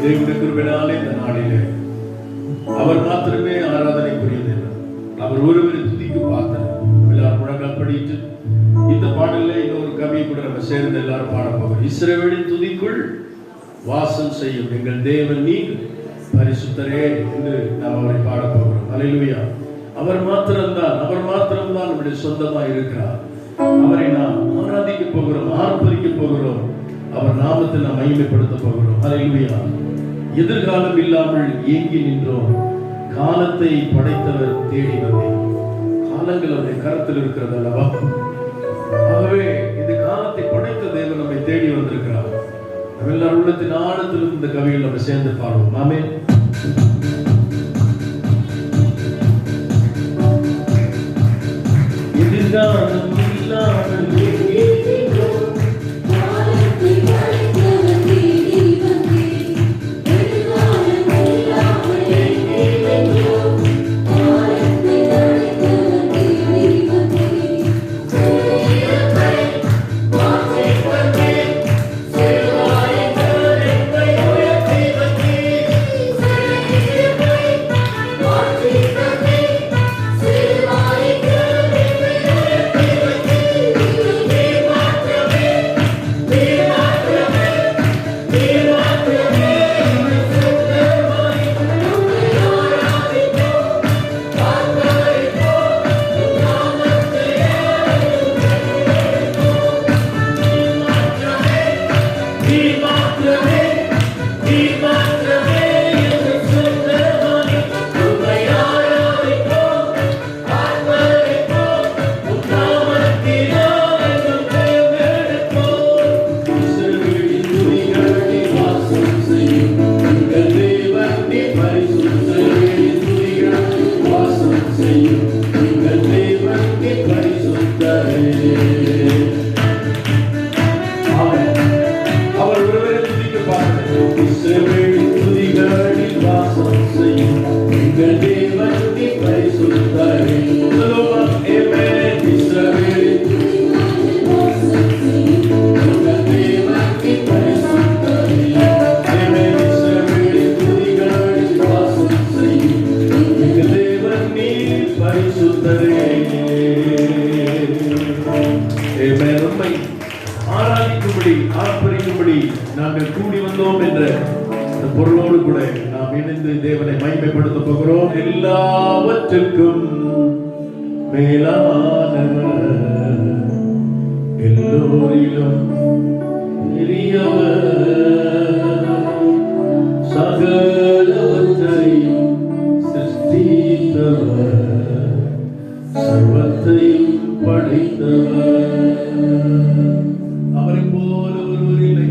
தேவனுடைய கிருபையினாலே இந்த நாளிலே அவர் மாத்திரமே ஆராதனைக்குரிய தேவன். அவர் ஒருவரை துதிக்கு பார்த்தனர். எல்லாரும் முழங்கால் படிட்டு இந்த பாடலில் இன்னொரு கவியை கூட நம்ம சேர்ந்து எல்லாரும் பாட போகிறோம். இஸ்ரவேலின் துதிக்குள் வாசம் செய்யும் எங்கள் தேவன் நீர் பரிசுத்தரே என்று நாம் அவரை பாட போகிறோம். அல்லேலூயா. அவர் மாத்திரம்தான் நம்முடைய சொந்தமாக இருக்கிறார். அவரை நாம் ஆராதிக்க போகிறோம், ஆர்ப்பரிக்க போகிறோம். அவர் நாமத்தை நாம் மகிமைப்படுத்த போகிறோம். அல்லேலூயா. எதிர்காலம் இல்லாமல் ஏங்கி நின்றோம். காலத்தை படைத்தவர் தேடி வந்தேன். காலங்கள் அவருடைய கரத்தில் இருக்கிறது அல்லவா? ஆகவே இந்த காலத்தை படைத்த தேவன் நம்மை தேடி வந்திருக்கிறார். நம்ம எல்லாரும் உள்ளத்தின் ஆழத்திலும் இந்த கவியில் நம்ம சேர்ந்து பாடுவோம். ஆமென். எதிர்காலம் இல்லாமல் ஆர்ப்பரிக்கும்படி நாங்கள் கூடி வந்தோம் என்ற பொருளோடு கூட நாம் இணைந்து தேவனை மகிமைப்படுத்த போகிறோம். எல்லாவற்றுக்கும் மேலானவர், எல்லோரிலும் பெரியவர், சகலவற்றையும் சிருஷ்டித்தவர், சர்வத்தையும் படைத்தவர். அவரை போல ஒருவர் இல்லை,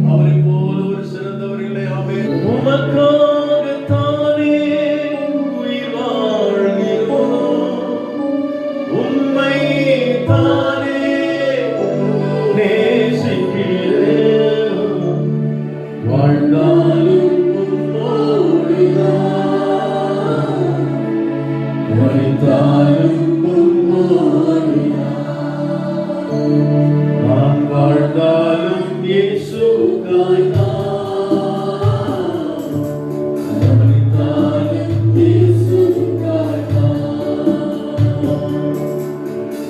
அவரை போல ஒரு சிறந்தவர் இல்லை. ஆமென். உமக்காகத்தானே உயிர் வாழ்கிறோம், உம்மை தானே நேசிக்கிறேன், வாழ்ந்தாலும் உம்மோடுதான், மரித்தாலும் நான் வாழ்ந்தாலும் இயேசுவுக்காய் தான், மரித்தாலும் இயேசுவுக்காய் தான்.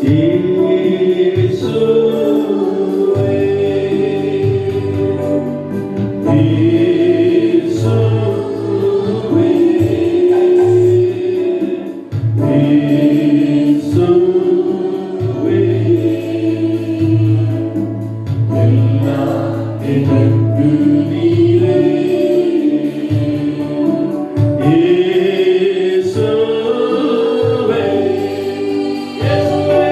இயேசுவே, இயேசுவே, இயேசுவே, எல்லாம் எனக்கு நீரே. இயேசுவே, இயேசுவே,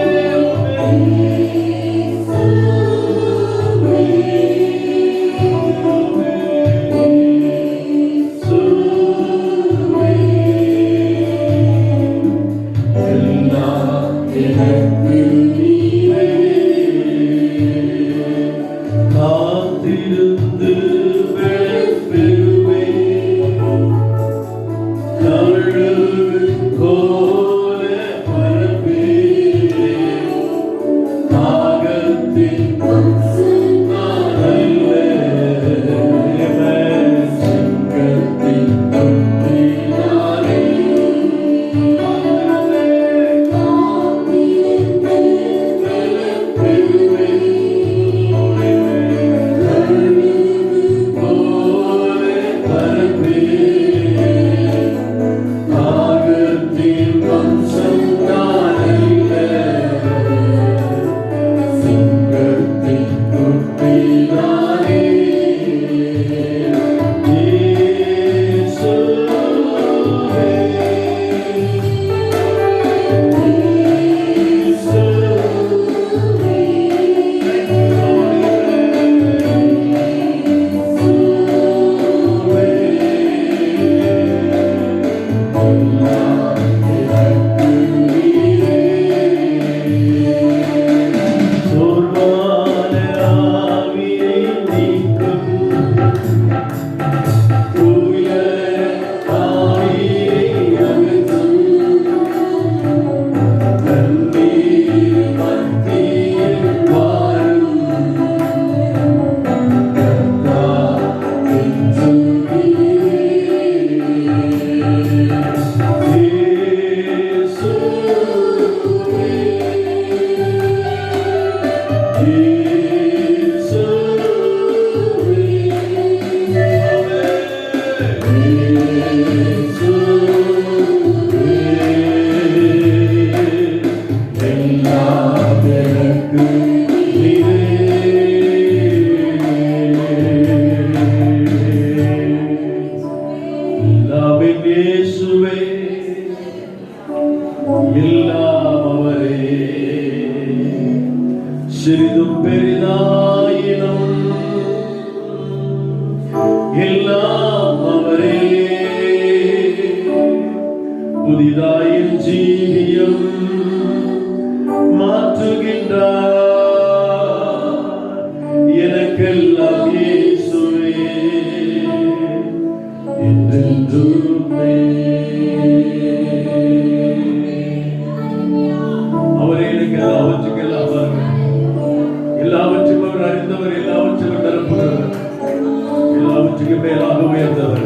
எல்லாவற்றுக்கும் மேலாக உயர்ந்தவர்.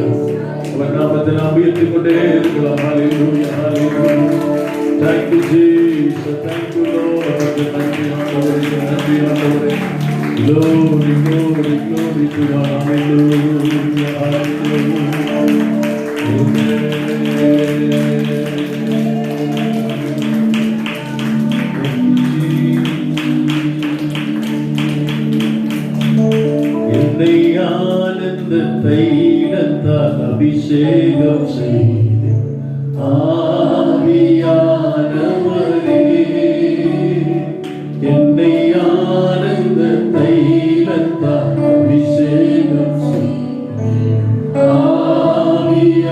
அவர் நாமத்தை நாம் உயர்த்திக் கொண்டே இருக்கலாம். ஹல்லேலூயா, ஹல்லேலூயா. Thank you Jesus, thank you Lord. நன்றி ஆண்டவரே, நன்றி ஆண்டவரே. Glory, glory, glory to God. Hallelujah, hallelujah. என்னை ஆனந்த தைலத்தால் அபிஷேகம் செய்து ஆவியானவரே, என்னை ஆனந்த தைலத்தால் அபிஷேகம் செய்து ஆவியானவரே,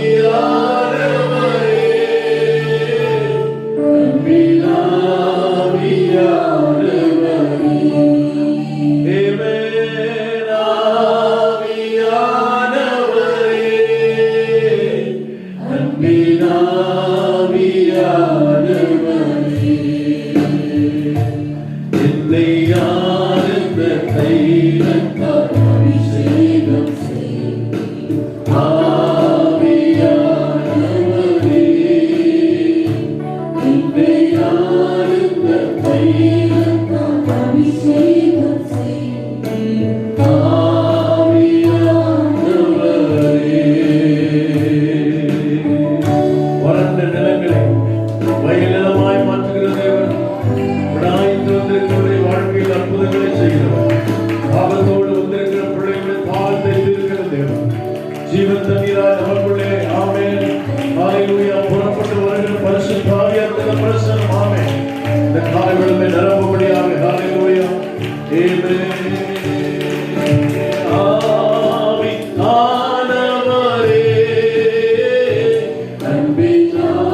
ஆவியானவரே, அன்பினாவியானவரே, ஜீவன் தண்ணீராய் நமக்குள்ளே. ஆமென், ஹல்லேலூயா. புறப்பட்டு வருகிற பரிசுத்த ஆவியானவருடைய பிரசன்னம். ஆமென். இந்த காலை வேளையிலே நிரப்பும்படியாக. ஹல்லேலூயா, ஆமென். ஆவியானவரே, அன்பினாவியானவரே,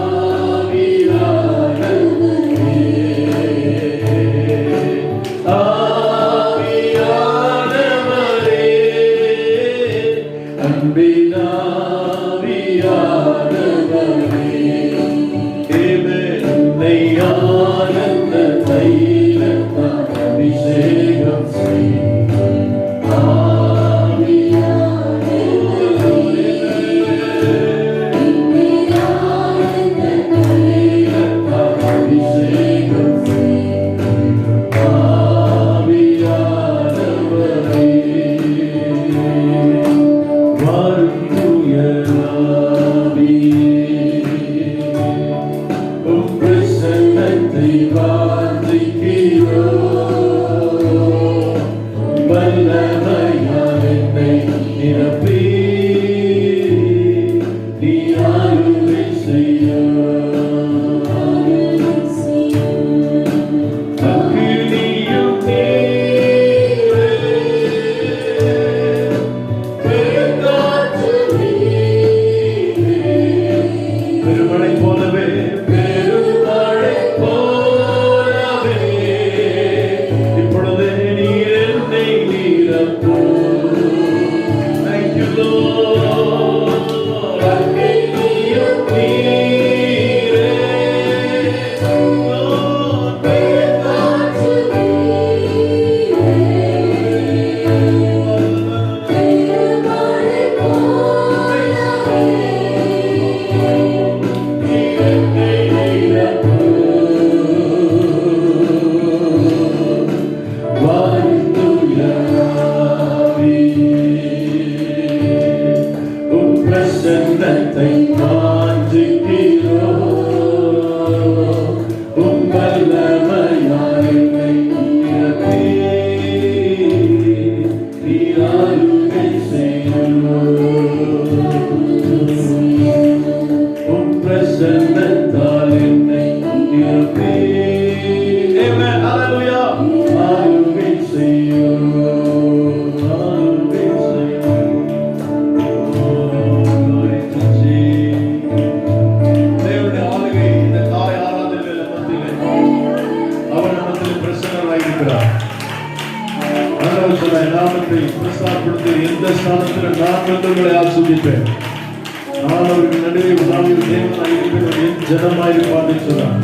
ஜனமாய் இருப்பார் சொன்னார்.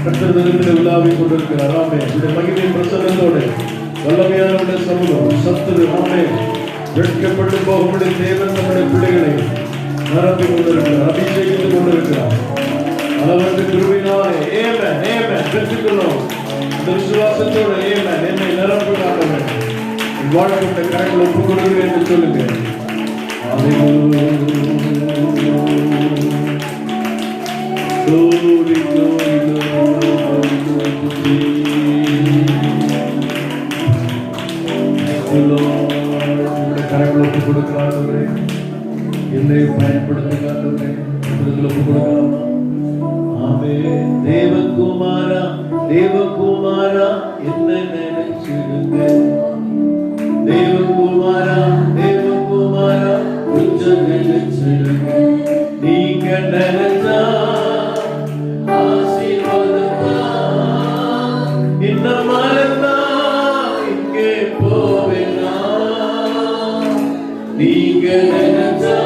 கர்த்தர் விழாவை கொண்டிருக்கிறார். ஆமென். இந்த மகிமையின் பிரசன்னம் பிரசன்னத்தோடு வல்லமையான சமூகம் சத்துரு ஆமே வெட்கப்பட்டு போகும்படி தேவன் நம்முடைய பிள்ளைகளை நிரப்பி கொண்டிருக்கிறார், அபிஷேகித்துக் கொண்டிருக்கிறார். அளவற்ற கிருபையினாலே ஆமென் ஆமென் பெற்றுக்கொள்ளும். இந்த விசுவாசத்தோடு ஆமென் என்னை நிரப்புகிறார். வாழ்க்கையோட கரங்களை ஒப்புக் கொடுக்கிறேன் என்று சொல்லுங்க. Glory, glory, glory, glory. கரங்களை ஒப்புக் கொடுக்கிறார்களே, என்னை பயன்படுத்துகிறார்களே, ஒப்புக் கொடுக்கலாம். ஆமே தேவகுமாரா தேவகுமாரா என்னை நினைச்சிடுங்க. தேவகுமாரா தேவகுமாரா கொஞ்சம் நினைச்சிடுங்க. நீங்க நினைச்சா ஆசீர்வாதமா இந்த மறந்தா இங்கே போவேனா. நீங்க நினைச்சா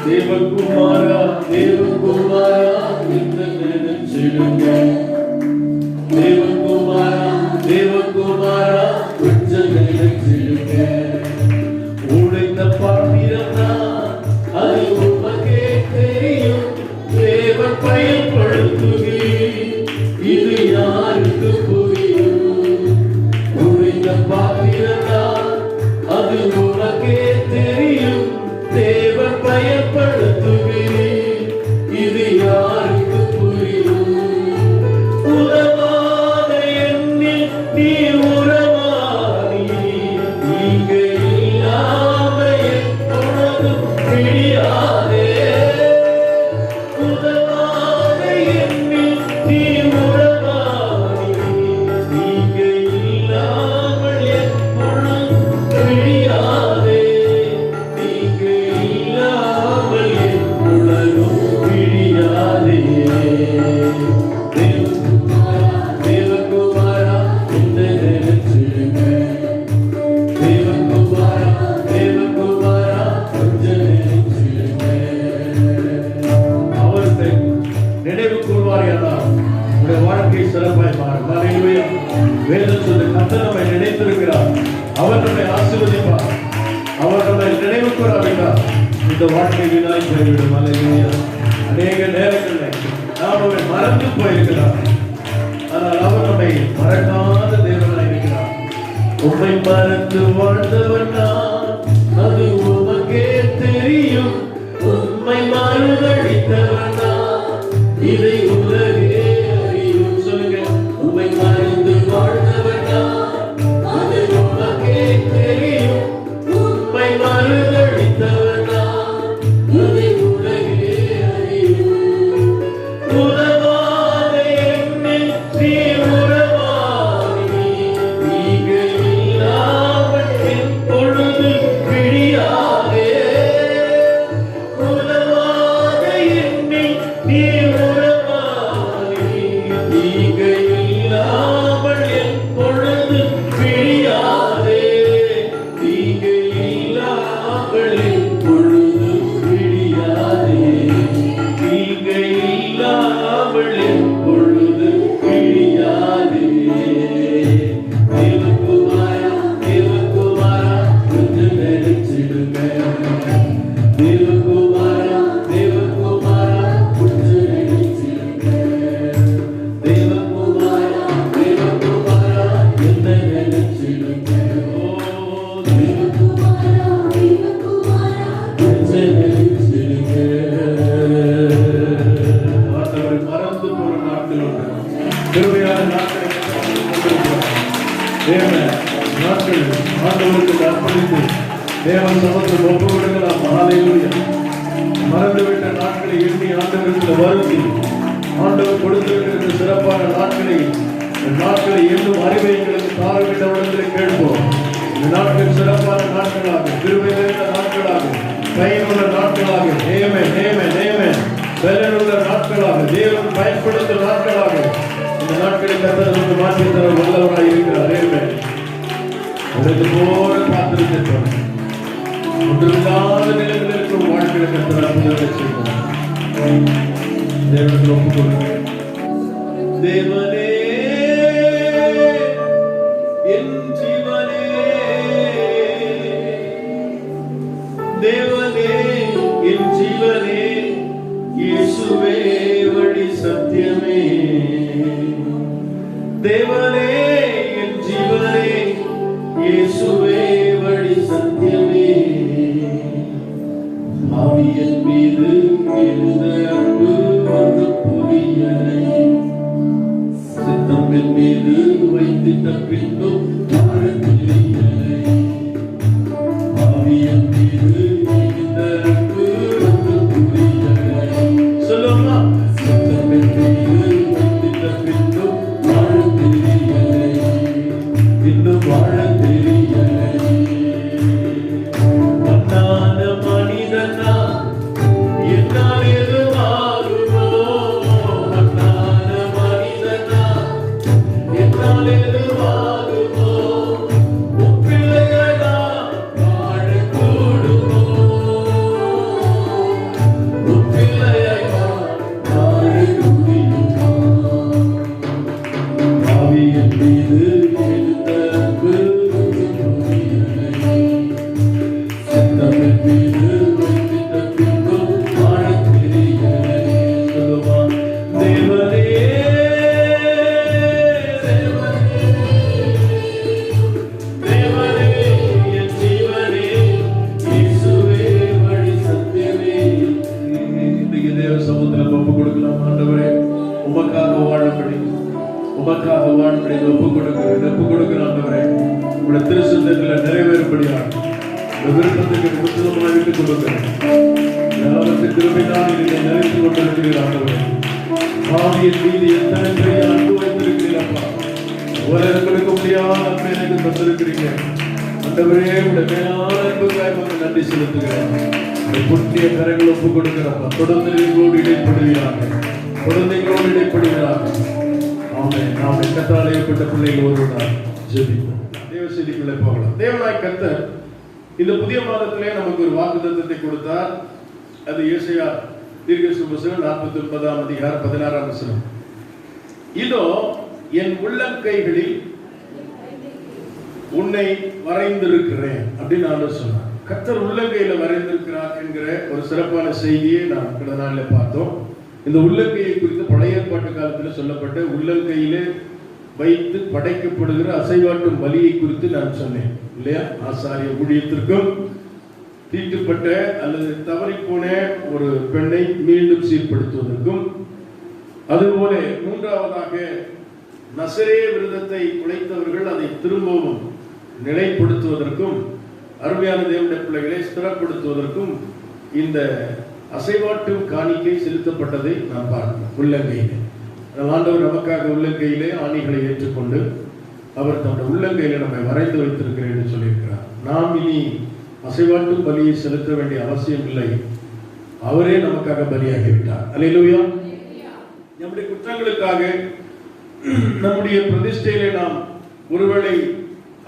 தேவகுமாரா தேவகுமாரா இந்த நினைச்சிடுங்க. தேவகுமாரா தேவகுமாரா கொஞ்சம் நினைச்சிடுங்க. உழைத்த பாத்திரம்னா அது உமக்கே தெரியும். தேவன் பயன்படுத்துகிறீர், இது யாருக்கு புரியும்? உழைத்த பாத்திரம்னா அது உமக்கே தெரியும். தேவன் பயன்படுத்துகிறீர், இது யாருக்கு புரியும்? உதவாத எண்ணில் நீ உறவாடி, நீங்க இல்லாம எப்பொழுதும் பிரியாதே. உதவாத எண்ணில் நீ உறவாடி, நீங்க இல்லாமல் எப்பொழுதும் பிரியாதே. நீங்க இல்லாமல் எப்பொழுதும் பிரியாதே. தேவகுமாரா என்னை நினைச்சிடுங்க. தேவகுமாரா தேவகுமாரா கொஞ்சம் நினைச்சிடுங்க. அவர்களை நினைவு கூர்வாரியானால் உடைய வாழ்க்கை சிறப்பாய் மாறும். ஹல்லேலூயா. வேதம் சொல்லுது, கர்த்தர் நம்மை நினைத்திருக்கிறார், அவர் நம்மை ஆசீர்வதிப்பார். அவர் நம்மை நினைவு கூறாவிட்டார் இந்த வாழ்க்கை வீணாய் போய்விடும். ஹல்லேலூயா. அநேக நேரங்களில் நாம் அவரை மறந்து போயிருக்கிறார், ஆனால் அவர் நம்மை மறக்காத தேவனாய் இருக்கிறார். உம்மை மறந்து வாழ்ந்தவன் நான், அது உமக்கே தெரியும். உம்மை மறுதளித்தவன் நான், இதை உலகே அறியும். சொல்லுங்க, உம்மை மறந்து வாழ்ந்தவன் நான், அது உமக்கே தெரியும். உம்மை மறுதளித்தவன் நான், இதை உலகே அறியும். உறவாத என்னில் நீ உறவாடி, நீங்க இல்லாமல் எப்பொழுது பிரியாதே. உறவாத என்னில் நீ உறவாடி, நீங்க இல்லாமல் எப்பொழுது பிரியாதே. நீங்க இல்லாமல் எப்பொழுது பிரியாதே. நீங்க இல்லாமல் எப்பொழுது பிரியாதே. தேவகுமாரா தேவகுமாரா கொஞ்சம் நினைச்சிடுங்க. தேவகுமாரா தேவகுமாரா கொஞ்சம் நினைச்சிடுங்க. தேவகுமாரா தேவகுமாரா என்னை நினைச்சிடுங்க. ஓ தேவகுமாரா தேவகுமாரா கொஞ்சம் நினைச்சிடுங்க. ஆண்டவரை மறந்து போற நாட்கள் உண்டு. கிருபையான நாட்களை நாட்கள் ஆண்டவருக்கு அர்ப்பணித்து தேவன் சமத்தில் ஒப்பு கொடுக்கலாம். ஹல்லேலூயா. மறந்துவிட்ட நாட்களை எண்ணி ஆண்டவருக்கு வருந்தி ஆண்டவர் கொடுத்திருக்கிற சிறப்பான நாட்களை எண்ணும் அறிவை எங்களுக்கு தாரவிட்டவர்களை கேட்போம். இந்த நாட்கள் சிறப்பான நாட்களாக, கிருபை நிறைந்த நாட்களாக, பயனுள்ள நாட்களாக, பலனுள்ள நாட்களாக, தேவன் பயன்படுத்தும் நாட்களாக இந்த நாட்களில் கர்த்தர் மாற்றி தர வல்லவராய் இருக்கிறார். அதற்கு போல காத்திருக்கின்றோம். ஒன்றில்லாத நிலையில் இருக்கும் ஆவியின் மீது எழுந்த அன்பு வந்து புரியலை, சித்தம்பின் மீது வைத்திட்ட பின்னும் வாழ தெரியலை. ஆவியின் மீது எழுந்த அன்பு வந்து புரியலை. சொல்லுமா? சித்தம்பின் மீது வைத்திட்ட பின்னும் வாழ தெரியலை, இன்னும் வாழ தெரியலை. மண்ணான மனிதனா என்னால் எதுவாகுமோ, மண்ணான மனிதனா என்னால் எதுவாகுமோ, உன் பிள்ளைகளா வாழக்கூடுமோ, உன் பிள்ளைகளா வாழ முடியுமா? ஆவியின் மீது எழுந்த அன்பு புரியலை, சித்தம்பின் மீது வைத்திட்ட பின்னும் வாழ தெரியலை. சொல்லுமா? தேவனே தேவனே தேவனே என் ஜீவனே, இயேசுவே வழி சத்தியமே. இன்றைக்கு தேவ சமூகத்தில் ஒப்பு கொடுக்கலாம். ஆண்டவரே, உமக்காக வாழப்படி, உமக்காக வாழப்படி ஒப்பு கொடுக்கிறேன். ஆண்டவரே, உங்களுடைய திருச்சந்தத்தில் நிறைவேறும்படியாக இந்த விருப்பத்துக்கு முற்றிலுமாக விட்டுக் கொடுக்கிறேன். யாவற்றை திரும்பினால் இதை நிறைத்து கொண்டிருக்கிறீர்கள். ஆண்டவரே, ஆவியின் மீது எத்தனை பெரிய அன்பு வைத்திருக்கிறீர்களப்பா. உலகம் கொடுக்க முடியாத அன்பை எனக்கு தந்திருக்கிறீங்க. ஆண்டவரே, உங்களுடைய மேலான அன்புக்காக உங்களுக்கு நன்றி செலுத்துகிறேன். இந்த புண்ணிய கரங்கள் ஒப்பு கொடுக்கிறப்பா. தொடர்ந்து எங்களோடு இடைப்படுகிறாங்க, தொடர்ந்து எங்களோடு இடைப்படுகிறாங்க. ஆமென். நாம் கர்த்தரால் ஏற்பட்ட பிள்ளைகள் ஒருவரால் ஜெபிப்போம். தேவ செய்திக்குள்ளே போகலாம். தேவனாய் கர்த்தர் இந்த புதிய மாதத்திலே நமக்கு ஒரு வாக்குத்தத்தத்தை கொடுத்தார். அது ஏசாயா தீர்க்கதரிசி புத்தகம் 49ஆம் அதிகாரம் 16ஆம் வசனம். இதோ என் உள்ளங்கைகளில் உன்னை வரைந்திருக்கிறேன் அப்படின்னு ஆண்டவர் சொன்னார். கர்த்தர் உள்ளங்கையில வரைந்திருக்கிறார் என்கிற ஒரு சிறப்பான செய்தியை நாம் கடந்த நாளில் பார்த்தோம். இந்த உள்ளங்கையை குறித்து பழைய ஏற்பாட்டு காலத்தில் சொல்லப்பட்ட உள்ளங்கையிலே வைத்து படைக்கப்படுகிற அசைவாட்டும் பலியை குறித்து நான் சொன்னேன் இல்லையா? ஆசாரிய ஊழியத்திற்கும் தீட்டுப்பட்ட அல்லது தவறிப்போன ஒரு பெண்ணை மீண்டும் சீர்படுத்துவதற்கும், அதுபோல மூன்றாவதாக நசரே விரதத்தை உழைத்தவர்கள் அதை திரும்பவும் நிலைப்படுத்துவதற்கும், அருமையான தேவனுடைய பிள்ளைகளை ஸ்திரப்படுத்துவதற்கும் இந்த அசைவாட்டும் காணிக்கை செலுத்தப்பட்டதை நாம் பார்க்கிறோம். உள்ளங்கையிலே ஆண்டவர் நமக்காக உள்ளங்கையிலே ஆணிகளை ஏற்றுக்கொண்டு அவர் தன்னுடைய உள்ளங்கையில நம்மை வரைந்து வைத்திருக்கிறேன் என்று சொல்லியிருக்கிறார். நாம் இனி அசைவாட்டும் பலியை செலுத்த வேண்டிய அவசியம் இல்லை. அவரே நமக்காக பலியாகிவிட்டார். அல்லேலூயா. நம்முடைய குற்றங்களுக்காக நம்முடைய பிரதிஷ்டையிலே நாம் ஒருவேளை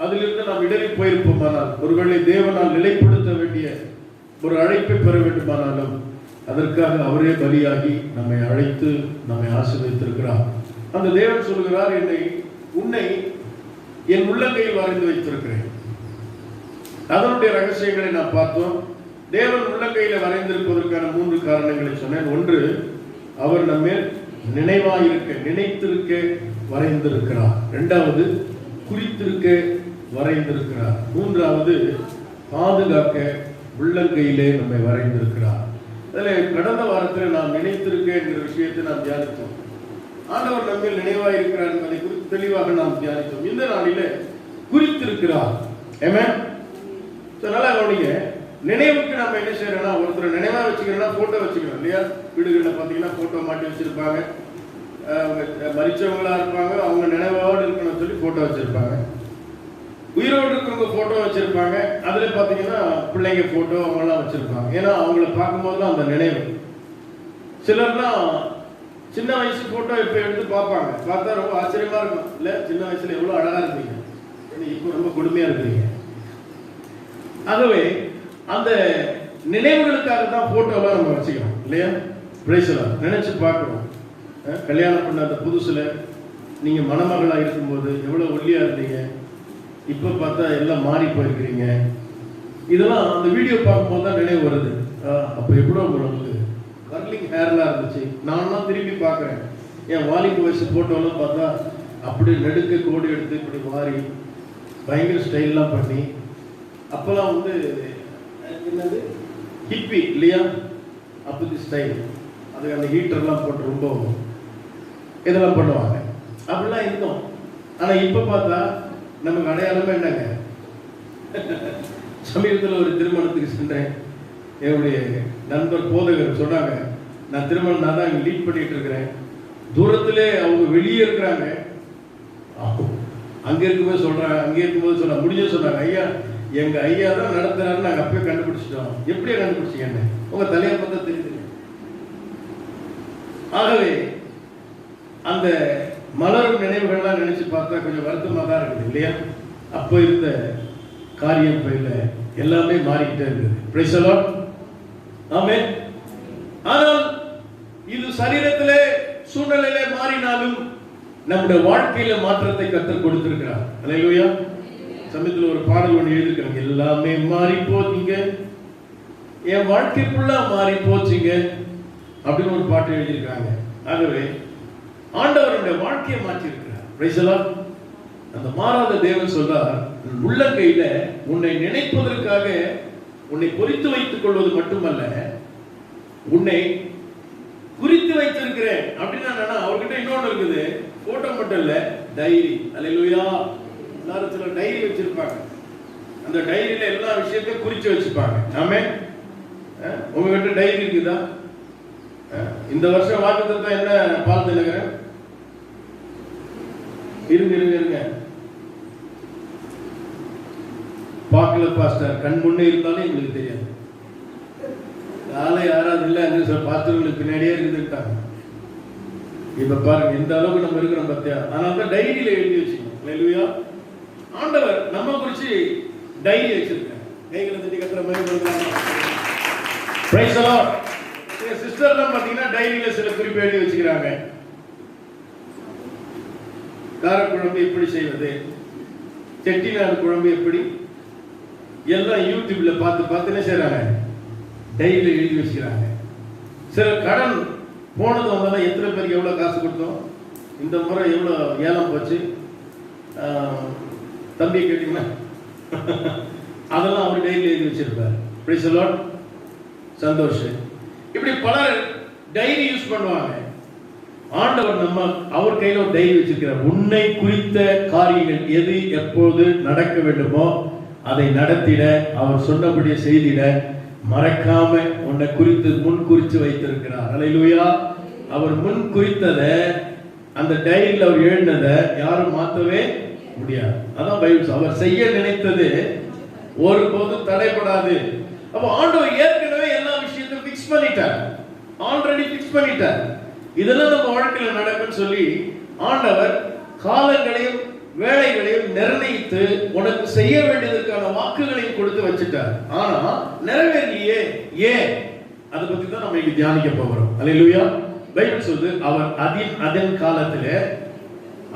அதிலிருந்து நாம் இடறி போயிருப்போமானால், ஒருவேளை தேவனால் நிலைப்படுத்த வேண்டிய ஒரு அழைப்பை பெற வேண்டுமானாலும் அதற்காக அவரே பலியாகி நம்மை அழைத்து நம்மை ஆசீர்வதித்திருக்கிறார். அந்த தேவன் சொல்கிறார், உன்னை என் உள்ளங்கையில் வரைந்து வைத்திருக்கிறேன். அதனுடைய ரகசியங்களை நாம் பார்த்தோம். தேவன் உள்ளங்கையில வரைந்திருப்பதற்கான 3 காரணங்களை சொன்னேன். ஒன்று, அவர் நம்மை நினைவாயிருக்க, நினைத்திருக்க வரைந்திருக்கிறார். இரண்டாவது, குறித்திருக்க வரைந்திருக்கிறார். மூன்றாவது, பாதுகாக்க உள்ளங்கையிலே நம்மை வரைந்திருக்கிறார். அதில் கடந்த வாரத்தில் நாம் நினைத்திருக்க என்கிற விஷயத்தை நாம் தியானித்தோம். ஆண்டவர் நம்மில் நினைவாயிருக்கிறார் என்பதை குறித்து தெளிவாக நாம் தியானித்தோம். இந்த நாளிலே குறித்திருக்கிறார். ஆமென். நல்லா கவனிங்க. நினைவுக்கு நம்ம என்ன செய்யறோம்னா, ஒருத்தர் நினைவா வச்சுக்கிறோம்னா போட்டோ வச்சுக்கிறோம் இல்லையா? வீடுகளில் பார்த்தீங்கன்னா போட்டோ மாட்டி வச்சிருப்பாங்க. மரிச்சவங்களா இருப்பாங்க, அவங்க நினைவோடு இருக்கணும்னு சொல்லி போட்டோ வச்சிருப்பாங்க. உயிரோடு இருக்கிறவங்க போட்டோ வச்சிருப்பாங்க. அதுல பாத்தீங்கன்னா பிள்ளைங்க போட்டோ அவங்கெல்லாம் வச்சிருப்பாங்க. ஏன்னா அவங்கள பார்க்கும்போது அந்த நினைவு. சிலர்லாம் சின்ன வயசு போட்டோ இப்ப எடுத்து பார்ப்பாங்க. பார்த்தா ரொம்ப ஆச்சரியமா இருக்கும் இல்ல? சின்ன வயசுல எவ்வளவு அழகா இருந்தீங்க, இப்போ ரொம்ப கொடுமையா இருக்கிறீங்க. ஆகவே அந்த நினைவுகளுக்காக தான் போட்டோலாம் நம்ம வச்சுக்கிறோம் இல்லையா? பிரைஸ்லாம் நினைச்சு பார்க்கிறோம். கல்யாணம் பண்ண அந்த புதுசுல நீங்க மணமகளா இருக்கும்போது எவ்வளவு ஒல்லியா இருந்தீங்க, இப்ப பார்த்தா எல்லாம் மாறி போயிருக்கிறீங்க. இதெல்லாம் அந்த வீடியோ பார்க்கும்போது தான் நினைவு வருது. அப்ப எப்படோ உங்களுக்கு கர்லிங் ஹேர்லாம் இருந்துச்சு. நான்லாம் திரும்பி பார்க்குறேன். என் வாலிப வயசு போட்டோலாம் பார்த்தா அப்படி நெடுக்க கோடு எடுத்து இப்படி மாறி பயங்கர ஸ்டைல்லாம் பண்ணி, அப்போல்லாம் வந்து என்னது ஹிப்பி இல்லையா, அப்படி ஸ்டைல், அது அந்த ஹீட்டர்லாம் போட்டு ரொம்ப இதெல்லாம் பண்ணுவாங்க. அப்படிலாம் இருந்தோம். ஆனால் இப்போ பார்த்தா நமக்கு அடையாளமே என்னங்க? சமீபத்தில் ஒரு திருமணத்துக்கு சென்றேன். என்னுடைய நண்பர் போதகர் சொன்னாங்க, நான் திருமணம் நான் தான் லீட் பண்ணிட்டு இருக்கிறேன். தூரத்திலே அவங்க வெளியே இருக்கிறாங்க. அங்கே இருக்கும்போது சொல்கிறாங்க, அங்கே இருக்கும்போது சொன்னாங்க, முடிஞ்ச சொன்னாங்க, ஐயா எங்கள் ஐயா தான் நடத்துறாரு, நாங்கள் அப்பயே கண்டுபிடிச்சிட்டோம். எப்படியே கண்டுபிடிச்சிங்க? உங்கள் தலையை பார்த்தா தெரியுது. ஆகவே அந்த மலரும் நினைவுகள்லாம் நினைச்சு பார்த்தா கொஞ்சம் வருத்தமாக தான் இருக்குது இல்லையா? அப்போ இருந்த காரியம் பயில எல்லாமே மாறிக்கிட்டே இருக்குது. Praise the lord. ஆமென். ஆனால் இது சரீரத்திலே சூழ்நிலையிலே மாறினாலும் நம்முடைய வாழ்க்கையில மாற்றத்தை கர்த்தர் கொடுத்திருக்கிறார். அல்லேலூயா. சமயத்தில் ஒரு பாடல் ஒன்று எழுதிருக்காங்க, எல்லாமே மாறி போச்சுங்க, என் வாழ்க்கை ஃபுல்லா மாறி போச்சுங்க அப்படின்னு ஒரு பாட்டு எழுதியிருக்காங்க. ஆகவே ஆண்டவருடைய வாழ்க்கையை மாற்றி இருக்கிறார். Price the Lord. அந்த மாறாத தேவன் சொல்றார், உள்ளங்கையில உன்னை நினைப்பதற்காக உன்னை பொறித்து வைத்துக் கொள்வது மட்டுமல்ல, உன்னை குறித்து வைத்திருக்கிறேன் அப்படின்னா அவர்கிட்ட இன்னொன்று இருக்குது. போட்டோ மட்டும் இல்ல, டைரி. அல்லேலூயா. எல்லாரும் சில டைரி வச்சிருப்பாங்க. அந்த டைரியில எல்லா விஷயத்தையும் குறிச்சு வச்சுப்பாங்க. ஆமென். உங்ககிட்ட டைரி இருக்குதா? இந்த வருஷம் வாக்குத்தத்தம் என்ன பால் தினகரன்? இருங்க பார்க்கல பாஸ்டர், கண் முன்னே இருந்தாலும் எங்களுக்கு தெரியாது. காலை யாராவது இல்லை பாஸ்டர்களுக்கு பின்னாடியே இருந்துட்டாங்க. இப்ப பாருங்க எந்த அளவுக்கு நம்ம இருக்கிறோம் பார்த்தியா? ஆனால் தான் டைரியில எழுதி வச்சுக்கணும். அல்லேலூயா. ஆண்டவர் நம்ம குறிச்சு டைரி வச்சிருக்காங்க. கைகளை தட்டி கத்துற மாதிரி சொல்றாங்க. Price the Lord. சிஸ்டர்லாம் பாத்தீங்கன்னா டைரியில சில குறிப்பு எழுதி வச்சுக்கிறாங்க. காரக்குழம்பு எப்படி செய்வது, செட்டிநாடு குழம்பு எப்படி, எல்லாம் யூடியூப்ல பார்த்து என்ன செய்யறாங்க, டைரியில எழுதி வச்சுக்கிறாங்க. சில கடன் போனது வந்தாலும் எத்தனை பேருக்கு எவ்வளவு காசு கொடுத்தோம், இந்த முறை எவ்வளவு ஏலம் போச்சு, தம்பி கேட்டீங்கன்னா அதெல்லாம் அவர் டைரியில எழுதி வச்சிருப்பார். Praise the lord. சந்தோஷம். இப்படி பலர் டைரி யூஸ் பண்ணுவாங்க. ஆண்டவர் நம்ம அவர் கையில ஒரு டைரி வச்சிருக்கிறார். உன்னை குறித்த காரியங்கள் எது எப்போது நடக்க வேண்டுமோ அதை நடத்திட, அவர் சொன்னபடியே செய்திட, மறக்காம உன்னை குறித்து முன் குறித்து வைத்திருக்கிறார். அல்லேலூயா. அவர் முன் குறித்ததை அந்த டைரியில் அவர் எழுதினதை யாரும் மாற்றவே முடியாது. அதான் பைபிள். அவர் செய்ய நினைத்தது ஒருபோதும் தடைபடாது. அப்போ ஆண்டவர் ஏற்கனவே எல்லா விஷயத்தையும் ஃபிக்ஸ் பண்ணிட்டார். ஆல்ரெடி ஃபிக்ஸ் பண்ணிட்டார். இதெல்லாம் நம்ம வாழ்க்கையில் நடக்கும்னு சொல்லி ஆண்டவர் காலங்களையும் வேலைகளையும் நிர்ணயித்து உனக்கு செய்ய வேண்டியதற்கான வாக்குகளையும் கொடுத்து வச்சுட்டார். ஆனா நிறைவேறலையே, ஏன்? அதை பத்தி தான் நம்ம இங்க தியானிக்க போகிறோம். அல்லேலூயா. பைபிள் சொல்லுது, அவர் அதன் காலத்திலே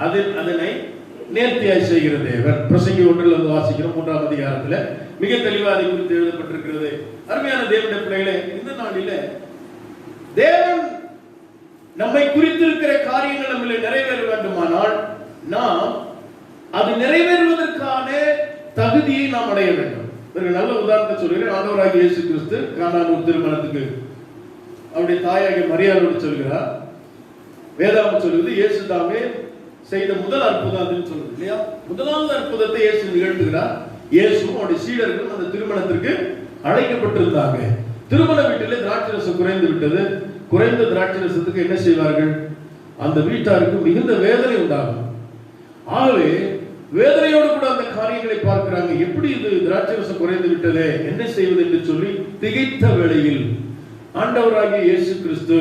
அதனை நேர்த்தியாய் செய்கிற தேவன். பிரசங்கி 1 வாசிக்கிறோம், 3ஆம் அதிகாரத்துல மிக தெளிவாக அதை குறித்து எழுதப்பட்டிருக்கிறது. அருமையான தேவனுடைய பிள்ளைகளே, இந்த நாளிலே தேவன் நம்மை குறித்திருக்கிற காரியங்கள் நம்மளை நிறைவேற வேண்டுமானால் நாம் அது நிறைவேறுவதற்கான தகுதியை நாம் அடைய வேண்டும். ஒரு நல்ல உதாரணத்தை சொல்கிறேன். ஆண்டவராகிய இயேசு கிறிஸ்து கானான் திருமணத்துக்கு அவருடைய தாயாகிய மரியாளோடு சொல்கிறார். வேதாகம் சொல்லுது, இயேசு தாமே செய்த முதல் அற்புதம் சொல்லுது இல்லையா? முதலாவது அற்புதத்தை இயேசு நிகழ்த்துகிறார். இயேசுவும் அவருடைய சீடர்களும் அந்த திருமணத்திற்கு அழைக்கப்பட்டிருந்தாங்க. திருமண வீட்டிலே திராட்சரசம் குறைந்து விட்டது. குறைந்த திராட்சரசத்துக்கு என்ன செய்வார்கள்? அந்த வீட்டாருக்கு மிகுந்த வேதனை உண்டாகும். ஆகவே வேதனையோடு கூட அந்த காரியங்களை பார்க்கிறாங்க. எப்படி இது திராட்சரசம் குறைந்து விட்டதே, என்ன செய்வது என்று சொல்லி திகைத்த வேளையில் ஆண்டவராகிய இயேசு கிறிஸ்து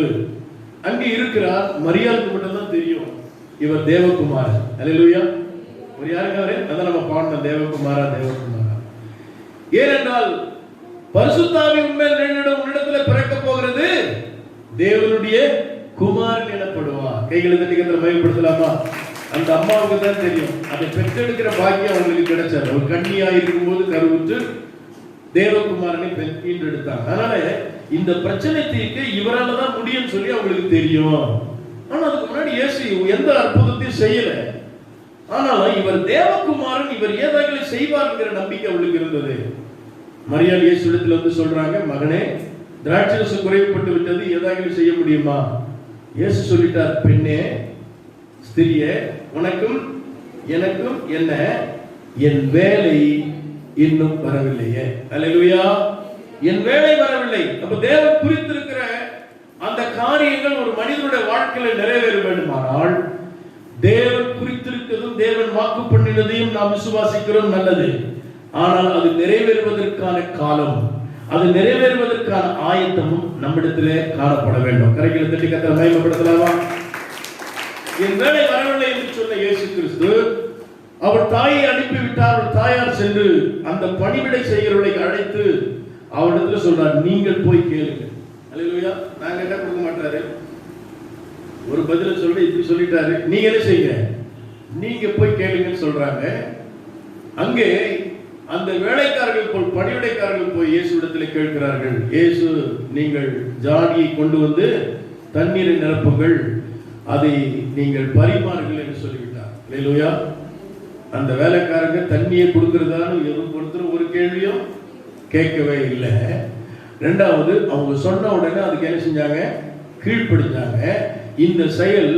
அங்கே இருக்கிறார். மரியாளுக்கு மட்டும்தான் தெரியும் இவர் தேவகுமார். அல்லேலூயா. ஒரு யாருக்கு அவரே? அதான் நம்ம பாடணும், தேவகுமாரா தேவகுமாரா. ஏனென்றால் பரிசுத்தாவி உண்மையில் உன்னிடத்துல பிறக்க போகிறது தேவனுடைய குமாரன் எனப்படுவார். கைகளை தட்டி கர்த்தரை மகிமைப்படுத்தலாமா? அந்த அம்மாவுக்கு தான் தெரியும். அதை பெற்றெடுக்கிற பாக்கியம் அவங்களுக்கு கிடைச்சது. ஒரு கன்னியா இருக்கும்போது கருவுற்று தேவகுமாரனை ஈன்றெடுத்தாங்க. அதனால இந்த பிரச்சனை தீர்க்க இவரால தான் முடியும்னு சொல்லி அவங்களுக்கு தெரியும். ஆனா அதுக்கு முன்னாடி இயேசு எந்த அற்புதத்தையும் செய்யல. ஆனாலும் இவர் தேவகுமாரன், இவர் ஏதாவது செய்வார்ங்கிற நம்பிக்கை அவளுக்கு இருந்தது. மரியாள் இயேசுவிடத்தில் வந்து சொல்றாங்க, மகனே திராட்சரசம் குறைவுபட்டு விட்டது, ஏதாவது செய்ய முடியுமா? இயேசு சொல்லிட்டார், பெண்ணே ஸ்திரியே, உனக்கும் எனக்கும் என்ன, என் வேலை இன்னும் வரவில்லையே. அல்லேலூயா. என் வேலை வரவில்லை. அப்ப தேவன் குறித்திருக்கிற அந்த காரியங்கள் ஒரு மனிதனுடைய வாழ்க்கையில நிறைவேற வேண்டுமானால் தேவன் குறித்திருக்கிறதும் தேவன் வாக்கு பண்ணினதையும் நாம் விசுவாசிக்கிறோம், நல்லது. ஆனால் அது நிறைவேறுவதற்கான காலம், அது நிறைவேறுவதற்கான ஆயத்தமும் நம்மிடத்திலே காணப்பட வேண்டும். கரைகளை தட்டி கர்த்தரை மகிமைப்படுத்தலாமா? என் வேலை வரவில்லை என்று சொன்ன இயேசு கிறிஸ்து அவர் தாயை அனுப்பிவிட்டார். அவர் தாயார் சென்று அந்த பணிவிடை செய்கிறவர்களை அழைத்து அவரிடத்துல சொல்றார், நீங்கள் போய் கேளுங்க. அல்லேலூயா. நாங்க என்ன கொடுக்க மாட்டாரு, ஒரு பதில சொல்லி இப்படி சொல்லிட்டாரு, நீங்க என்ன செய்யுங்க, நீங்க போய் கேளுங்கன்னு சொல்றாங்க. அங்கே அந்த வேலைக்காரர்கள் போல் பணிவிடைக்காரர்கள் போய் இயேசுவிடத்தில் கேட்கிறார்கள், இயேசு நீங்கள் ஜாடியை கொண்டு வந்து தண்ணீரை நிரப்புங்கள், அதை நீங்கள் பரிமாறுங்கள் என்று சொல்லிவிட்டார். அல்லேலூயா. அந்த வேலைக்காரங்க தண்ணியை கொடுக்கிறதான்னு ஒருத்தர் ஒரு கேள்வியும் கேட்கவே இல்லை. ரெண்டாவது, அவங்க சொன்ன உடனே அதுக்கு என்ன செஞ்சாங்க, கீழ்ப்படிஞ்சாங்க. இந்த செயல்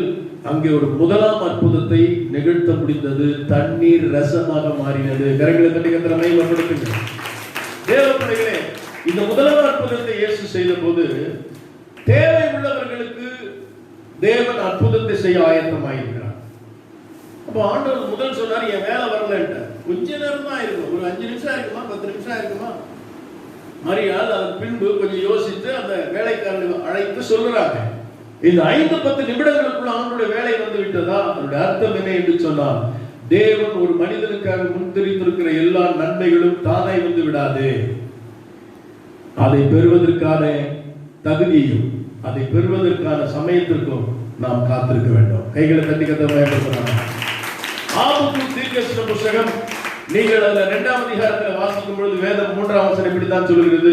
அங்கே ஒரு முதலாம் அற்புதத்தை நிகழ்த்த முடிந்தது. தண்ணீர் ரசமாக மாறினது. கரங்களை தட்டி கர்த்தரை மகிமைப்படுத்துங்க. தேவப்பிள்ளைகளே, இந்த முதலாம் அற்புதத்தை இயேசு செய்த போது தேவை உள்ளவர்களுக்கு தேவன் அற்புதத்தை செய்ய ஆயத்தமாயிருக்கிறார். அப்போ ஆண்டவர் முதல் சொன்னார், என் வேலை வரலன்ட்டு. கொஞ்ச நேரம் தான் இருக்கும், ஒரு 5 நிமிஷம் இருக்குமா, 10 நிமிஷம் இருக்குமா. மரியாள் அதன் பின்பு கொஞ்சம் யோசித்து அந்த வேலைக்காரர்களை அழைத்து சொல்லுறாங்க, இந்த 5-10 நிமிடங்களுக்குள்ள ஆண்டோட வேலை வந்து விட்டதா? அதனுடைய அர்த்தம் என்ன என்று சொன்னால், தேவன் ஒரு மனிதனுக்காக முன்திரித்திருக்கிற எல்லா நன்மைகளும் தானே வந்து விடாது. அதை பெறுவதற்கான தகுதியும் அதை பெறுவதற்கான சமயத்திற்கும் நாம் காத்திருக்க வேண்டும். கைகளை தட்டி கர்த்தரை மகிமைப்படுத்தலாம். ஆபகுக் தீர்க்கதரிசன புத்தகம் நீங்கள் அதுல 2ஆம் அதிகாரத்தில் வாசிக்கும் பொழுது வேதம் 3ஆம் வசனம் இப்படித்தான் சொல்கிறது,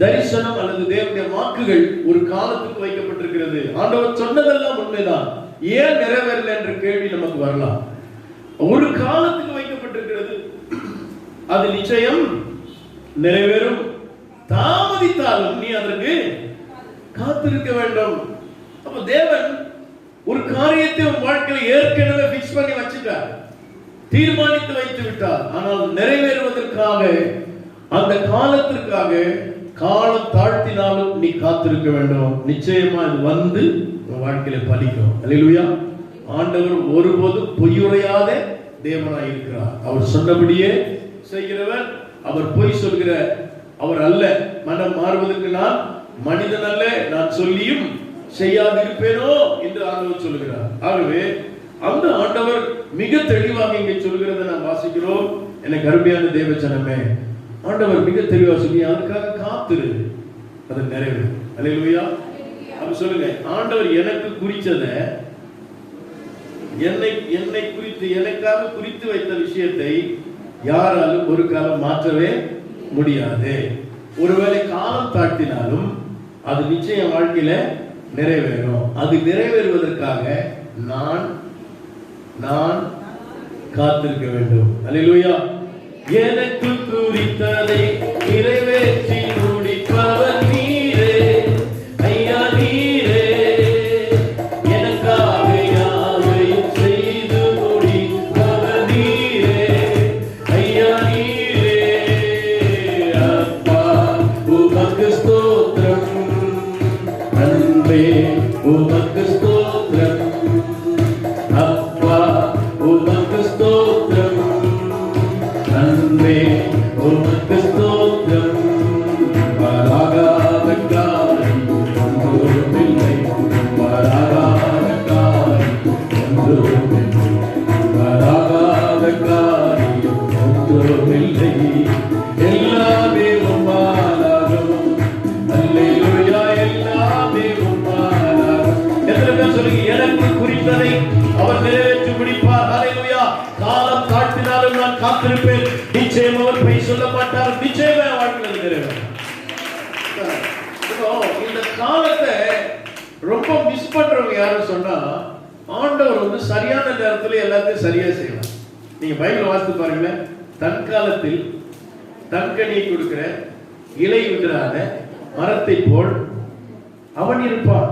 தரிசனம் அல்லது தேவனுடைய வாக்குகள் ஒரு காலத்துக்கு வைக்கப்பட்டிருக்கிறது. ஆண்டவர் சொன்னதெல்லாம் உண்மைதான், ஏன் நிறைவேறல என்ற கேள்வி நமக்கு வரலாம். ஒரு காலத்துக்கு வைக்கப்பட்டிருக்கிறது, அது நிச்சயம் நிறைவேறும். தாமதித்தாலும் நீ அதற்கு காத்திருக்க வேண்டும். அப்ப தேவன் ஒரு காரியத்தை உன் வாழ்க்கையில் ஏற்கனவே பிக்ஸ் பண்ணி வச்சுட்டார், தீர்மானித்து வைத்து விட்டார். ஆனால் நிறைவேறுவதற்காக அந்த காலத்திற்காக காலம் தாழ்த்தினாலும் நீ காத்திருக்க வேண்டும். நிச்சயமா இது வந்து உன் வாழ்க்கையில பலிக்கும். அல்லேலூயா. ஆண்டவர் ஒருபோதும் பொய்யுரையாத தேவனாய் இருக்கிறார். அவர் சொன்னபடியே செய்கிறவர், அவர் பொய் சொல்கிற அவர் அல்ல. மனம் மாறுவதற்கு நான் மனிதன் அல்ல, நான் சொல்லியும் செய்யாதிருப்பேனோ என்று ஆண்டவர் சொல்கிறார். ஆகவே அந்த ஆண்டவர் மிக தெளிவாக இங்கே சொல்கிறதை நாம் வாசிக்கிறோம். எனக்கு அருமையான தேவஜனமே, ஆண்டவர் மிக தெளிவாக சொல்லி அதுக்காக காத்திரு, அது நிறைவேறும். அல்லேலூயா. அப்ப சொல்லுங்க, ஆண்டவர் எனக்கு குறிச்சதை, என்னை குறித்து எனக்காக குறித்து வைத்த விஷயத்தை யாராலும் ஒரு காலம் மாற்றவே முடியாது. ஒருவேளை காலம் தாழ்த்தினாலும் அது நிச்சயம் வாழ்க்கையில நிறைவேறும். அது நிறைவேறுவதற்காக நான் காத்திருக்க வேண்டும். அல்லேலூயா. எனக்கு குறித்ததை நிறைவேற்றி முடிப்பவர் நீரே ஐயா, நீரே எனக்காக யாவையும் செய்து முடிப்பவர் நீரே ஐயா, நீரே. அப்பா உமக்கு ஸ்தோத்திரம், அன்பே உமக்கு ஸ்தோத்திரம், அப்பா உமக்கு ஸ்தோத்திரம், அன்பே உமக்கு ஸ்தோத்திரம். வராகாத காரியம் ஒன்றுமில்லை, வராகாத காரியம் ஒன்றுமில்லை, வராகாத காரியம் ஒன்றுமில்லை, எல்லாமே உம்மாலாகும். அல்லேலூயா. எல்லாமே உம்மாலாகும். எத்தனை பேர் சொல்லுங்க, எனக்கு குறித்ததை அவர் நிறைவேற்றி முடிப்பார். அல்லேலூயா. காலம் தாழ்த்தினாலும் நான் காத்திருப்பேன், நிச்சயம் அவர் பொய் சொல்ல மாட்டார், நிச்சயமே வாழ்க்கையில் நிறைவேறும். இந்த காலத்தை ரொம்ப மிஸ் பண்றவங்க யாரும் சொன்னா, ஆண்டவர் வந்து சரியான நேரத்தில் எல்லாத்தையும் சரியா செய்யலாம். நீங்க பைபிள் வாசித்து பாருங்களேன், தன் காலத்தில் தன்கனியை கொடுக்கிற இலை விடாத மரத்தை போல் அவன் இருப்பான்.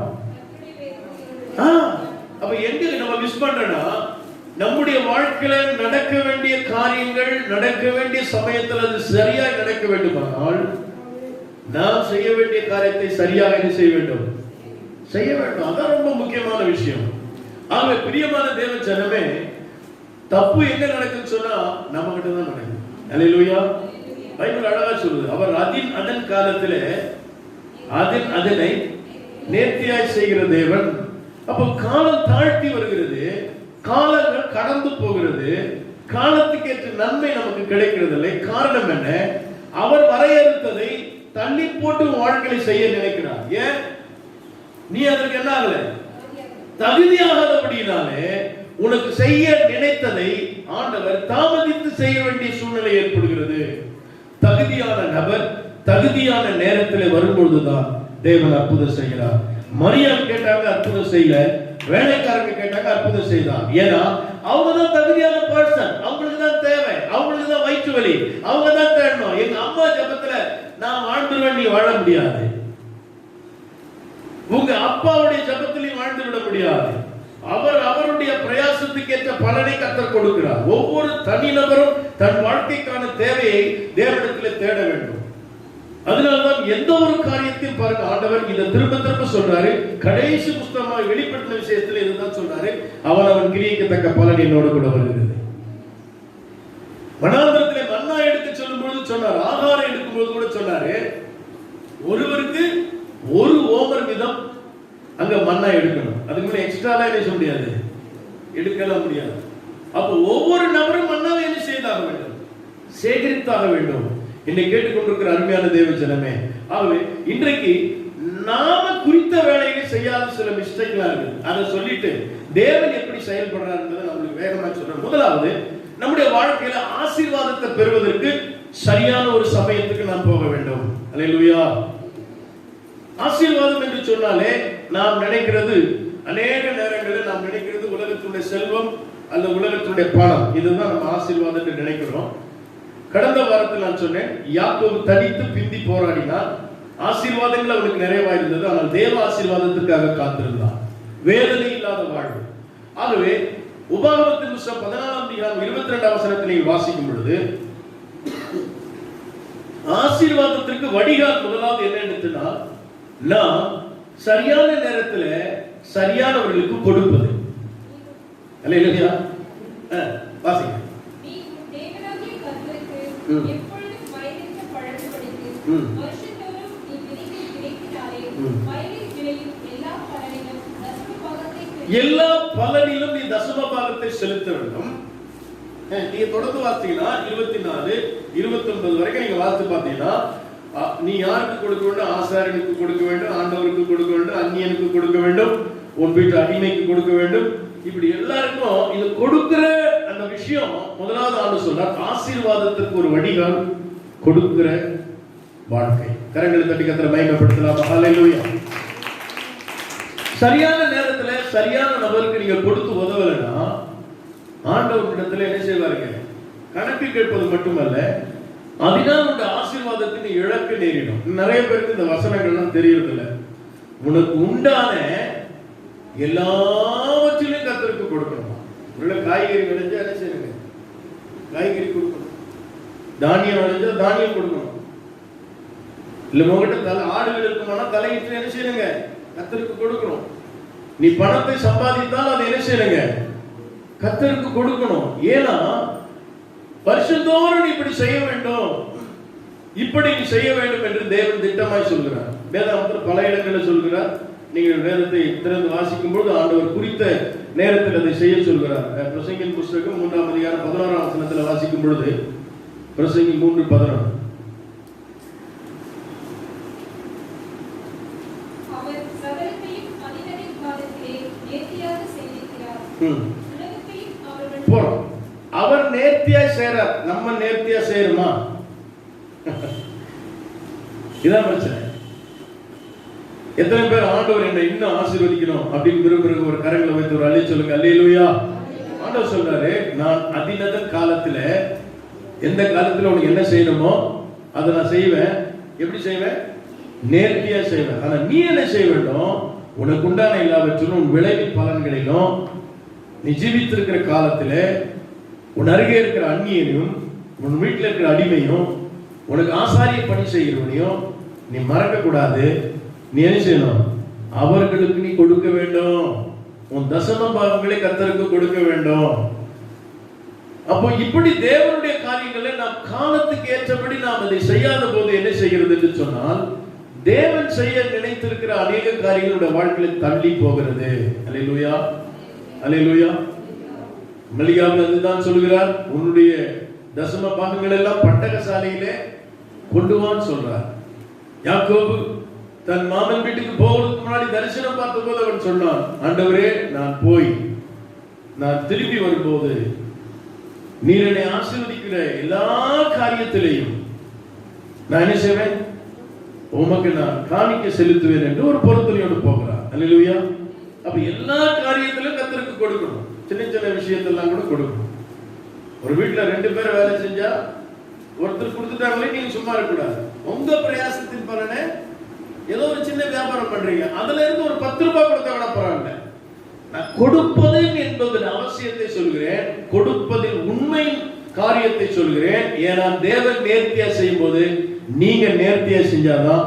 அப்ப எங்க நம்ம மிஸ் பண்றோம்னா, நம்முடைய வாழ்க்கையில நடக்க வேண்டிய காரியங்கள் நடக்க வேண்டிய சமயத்தில் அது சரியாக நடக்க வேண்டுமானால் நாம் செய்ய வேண்டிய காரியத்தை சரியாக செய்ய வேண்டும். அதான் ரொம்ப முக்கியமான விஷயம். ஆகவே பிரியமான தேவ ஜனமே, தப்பு எங்க நடக்குன்னு சொன்னா நம்ம கிட்ட தான் நடக்கும். அல்லேலூயா. பைபிள் அழகா சொல்லுது, அவர் அதன் காலத்திலே அதனை நேர்த்தியாய் செய்கிற தேவன். அப்போ காலம் தாழ்த்தி வருகிறது, காலங்கள் கடந்து போகிறது, காலத்துக்கு ஏற்ற நன்மை நமக்கு கிடைக்கிறது இல்லை. காரணம் என்ன? அவர் வரையறுத்ததை தள்ளி போட்டு வாழ்க்கையை செய்ய நினைக்கிறார். ஏன்? நீ அதற்கு என்ன ஆகல, தகுதியாகாதபடினாலே உனக்கு செய்ய நினைத்ததை ஆண்டவர் தாமதித்து செய்ய வேண்டிய சூழ்நிலை ஏற்படுகிறது. தகுதியான நபர் தகுதியான நேரத்தில் வரும்பொழுதுதான் தேவன் அற்புதம் செய்கிறார். மரியாள் கேட்டாங்க, அற்புதம் செய்யல. வேலைக்காரங்க கேட்டாங்க, அற்புதம் செய்தார். ஏன்னா அவங்க தான் தகுதியான பர்சன், அவங்களுக்கு தான் தேவை, அவங்களுக்கு தான் வயிற்று வலி, அவங்க தான் தேடணும். எங்க அம்மா ஜபத்துல நான் வாழ்ந்துருவேன், நீ வாழ முடியாது. உங்க அப்பாவுடைய ஜபத்திலையும் வாழ்ந்து விட முடியாது. அவருடைய பிரயாசத்துக்கு ஏற்ற பலனை கர்த்தர் கொடுக்கிறார். ஒவ்வொரு தனிநபரும் தன் வாழ்க்கைக்கான தேவையை தேவனிடத்தில் தேட வேண்டும். அதனால்தான் எந்த ஒரு காரியத்தையும் பாருங்க, ஆண்டவர் இதை திரும்ப திரும்ப சொல்றாரு. கடைசி புஸ்தகமாக வெளிப்படுத்தின விஷயத்தில் இதுதான் சொல்றாரு, அவன் கிரியைக்கு தக்க பலன் என்னோடு கூட வருகிறது. வனாந்திரத்திலே மன்னா எடுக்க சொல்லும் பொழுது சொன்னார், ஆகாரம் எடுக்கும் போது கூட சொன்னாரு, ஒருவருக்கு ஒரு ஓமர் வீதம் அங்க மன்னா எடுக்கணும். அதுக்கு மேல எக்ஸ்ட்ராலாம் என்ன செய்ய முடியாது, எடுக்கலாம் முடியாது. அப்போ ஒவ்வொரு நபரும் மன்னாவை என்ன செய்தாக வேண்டும், சேகரித்தாக வேண்டும். என்னை கேட்டுக்கொண்டிருக்கிற அருமையான தேவ ஜனமே, ஆகவே இன்றைக்கு நாம குறித்த வேலையை செய்யாத சில மிஸ்டேக்லாம் இருக்கு. அதை சொல்லிட்டு தேவன் எப்படி செயல்படுறாருன்றதை நம்மளுக்கு வேகமா சொல்றேன். முதலாவது, நம்முடைய வாழ்க்கையில ஆசீர்வாதத்தை பெறுவதற்கு சரியான ஒரு சமயத்துக்கு நாம் போக வேண்டும். அல்லேலூயா. ஆசீர்வாதம் என்று சொன்னாலே நாம் நினைக்கிறது, அநேக நேரங்களில் நாம் நினைக்கிறது உலகத்துடைய செல்வம் அல்ல உலகத்துடைய பணம், இதுதான் நம்ம ஆசீர்வாதம் என்று நினைக்கிறோம். கடந்த வாரத்தில் நான் சொன்னேன், யாக்கோபு தனித்து பிந்தி போராடினார். ஆசீர்வாதங்கள் அவனுக்கு நிறைவா இருந்தது, ஆனால் தேவ ஆசீர்வாதத்திற்காக காத்திருந்தான். வேதனை இல்லாத வாழ்வு. ஆகவே உபாகமத்தின் புத்தகம் 14ஆம் அதிகாரம் 22ஆம் வசனத்தை வாசிக்கும் பொழுது ஆசீர்வாதத்திற்கு வடிகால் முதலாவது என்னன்னா, நாம் சரியான நேரத்தில் சரியானவர்களுக்கு கொடுப்பது. அல்லேலூயா. வாசிங்க. எல்லா பலனிலும் நீ தசம பாகத்தை செலுத்த வேண்டும். நீங்க தொடர்ந்து வாசித்தீங்கன்னா 24, 29 வரைக்கும் நீங்க வாசித்து பார்த்தீங்கன்னா, நீ யாருக்கு கொடுக்க வேண்டும், ஆசாரியனுக்கு கொடுக்க வேண்டும், ஆண்டவருக்கு கொடுக்க வேண்டும், அந்நியனுக்கு கொடுக்க வேண்டும், உன் வீட்டு அடிமைக்கு கொடுக்க வேண்டும். இப்படி எல்லாருக்கும் இது கொடுக்கிற அந்த விஷயம் முதலாவது ஆண்டு சொல்றார். ஆசீர்வாதத்துக்கு ஒரு வடிகால் கொடுக்கிற வாழ்க்கை. கரங்களை தட்டி கர்த்தரை மகிமைப்படுத்தலாம். ஹல்லேலூயா. சரியான நேரத்துல சரியான நபருக்கு நீங்க கொடுத்து உதவலைன்னா ஆண்டவரிடத்துல என்ன செய்வாருங்க, கணக்கு கேட்பது மட்டுமல்ல, அதனால் உங்க ஆசீர்வாதத்தை நீ இழக்க நேரிடும். நிறைய பேருக்கு இந்த வசனங்கள்லாம் தெரியறது இல்லை. உனக்கு உண்டான எல்லாவற்றிலும் கர்த்தருக்கு கொடுக்கணும். உள்ள காய்கறி விளைஞ்சா என்ன செய்யுங்க, காய்கறி கொடுக்கணும். தானியம் விளைஞ்சா தானியம் கொடுக்கணும். இல்ல உங்ககிட்ட ஆடுகள் இருக்குமானா தலையிட்டு என்ன செய்யுங்க, கர்த்தருக்கு கொடுக்கணும். நீ பணத்தை சம்பாதித்தால் அதை என்ன செய்யுங்க, கர்த்தருக்கு கொடுக்கணும். ஏன்னா வருஷந்தோறும் இப்படி செய்ய வேண்டும், இப்படி நீ செய்ய வேண்டும் என்று தேவன் திட்டமாய் சொல்கிறார். வேதாகமத்தில் பல இடங்களில் சொல்கிறார். நீங்கள் வேதத்தை திறந்து வாசிக்கும் பொழுது ஆண்டவர் குறித்த நேரத்தில் அதை செய்ய சொல்கிறார். பிரசங்கின் புஸ்தகம் 3ஆம் அதிகாரம் 11ஆம் வசனத்தில் வாசிக்கும் பொழுது, பிரசங்கி 3:11, அவர் நேர்த்தியா செய்றார். நம்ம நேர்த்தியா செய்யணுமா? இதான் பிரச்சனை. எத்தனை பேர் ஆண்டவர் என்னை இன்னும் ஆசீர்வதிக்கணும் அப்படின்னு விரும்புகிற ஒரு கரங்களை வைத்து ஒரு அழைச்சு சொல்லுங்க. அல்லேலூயா. ஆண்டவர் சொல்றாரு, நான் அதிநத காலத்துல, எந்த காலத்துல உனக்கு என்ன செய்யணுமோ அதை நான் செய்வேன். எப்படி செய்வேன்? நேர்த்தியா செய்வேன். ஆனா நீ என்ன செய்ய வேண்டும்? உனக்கு உண்டான எல்லாவற்றிலும் உன் விளைவின் பலன்களிலும் நீ ஜீவித்திருக்கிற காலத்திலே உன் அருகே இருக்கிற அந்நியனையும் உன் வீட்டில் இருக்கிற அடிமையும் உனக்கு ஆசாரிய பணி செய்கிறவனையும் நீ மறக்க கூடாது. நீ என்ன செய்யணும்? அவர்களுக்கு நீ கொடுக்க வேண்டும். உன் தசம பாகங்களை கர்த்தருக்கு கொடுக்க வேண்டும். அப்போ இப்படி தேவனுடைய காரியங்களை நாம் காலத்துக்கு ஏற்றபடி நாம் அதை செய்யாத போது என்ன செய்கிறது என்று சொன்னால், தேவன் செய்ய நினைத்திருக்கிற அநேக காரியங்களுடைய வாழ்க்கையில் தள்ளி போகிறது. அல்லேலூயா, அல்லேலூயா. மல்லிகாவில் அதுதான் சொல்கிறார், உன்னுடைய தசம பாகங்கள் எல்லாம் பண்டகசாலையிலே கொண்டு வான்னு சொல்றார். யாக்கோபு தன் மாமன் வீட்டுக்கு போவதற்கு முன்னாடி தரிசனம் பார்த்த போது அவன் சொன்னான், ஆண்டவரே, நான் போய் நான் திரும்பி வரும்போது நீர் என்னை ஆசீர்வதிக்கிற எல்லா காரியத்திலையும் நான் என்ன செய்வேன்? உமக்கு நான் காணிக்கை செலுத்துவேன் என்று ஒரு பொருத்தனையோடு போகிறார். அல்லேலூயா. அப்ப எல்லா காரியத்திலும் கர்த்தருக்கு கொடுக்கணும். சின்ன சின்ன விஷயத்தெல்லாம் கூட கொடுக்கணும். ஒரு வீட்டுல 2 பேர் வேலை செஞ்சா ஒருத்தர் கொடுத்துட்டாங்களே நீங்க சும்மா இருக்கக்கூடாது. உங்க பிரயாசத்தின் பலனை ஏதோ ஒரு சின்ன வியாபாரம் பண்றீங்க, அதுல இருந்து ஒரு 10 ரூபாய் கொடுத்தா கூட பரவாயில்ல. நான் கொடுப்பது என்பதன் அவசியத்தை சொல்கிறேன், கொடுப்பதில் உண்மை காரியத்தை சொல்கிறேன். ஏன்னா தேவன் நேர்த்தியா செய்யும் போது நீங்க நேர்த்தியா செஞ்சாதான்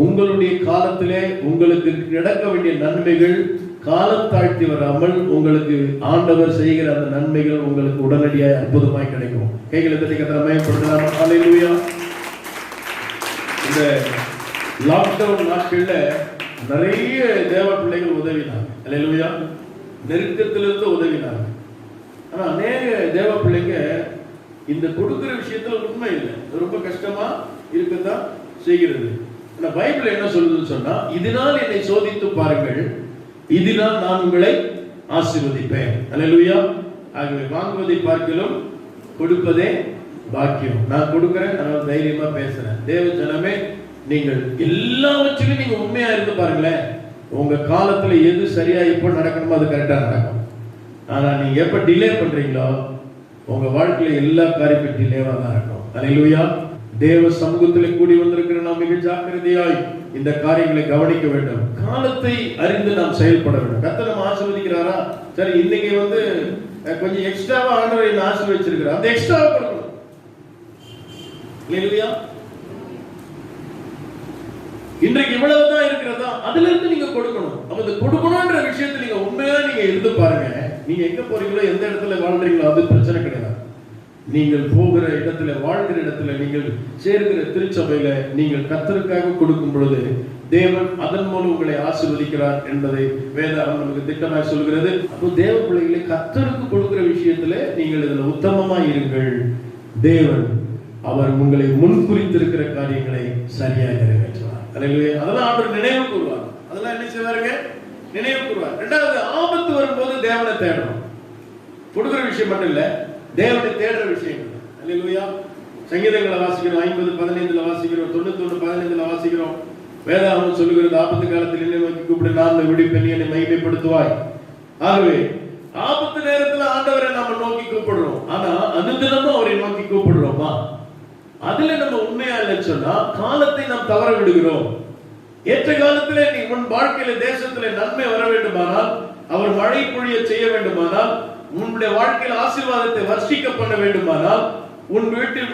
உங்களுடைய காலத்திலே உங்களுக்கு நடக்க வேண்டிய நன்மைகள் காலம் தாழ்த்தி வராமல் உங்களுக்கு ஆண்டவர் செய்கிற அந்த நன்மைகள் உங்களுக்கு உடனடியாக அற்புதமாய் கிடைக்கும். கைகளை தட்டி கர்த்தரை மகிமைப்படுத்தலாம். அல்லேலூயா. இந்த லாக்டவுன் நாட்கள்ல நிறைய தேவ பிள்ளைகள் உதவினாங்க. அல்லேலூயா. நெருக்கத்திலிருந்து உதவினாங்க. ஆனா அநேக தேவ பிள்ளைங்க இந்த கொடுக்கிற விஷயத்துல உண்மை இல்லை, ரொம்ப கஷ்டமா இருக்கத்தான் செய்கிறது. ஆனா பைபிள் என்ன சொல்லுதுன்னு சொன்னா, இதனால் என்னை சோதித்து பாருங்கள், இதனால் நான் உங்களை ஆசீர்வதிப்பேன். அல்லேலூயா. ஆகவே வாங்குவதை பார்க்கிலும் கொடுப்பதே பாக்கியம். நான் கொடுக்கிறேன், நான் தைரியமா பேசுறேன். தேவ ஜனமே, நீங்கள் எல்லாவற்றிலும் நீங்க உண்மையா இருந்து பாருங்களேன், உங்க காலத்துல எது சரியா எப்ப நடக்கணுமோ அது கரெக்டா நடக்கும். ஆனா நீங்க எப்ப டிலே பண்றீங்களோ உங்க வாழ்க்கையில எல்லா காரியமும் டிலேவா தான் இருக்கும். அல்லேலூயா. தேவ சமூகத்தில் கூடி வந்திருக்கிற நாம் மிக ஜாக்கிரதையாய் இந்த காரியங்களை கவனிக்க வேண்டும். காலத்தை அறிந்து நாம் செயல்பட வேண்டும். கர்த்தர் நம்ம ஆசீர்வதிக்கிறாரா? சரி, இன்னைக்கு கொஞ்சம் எக்ஸ்ட்ராவா ஆண்டவர் என்ன ஆசீர்வதிச்சிருக்கிறார், அந்த எக்ஸ்ட்ராவா கொடுக்கணும். அல்லேலூயா. இன்றைக்கு இவ்வளவுதான் இருக்கிறதா, அதுல இருந்து நீங்க கொடுக்கணும். அப்ப இந்த கொடுக்கணும்ன்ற விஷயத்துல நீங்க உண்மையா நீங்க இருந்து பாருங்க. நீங்க எங்க போறீங்களோ, எந்த இடத்துல வாழ்றீங்களோ அது பிரச்சனை கிடையாது. நீங்கள் போகிற இடத்துல, வாழ்கிற இடத்துல, நீங்கள் சேர்கிற திருச்சபையில நீங்கள் கர்த்தருக்காக கொடுக்கும் பொழுது தேவன் அதன் மூலம் உங்களை ஆசீர்வதிக்கிறார் என்பதை வேதாகம் நமக்கு திட்டமாய் சொல்கிறது. அப்போ தேவ பிள்ளைகளை கர்த்தருக்கு கொடுக்கிற விஷயத்துல நீங்கள் இதுல உத்தமமா இருங்கள். தேவன் அவர் உங்களை முன்குறித்திருக்கிற காரியங்களை சரியாக நிறைவேற்றுவார். அதெல்லாம் ஆண்டவர் நினைவு கூறுவார். அதெல்லாம் என்ன செய்வாருங்க? நினைவு கூறுவார். இரண்டாவது, ஆபத்து வரும்போது தேவனை தேடணும். கொடுக்கிற விஷயம் மட்டும் இல்ல, தேவனை தேடுற விஷயம். அல்லேலூயா. சங்கீதங்களை வாசிக்கிறோம், 50:15 வாசிக்கிறோம், 91:15 வாசிக்கிறோம். வேதாகமம் சொல்லுகிறது, ஆபத்து காலத்தில் என்னை நோக்கி கூப்பிடு, நான் விடுப்பேன், என்னை மகிமைப்படுத்துவாய். ஆகவே ஆபத்து நேரத்துல ஆண்டவரை நாம நோக்கி கூப்பிடுறோம். ஆனா அனுதினமும் அவரை நோக்கி கூப்பிடுறோமா? அதுல நம்ம உண்மையா இல்லைன்னு சொன்னா காலத்தை நாம் தவற விடுகிறோம். ஏற்ற காலத்திலே நீ உன் வாழ்க்கையில தேசத்திலே நன்மை வர வேண்டுமானால், அவர் மழை பொழிய செய்ய வேண்டுமானால், உன்னுடைய வாழ்க்கையில் ஆசீர்வாதத்தை வர்ஷிக்க பண்ண வேண்டுமானால், உன் வீட்டில்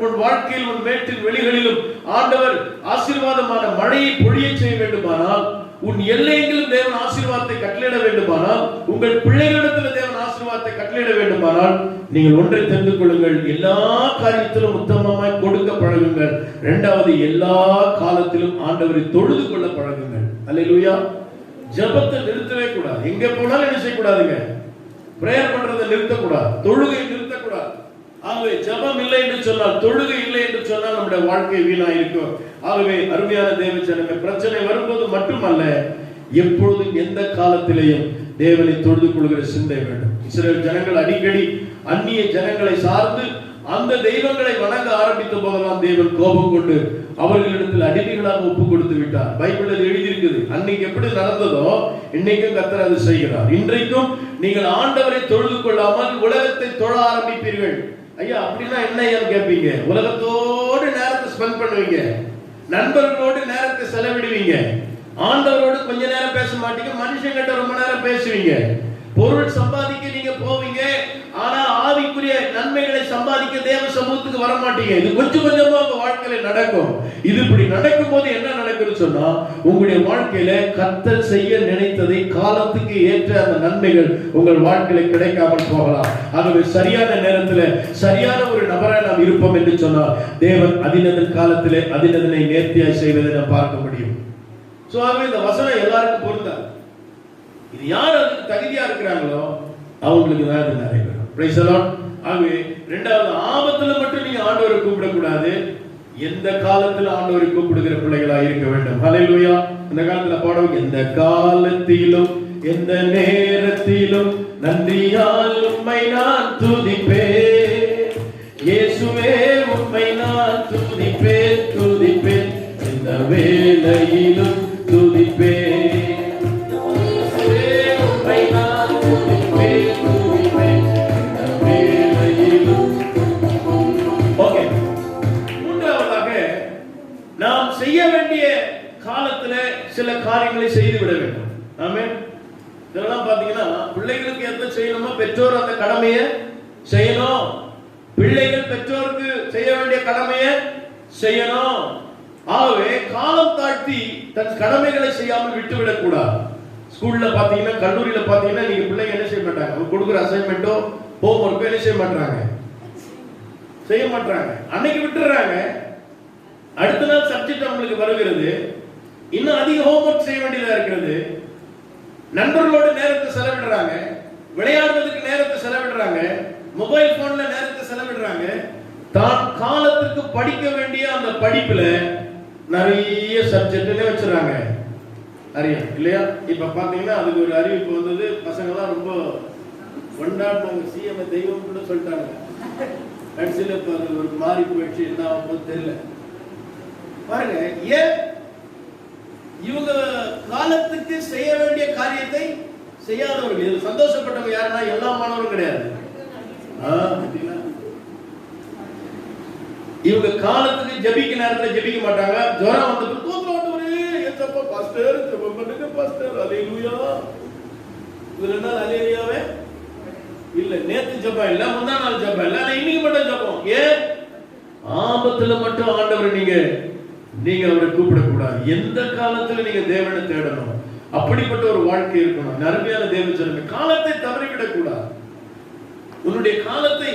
உன் வாழ்க்கையில் உன் மேட்டில் வெளிகளிலும் ஆண்டவர் ஆசீர்வாதமான மழையை பொழிய செய்ய வேண்டுமானால், உன் எல்லைகளிலும் தேவன் ஆசீர்வாதத்தை கட்டளையிட வேண்டுமானால், உங்கள் பிள்ளைகளிடத்தில் தேவன் ஆசீர்வாதத்தை கட்டளையிட வேண்டுமானால், நீங்கள் ஒன்றை தெரிந்து கொள்ளுங்கள், எல்லா காரியத்திலும் உத்தமமாய் கொடுக்க பழகுங்கள். இரண்டாவது, எல்லா காலத்திலும் ஆண்டவரை தொழுது கொள்ள பழகுங்கள். அல்லேலூயா. ஜெபத்தை நிறுத்தவே கூடாது. எங்க போனாலும் என்ன செய்யக்கூடாதுங்க? பிரேயர் பண்றதை நிறுத்தக்கூடாது, தொழுகை நிறுத்தக்கூடாது. ஆகவே ஜெபம் இல்லை என்று சொன்னால், தொழுகை இல்லை என்று சொன்னால் நம்முடைய வாழ்க்கை வீணா இருக்கும். ஆகவே அருமையான தேவ ஜனமே, பிரச்சனை வரும்போது மட்டுமல்ல, எப்பொழுதும் எந்த காலத்திலேயும் தேவனை தொழுது கொள்கிற சிந்தை வேண்டும். இஸ்ரவேல் ஜனங்கள் அடிக்கடி அந்நிய ஜனங்களை சார்ந்து அந்த தெய்வங்களை வணங்க ஆரம்பித்த போதெல்லாம் தேவன் கோபம் கொண்டு அவர்களிடத்தில் அடிமைகளாக ஒப்பு கொடுத்து விட்டார். பைபிளில் எழுதியிருக்குது. அன்னைக்கு எப்படி நடந்ததோ இன்னைக்கும் கர்த்தர் அது செய்கிறார். இன்றைக்கும் நீங்கள் ஆண்டவரை தொழுது கொள்ளாமல் உலகத்தை தொழ ஆரம்பிப்பீர்கள். ஐயா, அப்படின்னா என்ன கேட்பீங்க? உலகத்தோடு நேரத்தை ஸ்பெண்ட் பண்ணுவீங்க, நண்பர்களோடு நேரத்தை செலவிடுவீங்க, ஆண்டவரோடு கொஞ்ச நேரம் பேச மாட்டீங்க, மனுஷங்கிட்ட ரொம்ப நேரம் பேசுவீங்க, பொருள் சம்பாதிக்க நீங்க போவீங்க, ஆனா ஆவிக்குரிய நன்மைகளை சம்பாதிக்க தேவ சமூகத்துக்கு வர மாட்டீங்க. இது கொஞ்சம் கொஞ்சமா உங்க வாழ்க்கையில நடக்கும். இது இப்படி நடக்கும் போது என்ன நடக்குன்னு சொன்னா, உங்களுடைய வாழ்க்கையில கர்த்தர் செய்ய நினைத்ததை காலத்துக்கு ஏற்ற அந்த நன்மைகள் உங்கள் வாழ்க்கையில கிடைக்காமல் போகலாம். ஆகவே சரியான நேரத்துல சரியான ஒரு நபரை நாம் இருப்போம் என்று சொன்னால் தேவன் அதினதன் காலத்திலே அதினதனை நேர்த்தியாய் செய்வதை நாம் பார்க்க முடியும். சோ ஆகவே இந்த வசனம் எல்லாருக்கும் பொருந்தாது. இது யார் அதுக்கு தகுதியா இருக்கிறாங்களோ அவங்களுக்கு தான் இது நிறைவேறும். Price the Lord. ஆகவே இரண்டாவது, ஆபத்துல மட்டும் நீங்க ஆண்டவரை கூப்பிட கூடாது, எந்த காலத்துல ஆண்டவரை கூப்பிடுகிற பிள்ளைகளா இருக்க வேண்டும். ஹல்லேலூயா. இந்த காலத்துல பாடுவோம், எந்த காலத்திலும் எந்த நேரத்திலும் நன்றியால் உம்மை நான் துதிப்பேன், இயேசுவே உம்மை நான் துதிப்பேன் துதிப்பேன், இந்த வேளையிலும் துதிப்பேன். நாம் செய்ய வேண்டிய காலத்துல சில காரியங்களை செய்து விட வேண்டும். ஆமென். இதெல்லாம் பாத்தீங்கன்னா பிள்ளைகளுக்கு எந்த செய்யணுமோ பெற்றோர் அந்த கடமையை செய்யணும். பிள்ளைகள் பெற்றோருக்கு செய்ய வேண்டிய கடமையை செய்யணும். ஆகவே காலம் தாழ்த்தி தன் கடமைகளை செய்யாமல் விட்டுவிடக் கூடாது. ஸ்கூல்ல பாத்தீங்கன்னா, கல்லூரியில பாத்தீங்கன்னா நீங்க பிள்ளைங்க என்ன செய்ய மாட்டாங்க, அவங்க கொடுக்குற அசைன்மெண்ட்டோ ஹோம்வொர்க்கோ என்ன செய்ய மாட்டாங்க, செய்ய மாட்டாங்க, அன்னைக்கு விட்டுறாங்க. அடுத்த நாள் சப்ஜெக்ட் அவங்களுக்கு வருகிறது, இன்னும் அதிக ஹோம்வொர்க் செய்ய வேண்டியதா இருக்கிறது, நண்பர்களோட நேரத்தை செலவிடுறாங்க, விளையாடுவதற்கு நேரத்தை செலவிடுறாங்க, மொபைல் போன்ல நேரத்தை செலவிடுறாங்க. தான் காலத்துக்கு படிக்க வேண்டிய அந்த படிப்புல நிறைய சப்ஜெக்ட்ல வச்சிருக்காங்க. அறியா இல்லையா? இப்ப பாத்தீங்கன்னா அதுக்கு ஒரு அறிவிப்பு வந்தது, பசங்க எல்லாம் ரொம்ப கொண்டாடுறாங்க, சிஎம் தெய்வம் கூட சொல்லிட்டாங்க. கடைசியில ஒரு மாறி போயிடுச்சு, என்ன ஆகும் தெரியல. பாருங்க, ஏன் இவங்க காலத்துக்கு செய்ய வேண்டிய காரியத்தை செய்யாதவர்கள். இது சந்தோஷப்பட்டவங்க யாருன்னா எல்லா மாணவரும் கிடையாது. இவங்க காலத்துக்கு ஜெபிக்க நேரத்துல ஜெபிக்க மாட்டாங்க. ஜுரம் வந்தது தூக்குறவரே ஏசப்பா பாஸ்டர் ஜெபம் பண்ணுங்க பாஸ்டர், அல்லேலூயா. இதுல என்ன அல்லேலூயாவே இல்ல, நேத்து ஜெபம் இல்ல, முந்தா நாள் ஜெபம் இல்ல, ஆனா இன்னைக்கு மட்டும் ஜெபம். ஏன்? ஆபத்துல மட்டும் ஆண்டவரை நீங்க அவரை கூப்பிடக்கூடாது. எந்த காலத்துல நீங்க தேவனை தேடணும். அப்படிப்பட்ட ஒரு வாழ்க்கை இருக்கணும். அருமையான தேவஜனமே, காலத்தை தவறிவிடக் கூடாது. உன்னுடைய காலத்தை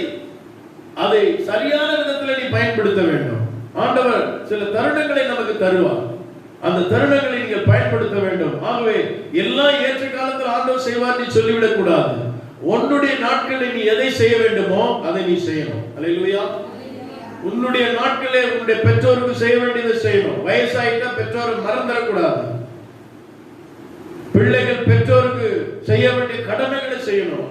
அதை சரியான விதத்துல நீ பயன்படுத்த வேண்டும். ஆண்டவர் சில தருணங்களை நமக்கு தருவார், அந்த தருணங்களை நீங்கள் பயன்படுத்த வேண்டும். ஆகவே எல்லாம் ஏற்ற காலத்தில் ஆண்டவர் செய்வார் நீ சொல்லிவிடக் கூடாது. உன்னுடைய நாட்களில் நீ எதை செய்ய வேண்டுமோ அதை நீ செய்யணும். அல்லேலூயா. உன்னுடைய நாட்களே உன்னுடைய பெற்றோருக்கு செய்ய வேண்டியதை செய்யணும். வயசாயிட்டா பெற்றோரை மறந்துடக்கூடாது. பிள்ளைகள் பெற்றோருக்கு செய்ய வேண்டிய கடமைகளை செய்யணும்.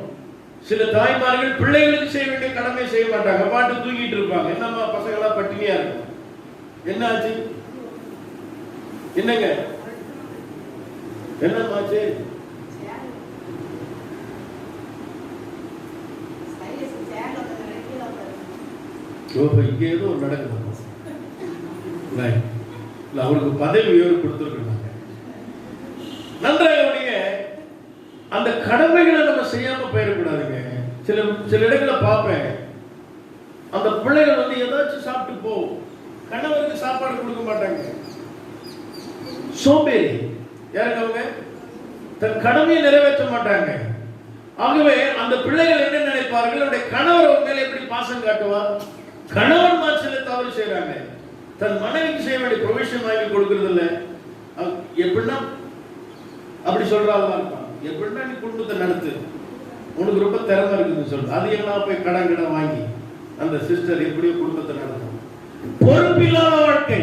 சில தாய்மார்கள் பிள்ளைகளுக்கு செய்ய வேண்டிய கடமை செய்ய மாட்டாங்க, பாட்டு தூங்கிட்டு இருப்பாங்க. என்னம்மா பசங்களா பட்டினியா இருக்கும், என்ன ஆச்சு, என்னங்க என்னமாச்சு? இங்க ஏதோ நடக்குது. அவருக்கு பதவி உயர்வு கொடுத்துருக்காங்க. நன்றாக அந்த கடமைகளை நம்ம செய்யாம போயிடக்கூடாதுங்க. சில இடங்களை பார்ப்பேன், அந்த பிள்ளைகள் ஏதாச்சும் சாப்பிட்டு போ, கணவருக்கு சாப்பாடு கொடுக்க மாட்டாங்க. சோம்பேறி யாருக்கு? அவங்க தன் கடமையை நிறைவேற்ற மாட்டாங்க. ஆகவே அந்த பிள்ளைகள் என்ன நினைப்பார்கள், அவருடைய கணவர் மேல எப்படி பாசம் காட்டுவார்? கணவன் மாற்றில தவறு செய்யறாங்க. தன் மனைவிக்கு செய்ய வேண்டிய ப்ரொவிஷன் வாங்கி கொடுக்கறது இல்ல. எப்படின்னா அப்படி சொல்றாங்க, எப்படின்னா நீ குடும்பத்தை நடத்து, உனக்கு ரொம்ப திறமை இருக்குன்னு சொல்லு. அது எல்லாம் போய் கடன் வாங்கி அந்த சிஸ்டர் எப்படியோ குடும்பத்தை நடத்தும். பொறுப்பில்லாத வாழ்க்கை.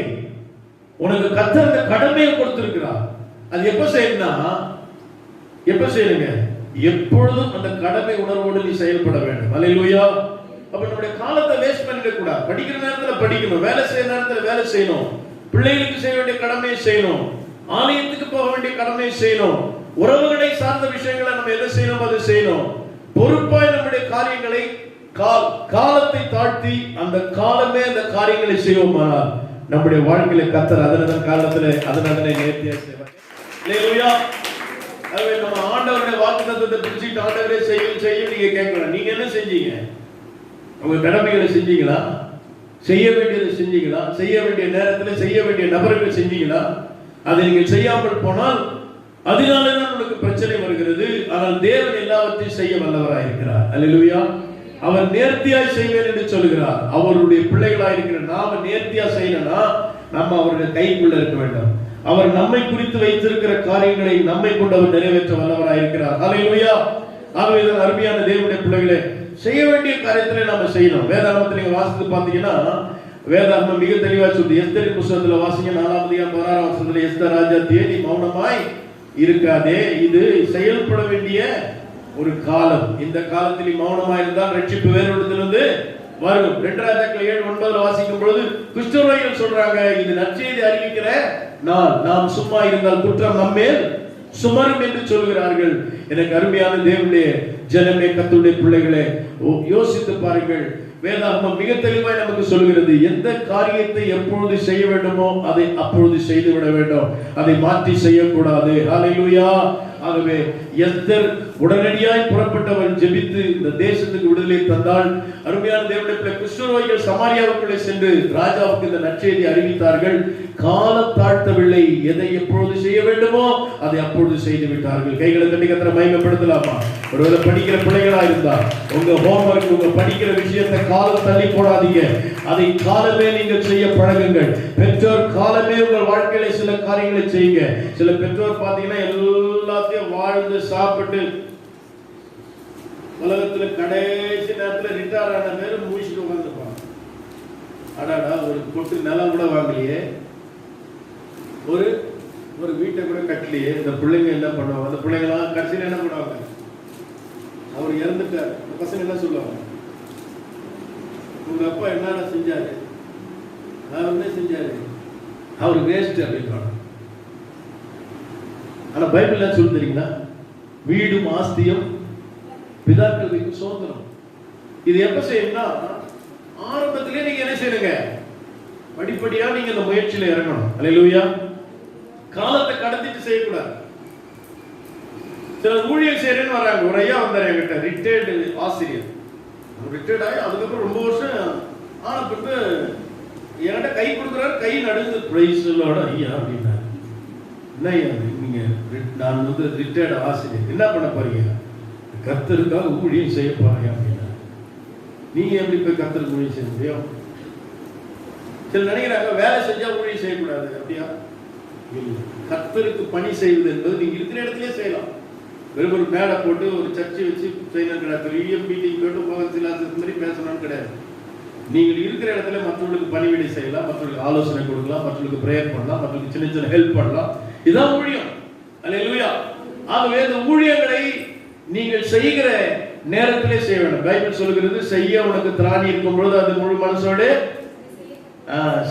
உனக்கு கர்த்தர் அந்த கடமையை கொடுத்திருக்கிறார். அது எப்ப செய்யணும்னா, எப்ப செய்யுங்க, எப்பொழுதும் அந்த கடமை உணர்வோடு நீ செயல்பட வேண்டும். அல்லேலூயா. அப்ப நம்முடைய காலத்தை வேஸ்ட் பண்ணிட கூடாது. படிக்கிற நேரத்துல படிக்கணும், வேலை செய்யற நேரத்துல வேலை செய்யணும், பிள்ளைகளுக்கு செய்ய வேண்டிய கடமையை செய்யணும், ஆலயத்துக்கு போக வேண்டிய கடமையை செய்யணும், உறவுகளை சார்ந்த விஷயங்களை நம்ம எதை செய்யணும் அதை செய்யணும். பொறுப்பாய் நம்முடைய காரியங்களை காலத்தை தாழ்த்தி அந்த காலமே அந்த காரியங்களை செய்வோமானால் நம்முடைய வாழ்க்கையில கர்த்தர் அதனதன் காலத்துல அதனை நேர்த்தியா செய்வார். அல்லேலூயா. அதுவே நம்ம ஆண்டவருடைய வாக்குத்தத்தத்தை பிடிச்சிட்டு ஆண்டவரே செய்யும் நீங்க கேட்கலாம். நீங்க என்ன செஞ்சீங்க? உங்க கடமைகளை செஞ்சீங்களா? செய்ய வேண்டியதை செஞ்சீங்களா? செய்ய வேண்டிய நேரத்தில் செய்ய வேண்டிய நபர்கள் செஞ்சீங்களா? அதை நீங்கள் செய்யாமல் போனால் அதனாலதான் உங்களுக்கு பிரச்சனை வருகிறது. ஆனால் தேவன் எல்லாவற்றையும் செய்ய வல்லவராய் இருக்கிறார். அல்லேலூயா. அவர் நேர்த்தியாய் செய்வேன் என்று சொல்கிறார். அவருடைய பிள்ளைகளாய் இருக்கிற நாம நேர்த்தியா செய்யணும்னா நம்ம அவருடைய கைக்குள்ள இருக்க வேண்டும். அவர் நம்மை குறித்து வைத்திருக்கிற காரியங்களை நம்மை கொண்டு அவர் நிறைவேற்ற வல்லவராய் இருக்கிறார். அல்லேலூயா. ஆகவே அருமையான தேவனுடைய பிள்ளைகளே, செய்ய வேண்டிய காரியத்திலே நாம செய்யணும். வேதாகமத்தை நீங்க வாசித்து பார்த்தீங்கன்னா வேதாகமம் மிக தெளிவா சொல்லுது. எஸ்தரின் புத்தகத்துல வாசிங்க 4ஆம் அதிகாரம் 16ஆம் வசனத்துல எஸ்தர் ராஜாத்தியே நீ மௌனமாய் இருக்காதே, இது செயல்பட வேண்டிய ஒரு காலம். இந்த காலத்தில் மௌனமாய் இருந்தால் ரட்சிப்பு வேறொருத்திலிருந்து வரும். 2 ராஜாக்கள் 7:9 வாசிக்கும் பொழுது கிறிஸ்தவர்கள் சொல்றாங்க, இது நற்செய்தி அறிவிக்கிற நாள், நாம் சும்மா இருந்தால் குற்றம் நம்மேல் சுமரும் என்று சொல்கிறார்கள். எனக்கு அருமையான தேவனுடைய ஜனமே, கர்த்தருடைய பிள்ளைகளே, யோசித்து பாருங்கள். வேதாகமம் மிக தெளிவாய் நமக்கு சொல்கிறது, எந்த காரியத்தை எப்பொழுது செய்ய வேண்டுமோ அதை அப்பொழுது செய்துவிட வேண்டும், அதை மாற்றி செய்யக்கூடாது. ஹல்லேலூயா. ஆகவே எஸ்தர் உடனடியாய் புறப்பட்டவள் ஜெபித்து இந்த தேசத்துக்கு விடுதலை தந்தாள். அருமையான தேவனுடைய பிள்ளை, கிறிஸ்தவர்கள் சமாரியாவுக்குள்ளே சென்று ராஜாவுக்கு இந்த நற்செய்தி அறிவித்தார்கள். காலம் தாழ்த்தவில்லை, எதை எப்பொழுது செய்ய வேண்டுமோ அதை அப்பொழுது செய்து விட்டார்கள். கைகளை தட்டி கர்த்தரை மகிமைப்படுத்தலாமா? ஒருவேளை படிக்கிற பிள்ளைகளா இருந்தா உங்க ஹோம்வொர்க், உங்க படிக்கிற விஷயத்தை காலம் தள்ளி போடாதீங்க. அதை காலமே நீங்கள் செய்ய பழகுங்கள். பெற்றோர் காலமே உங்கள் வாழ்க்கையில சில காரியங்களை செய்யுங்க. சில பெற்றோர் பாத்தீங்கன்னா எல்லாத்தையும் வாழ்ந்து சாப்பிட்டு உலகத்துல கடைசி நேரத்துல ரிட்டையர் ஆன பேரு மூழ்கிட்டு உட்காந்துருப்பாங்க. அடாடா, ஒரு பொட்டு நிலம் கூட வாங்கலையே, ஒரு வீட்டை கூட கட்டலையே, இந்த பிள்ளைங்க என்ன பண்ணுவாங்க? அந்த பிள்ளைங்களாம் கடைசியில் என்ன பண்ணுவாங்க? அவர் இறந்துட்டார், பசங்க என்ன சொல்லுவாங்க? உங்க அப்பா என்னடா செஞ்சாரு, அவர் என்ன செஞ்சாரு, அவர் வேஸ்ட் அப்படின்னு. ஆனா பைபிள் என்ன சொல்லி தெரியுங்களா? வீடும் ஆஸ்தியும் பிதாக்கள் வைக்கும் சுதந்திரம். இது எப்ப செய்யணும்னா ஆரம்பத்திலே நீங்க என்ன செய்யுங்க, படிப்படியா நீங்க இந்த முயற்சியில இறங்கணும். அல்லேலூயா. காலத்தை கடத்திட்டு செய்யக்கூடாது. சில ஊழியர் செய்யறேன்னு வராங்க. ஒரு ஐயா வந்தாரு என்கிட்ட, ரிட்டையர்டு ஆசிரியர். ரிட்டையர்ட் ஆகி அதுக்கப்புறம் ரொம்ப வருஷம் ஆன பிறகு என்கிட்ட கை கொடுக்குறாரு, கை நடுந்து பிரைஸோட ஐயா அப்படின்னாரு. என்ன ஐயா நீங்க, நான் வந்து ரிட்டையர்டு ஆசிரியர், என்ன பண்ண போறீங்க? கர்த்தருக்காக ஊழியம் செய்ய போறீங்க அப்படின்னா. நீங்க எப்படி போய் கர்த்தருக்கு ஊழியம் செய்ய முடியும்? சில நினைக்கிறாங்க வேலை செஞ்சா ஊழியம் செய்யக்கூடாது. அப்படியா? கர்த்தருக்கு பணி செய்வது என்பது நீங்க இருக்கிற இடத்திலே செய்யலாம். வெறும் ஒரு மேடை போட்டு ஒரு சர்ச்சை வச்சு செய்யணும் கிடையாது. பெரிய மீட்டிங் போட்டு போகலாம் மாதிரி பேசணும்னு கிடையாது. நீங்கள் இருக்கிற இடத்துல மற்றவர்களுக்கு பணிவிடை செய்யலாம், மற்றவர்களுக்கு ஆலோசனை கொடுக்கலாம், மற்றவர்களுக்கு பிரேயர் பண்ணலாம், மற்றவர்களுக்கு சின்ன சின்ன ஹெல்ப் பண்ணலாம். இதுதான் ஊழியம். அல்லேலூயா. ஆகவே இந்த ஊழியங்களை நீங்கள் செய்கிற நேரத்திலே செய்ய வேண்டும். பைபிள் சொல்கிறது, செய்ய உனக்கு திராணி இருக்கும் பொழுது அது முழு மனசோடு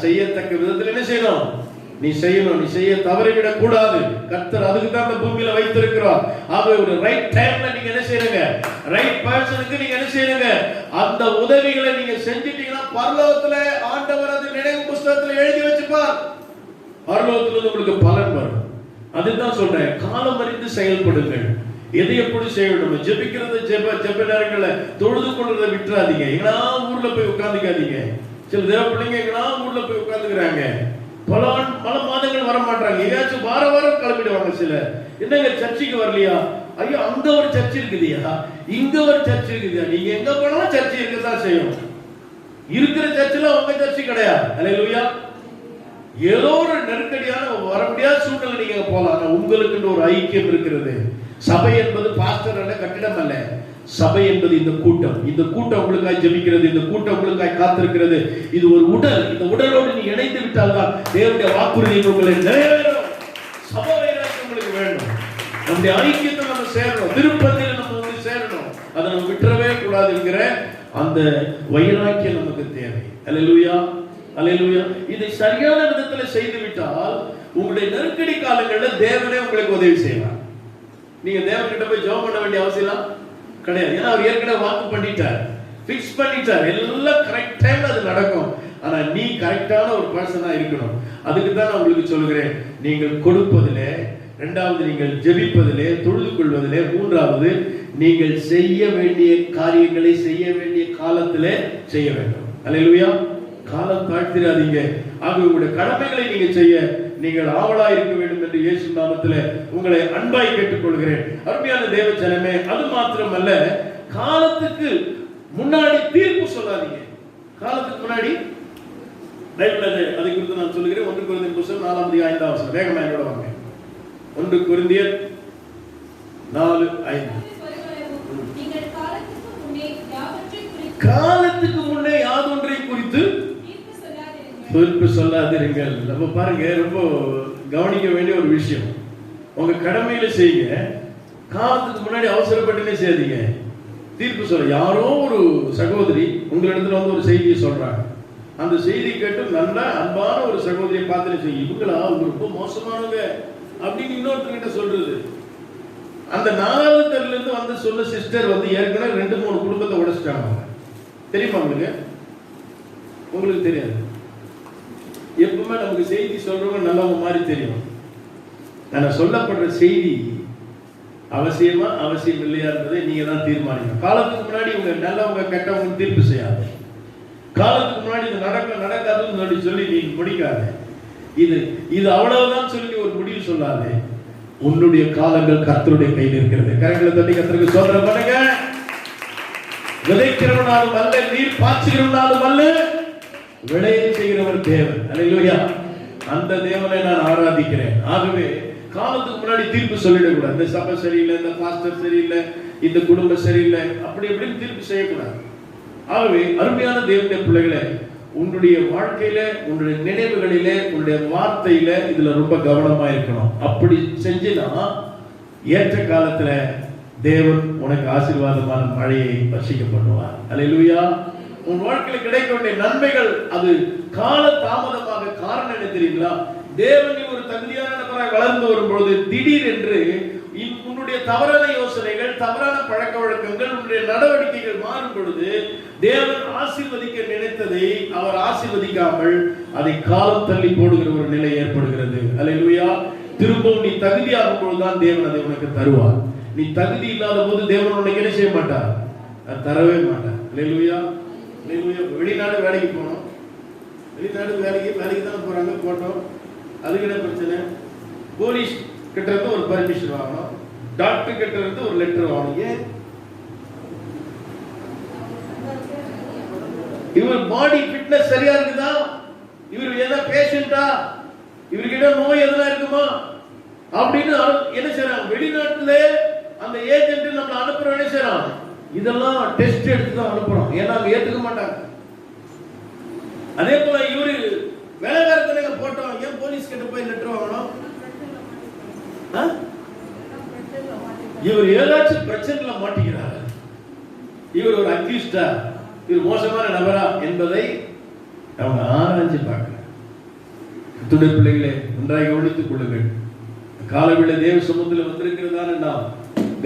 செய்யத்தக்க விதத்தில் என்ன செய்யணும்? நீ செய்யணும். நீ செய்ய தவறிவிடக் கூடாது. கர்த்தர் அதுக்கு தான் இந்த பூமியில வைத்திருக்கிறார். ஆகவே ஒரு ரைட் டைம்ல நீங்க என்ன செய்யுங்க, ரைட் பர்சனுக்கு நீங்க என்ன செய்யுங்க, அந்த உதவிகளை நீங்க செஞ்சிட்டீங்கன்னா பரலோகத்துல ஆண்டவர் அது நினைவு புத்தகத்துல எழுதி வச்சுப்பார். பரலோகத்துல உங்களுக்கு பலன் வரும். அதுதான் சொல்றேன், காலம் அறிந்து செயல்படுங்கள். எதை எப்படி செய்ய வேண்டும்? ஜெபிக்கிறது ஜெப நேரங்கள்ல தொழுது கொள்றதை விட்டுறாதீங்க. எங்கனா ஊர்ல போய் உட்கார்ந்துக்காதீங்க. சில தேவ பிள்ளைங்க எங்கனா ஊர்ல போய் உட்கார்ந்துக்கிறாங்க. பல மாதங்கள் வர மாட்டாங்க. எங்கேயாச்சும் வாரம் கிளம்பிடுவாங்க. சில என்னங்க சர்ச்சைக்கு வரலையா? ஐயோ அங்க ஒரு சர்ச்சை இருக்குதியா, இங்க ஒரு சர்ச்சை இருக்குதியா. நீங்க எங்க போனாலும் சர்ச்சை இருக்கதான் செய்யும். இருக்கிற சர்ச்சில் உங்க சர்ச்சை கிடையாது. அல்லேலூயா. ஏதோ ஒரு நெருக்கடியான வர முடியாத சூழ்நிலை நீங்க போலாம். உங்களுக்கு ஒரு ஐக்கியம் இருக்கிறது. சபை என்பது பாஸ்டர் அல்ல, கட்டிடம் அல்ல. சபை என்பது இந்த கூட்டம். இந்த கூட்டம் உங்களுக்காக ஜெபிக்கிறது, இந்த கூட்டம் உங்களுக்காக காத்திருக்கிறது. இது ஒரு உடல். இந்த உடலோடு நீ இணைந்து விட்டால் தான் தேவனுடைய வாக்குறுதி உங்களை நிறைவேறும். சபை உங்களுக்கு வேண்டும். நம்முடைய ஐக்கியத்தை நம்ம சேரணும், திருப்பத்தில் நம்ம வந்து சேரணும். அதை நம்ம விட்டுறவே கூடாது என்கிற அந்த வைராக்கியம் நமக்கு தேவை. அல்லேலூயா, அல்லேலூயா. இதை சரியான விதத்தில் செய்து விட்டால் உங்களுடைய நெருக்கடி காலங்களில் தேவனே உங்களுக்கு உதவி செய்வார். நீங்க தேவன்கிட்ட போய் ஜெபம் பண்ண வேண்டிய அவசியம் கிடையாது. ஏன்னா அவர் ஏற்கனவே வாக்கு பண்ணிட்டார். ஃபிக்ஸ் பண்ணிட்டார். எல்லாம் கரெக்ட் டைம்ல அது நடக்கும். ஆனா நீ கரெக்டான ஒரு பர்சனா இருக்கணும். அதுக்கு தான் நான் உங்களுக்கு சொல்கிறேன், நீங்கள் கொடுப்பதிலே, இரண்டாவது நீங்கள் ஜெபிப்பதிலே, தொழுது கொள்வதிலே, மூன்றாவது நீங்கள் செய்ய வேண்டிய காரியங்களை செய்ய வேண்டிய காலத்திலே செய்ய வேண்டும். அல்லேலூயா. காலம் தாழ்த்திராதீங்க. ஆக உங்களுடைய கடமைகளை நீங்க செய்ய நீங்கள் ஆவலா இருக்க வேண்டும் என்று இயேசு நாமத்திலே உங்களை அன்பாய் கேட்டுக்கொள்கிறேன். அருமையான தேவ ஜனமே, அது மாத்திரமல்ல, காலத்துக்கு முன்னாடி தீர்ப்பு சொல்லாதீங்க. காலத்துக்கு முன்னாடி பைபிள்ல அதை குறித்து நான் சொல்லுகிறேன். 1 கொரிந்தியர் புத்தகம் 4:5 வேகமா என்னோட வாங்க. 1 கொரிந்தியர் 4:5. காலத்துக்கு முன்னே யாதொன்றை குறித்து தீர்ப்பு சொல்லாதீர்கள். நம்ம பாருங்க, ரொம்ப கவனிக்க வேண்டிய ஒரு விஷயம். உங்க கடமையில செய்யுங்க, காலத்துக்கு முன்னாடி அவசரப்பட்டுனே செய்யாதீங்க. தீர்ப்பு சொல்ல யாரோ ஒரு சகோதரி உங்களிடத்துல வந்து ஒரு செய்தியை சொல்றாங்க. அந்த செய்தி கேட்டு நல்ல அன்பான ஒரு சகோதரியை பார்த்து செய்ய, இவங்களா அவங்க ரொம்ப மோசமானவங்க அப்படின்னு இன்னொருத்தர்கிட்ட சொல்றது. அந்த 4வது தெருல இருந்து வந்து சொன்ன சிஸ்டர் வந்து ஏற்கனவே 2-3 குடும்பத்தை உடைச்சிட்டாங்க. தெரியுமா உங்களுக்கு? உங்களுக்கு தெரியாது. எப்பவுமே நமக்கு செய்தி சொல்றவங்க நல்லவங்க மாதிரி தெரியும். நான் சொல்லப்படுற செய்தி அவசியமா அவசியம் இல்லையா என்பதை நீங்க தான் தீர்மானிக்கணும். காலத்துக்கு முன்னாடி உங்க நல்லவங்க கெட்டவங்க தீர்ப்பு செய்யாது. காலத்துக்கு முன்னாடி இது நடக்காதுன்னு சொல்லி நீங்க முடிக்காத. இது அவ்வளவுதான் சொல்லி ஒரு முடிவு சொல்லாது. உன்னுடைய காலங்கள் கர்த்தருடைய கையில் இருக்கிறது. கரங்களை தட்டி கர்த்தருக்கு சோதனை பண்ணுங்க. விதைக்கிறவனாலும் அல்ல, நீர் பாய்ச்சுகிறவனாலும் அல்ல, விளைய செய்கிறவர் தேவன். அல்லேலூயா. அந்த தேவனை நான் ஆராதிக்கிறேன். ஆகவே காலத்துக்கு முன்னாடி தீர்ப்பு சொல்லிடக்கூடாது. இந்த சபை சரியில்லை, இந்த பாஸ்டர் சரியில்லை, இந்த குடும்பம் சரியில்லை, அப்படி எப்படின்னு தீர்ப்பு செய்யக்கூடாது. ஆகவே அருமையான தேவனுடைய பிள்ளைகளே, உன்னுடைய வாழ்க்கையில, உன்னுடைய நினைவுகளிலே, உன்னுடைய வார்த்தையில இதுல ரொம்ப கவனமா இருக்கணும். அப்படி செஞ்சினா ஏற்ற காலத்துல தேவன் உனக்கு ஆசீர்வாதமான மழையை வர்ஷிக்க பண்ணுவார். அல்லேலூயா. உன் வாழ்க்கையில கிடைக்க வேண்டிய நன்மைகள் அது கால தாமதமாக காரணம் என்ன தெரியுங்களா? தேவன் ஒரு தகுதியான நபராக வளர்ந்து வரும்பொழுது திடீரென்று உன்னுடைய தவறான யோசனைகள், தவறான பழக்க வழக்கங்கள், உன்னுடைய நடவடிக்கைகள் மாறும் பொழுது தேவன் ஆசீர்வதிக்க நினைத்ததை அவர் ஆசீர்வதிக்காமல் அதை காலம் தள்ளி போடுகிற ஒரு நிலை ஏற்படுகிறது. அல்லேலூயா. திரும்பவும் நீ தகுதியாகும் பொழுதுதான் தேவன் அதை உனக்கு தருவார். நீ தகுதி இல்லாத போது தேவன் உனக்கு என்ன செய்ய மாட்டார்? தரவே மாட்டார். அல்லேலூயா. வெளிநாடு வேலைக்கு போனோம், வெளிநாடு வேலைக்கு தான் போறாங்க, போட்டோம். அதுக்கு என்ன பிரச்சனை? போலீஸ் கிட்ட இருந்து ஒரு பர்மிஷன் வாங்கணும், டாக்டர் கிட்ட இருந்து ஒரு லெட்டர் வாங்கணும். ஏன்? இவர் பாடி ஃபிட்னஸ் சரியா இருக்குதா? இவர் ஏதாவது பேஷண்டா? இவர்கிட்ட நோய் எதனா இருக்குமா அப்படின்னு என்ன செய்யறாங்க? வெளிநாட்டுல அந்த ஏஜென்ட் நம்ம அனுப்புறோம். என்ன செய்யறாங்க? இதெல்லாம் டெஸ்ட் எடுத்து தான் அனுப்புறோம். ஏன்னா அவங்க ஏத்துக்க மாட்டாங்க. அதே போல இவரு வேலைக்காரத்தனை போட்டோம். ஏன் போலீஸ் கிட்ட போய் லெட்டர் வாங்கணும்? இவர் ஏதாச்சும் பிரச்சனைல மாட்டிக்கிறார், இவர் ஒரு அக்யூஸ்டா, இவர் மோசமான நபரா என்பதை அவங்க ஆராய்ச்சி பார்க்கிறார். கர்த்தருடைய பிள்ளைகளே, நன்றாக கவனித்துக் கொள்ளுங்கள். காலவேளை தேவ சமூகத்தில் வந்திருக்கிறதான நாம்